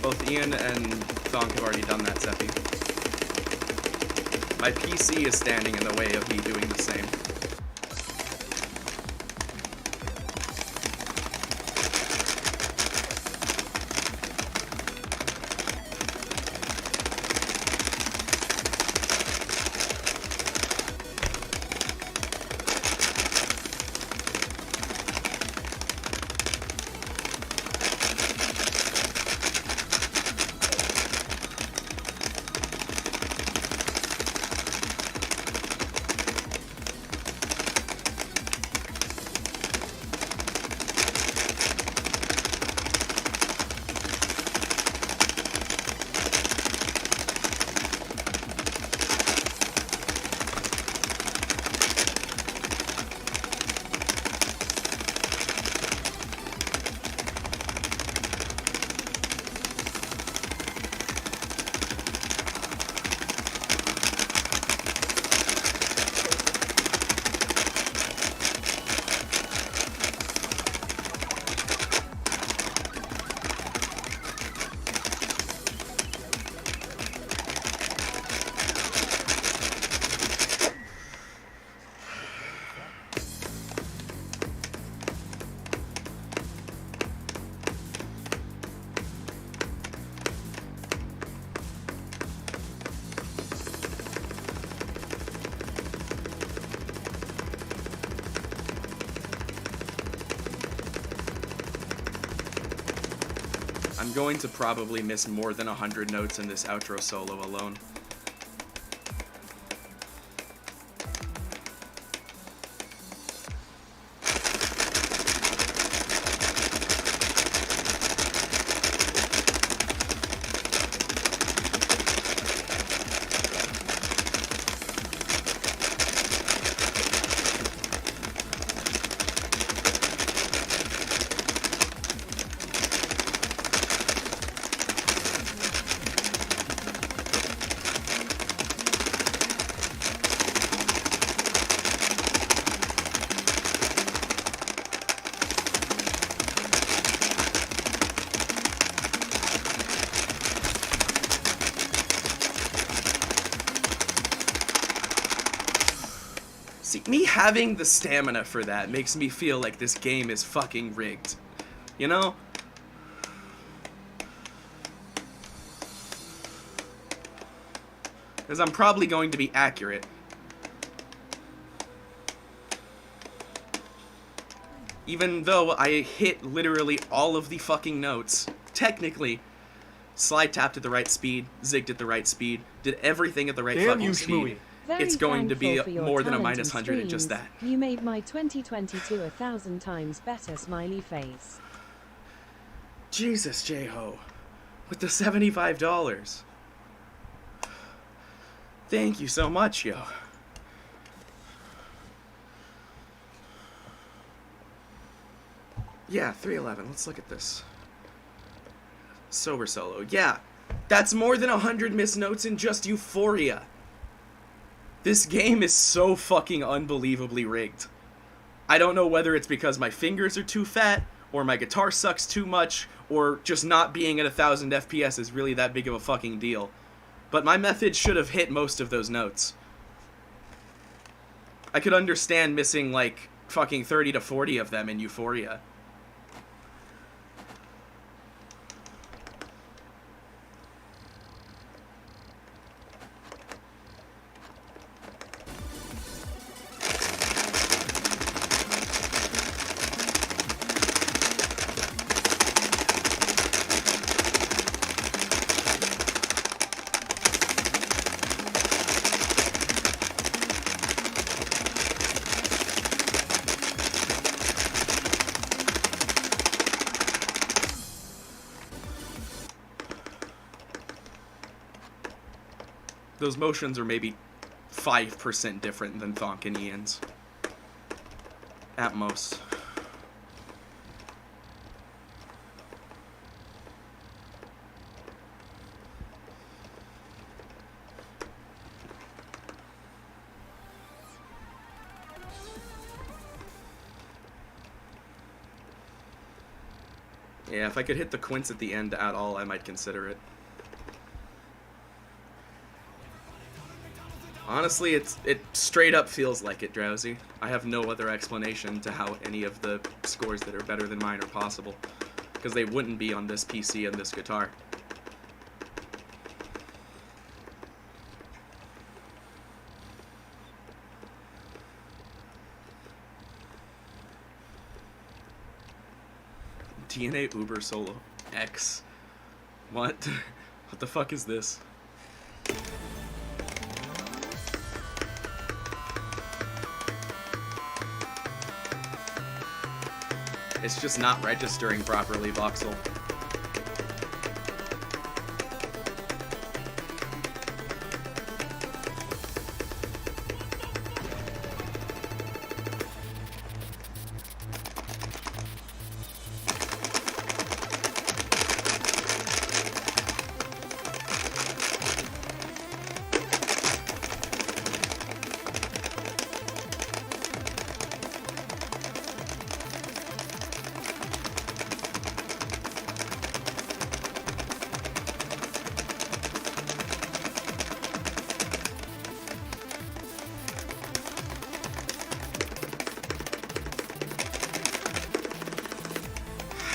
S1: Both Ian and Thonk have already done that, Seppi. My PC is standing in the way of me doing the same. I'm going to probably miss more than 100 notes in this outro solo alone. See, me having the stamina for that makes me feel like this game is fucking rigged. You know? Because I'm probably going to be accurate. Even though I hit literally all of the fucking notes, technically, slide tapped at the right speed, zigged at the right speed, did everything at the right
S6: Damn
S1: fucking
S6: you,
S1: speed.
S6: Schmooey.
S3: Very
S1: It's going to be
S3: thankful for your
S1: more than a
S3: talent
S1: minus
S3: and
S1: 100 in just
S3: streams.
S1: that.
S3: You made my 2022 1,000 times better, smiley face.
S1: Jesus, J-Ho. With the $75. Thank you so much, yo. Yeah, 311. Let's look at this. Sober solo. Yeah, that's more than 100 missed notes in just Euphoria. This game is so fucking unbelievably rigged. I don't know whether it's because my fingers are too fat, or my guitar sucks too much, or just not being at 1,000 FPS is really that big of a fucking deal. But my method should have hit most of those notes. I could understand missing, like, fucking 30 to 40 of them in Euphoria. Those motions are maybe 5% different than Thonk and Ian's. At most. Yeah, if I could hit the quints at the end at all, I might consider it. Honestly, it straight up feels like it, Drowsy. I have no other explanation to how any of the scores that are better than mine are possible. Because they wouldn't be on this PC and this guitar. DNA Uber Solo X. What? What the fuck is this? It's just not registering properly, Voxel.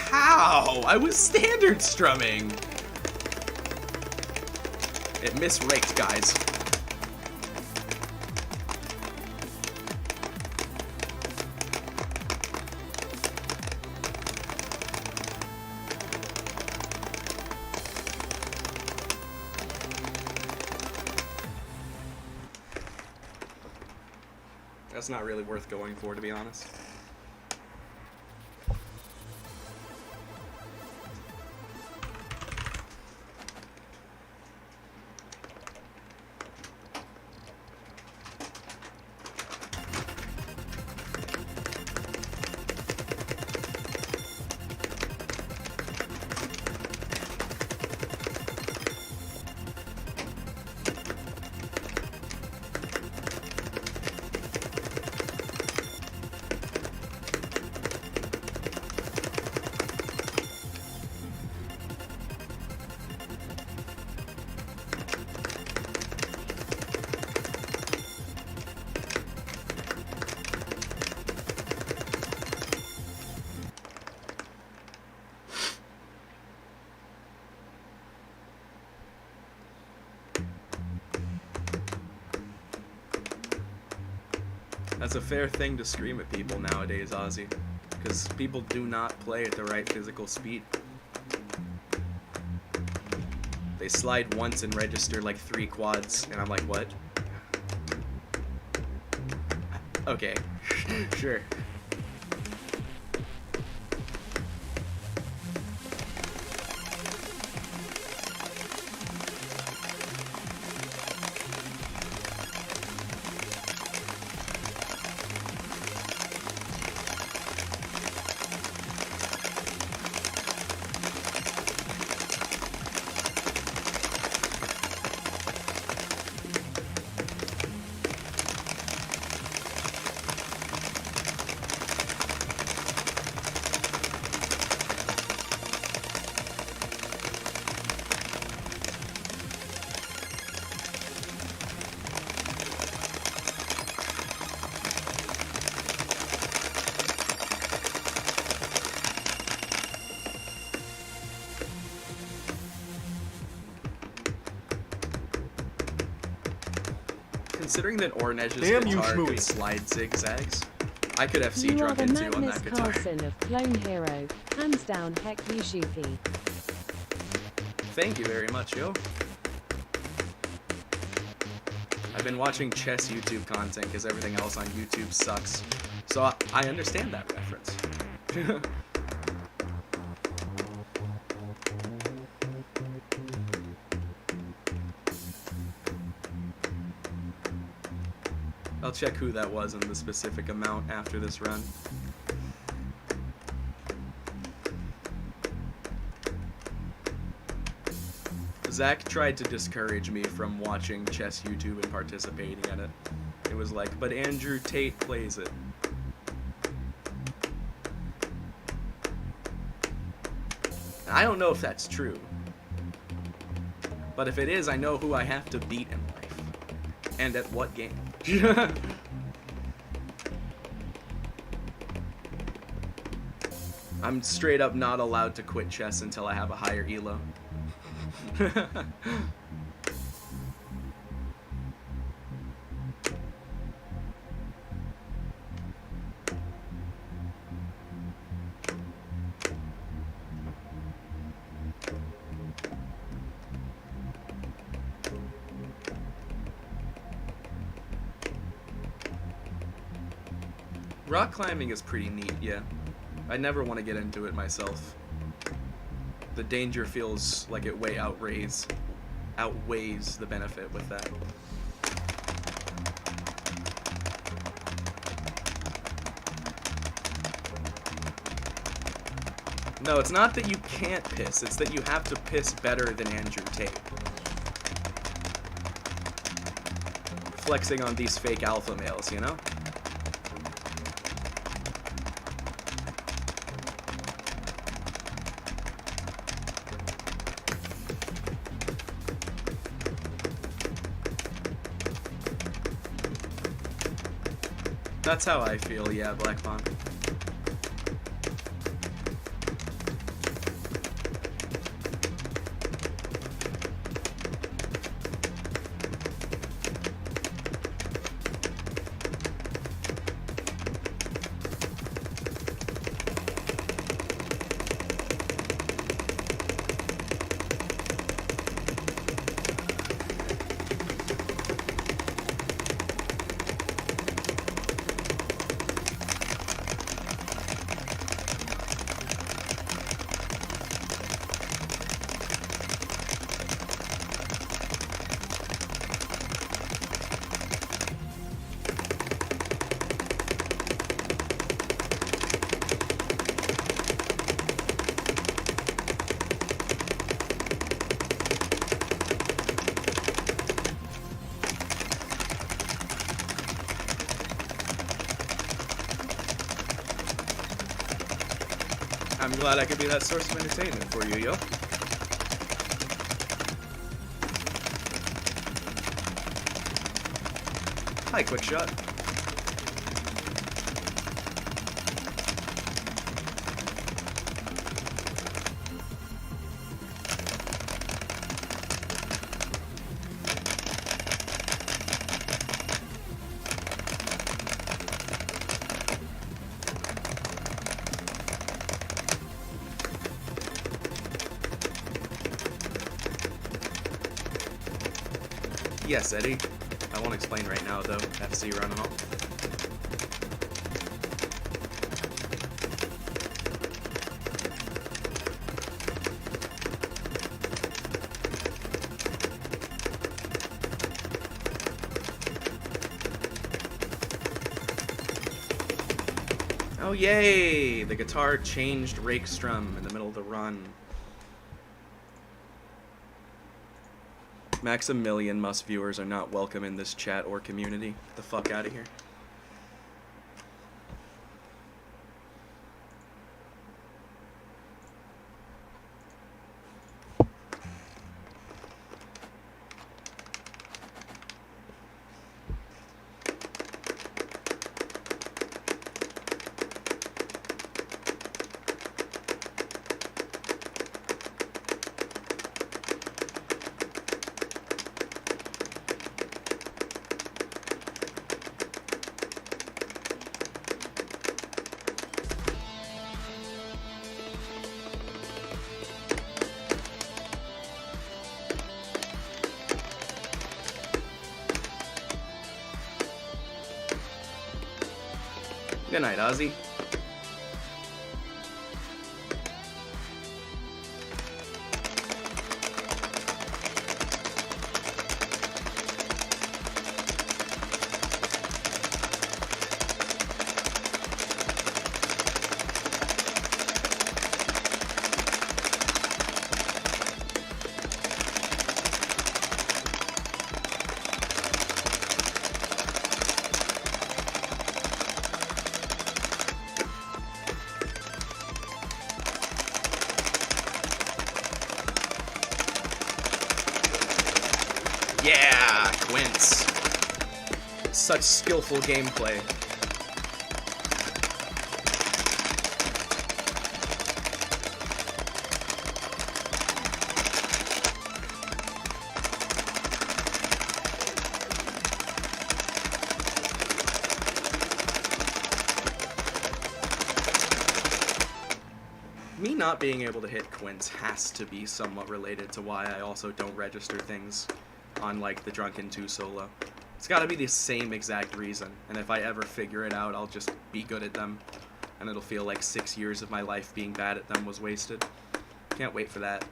S1: How? I was standard strumming. It misraked, guys. That's not really worth going for, to be honest. That's a fair thing to scream at people nowadays, Ozzy. Because people do not play at the right physical speed. They slide once and register like 3 quads, and I'm like, what? Okay, sure. Considering that Ornesh's
S6: Damn you,
S1: guitar
S6: Shmooey.
S1: could slide zigzags, I could FC
S3: You are the
S1: Drunken 2 on
S3: Magnus
S1: that guitar.
S3: Carlsen of Clone Hero. Hands down, heck you shoopy.
S1: Thank you very much, yo. I've been watching chess YouTube content because everything else on YouTube sucks. So I understand that reference. I'll check who that was and the specific amount after this run. Zach tried to discourage me from watching chess YouTube and participating in it. It was like, but Andrew Tate plays it. I don't know if that's true. But if it is, I know who I have to beat in life. And at what game. I'm straight up not allowed to quit chess until I have a higher elo. Rock climbing is pretty neat, yeah. I never want to get into it myself. The danger feels like it way outweighs the benefit with that. No, it's not that you can't piss, it's that you have to piss better than Andrew Tate. Flexing on these fake alpha males, you know? That's how I feel, yeah, Black Pond. I'm glad I could be that source of entertainment for you, yo. Hi, quick shot. Yes, Eddie. I won't explain right now, though. FC run and all. Oh, yay! The guitar changed rake strum in the middle of the run. Maximilian Must viewers are not welcome in this chat or community. Get the fuck out of here. Good night, Ozzy. Yeah, Quince. Such skillful gameplay. Me not being able to hit Quince has to be somewhat related to why I also don't register things on, like, the Drunken 2 solo. It's gotta be the same exact reason, and if I ever figure it out, I'll just be good at them, and it'll feel like 6 years of my life being bad at them was wasted. Can't wait for that.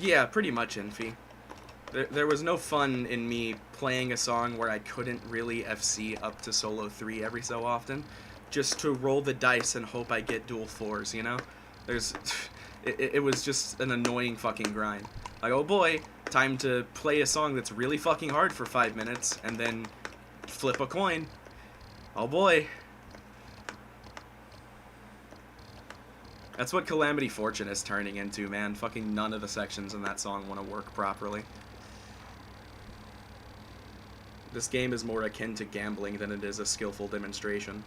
S1: Yeah, pretty much, Infi. There was no fun in me playing a song where I couldn't really FC up to solo 3 every so often, just to roll the dice and hope I get dual 4s, you know? It was just an annoying fucking grind. Like, oh boy, time to play a song that's really fucking hard for 5 minutes, and then flip a coin. Oh boy. That's what Calamity Fortune is turning into, man. Fucking none of the sections in that song want to work properly. This game is more akin to gambling than it is a skillful demonstration.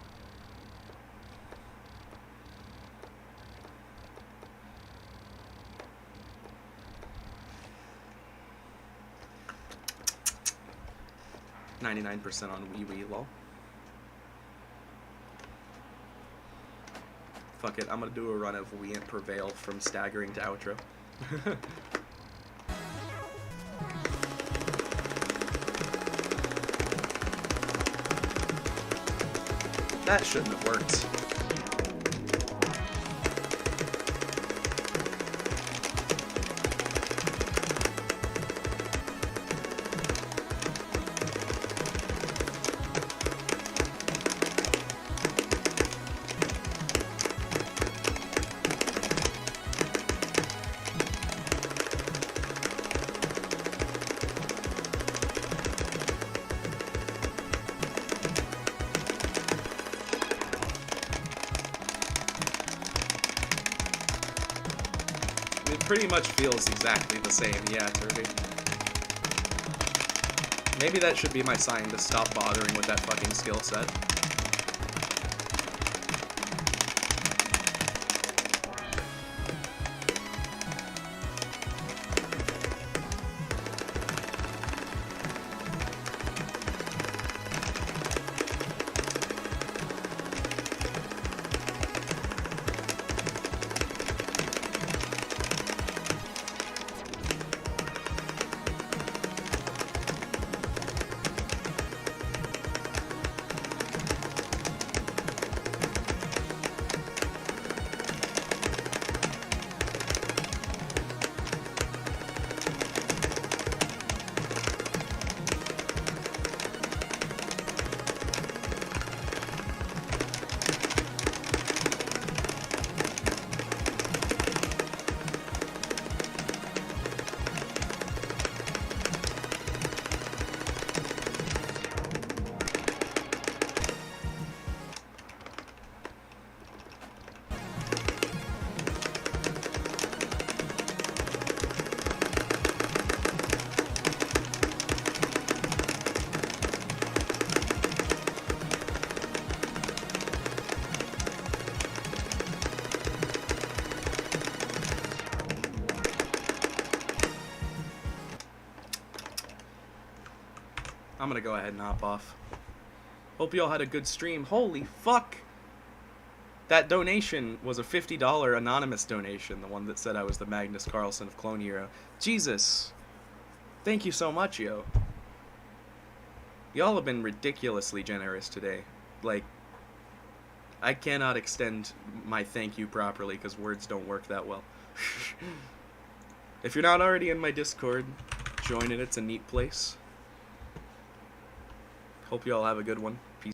S1: %on Wee lol. Fuck it, I'm gonna do a run of We Ain't Prevail from staggering to outro. That shouldn't have worked. pretty much feels exactly the same, yeah, Turvy. Maybe that should be my sign to stop bothering with that fucking skill set. I'm gonna go ahead and hop off. Hope you all had a good stream. Holy fuck! That donation was a $50 anonymous donation, the one that said I was the Magnus Carlsen of Clone Hero. Jesus! Thank you so much, yo. Y'all have been ridiculously generous today. Like, I cannot extend my thank you properly because words don't work that well. If you're not already in my Discord, join it. It's a neat place. Hope you all have a good one.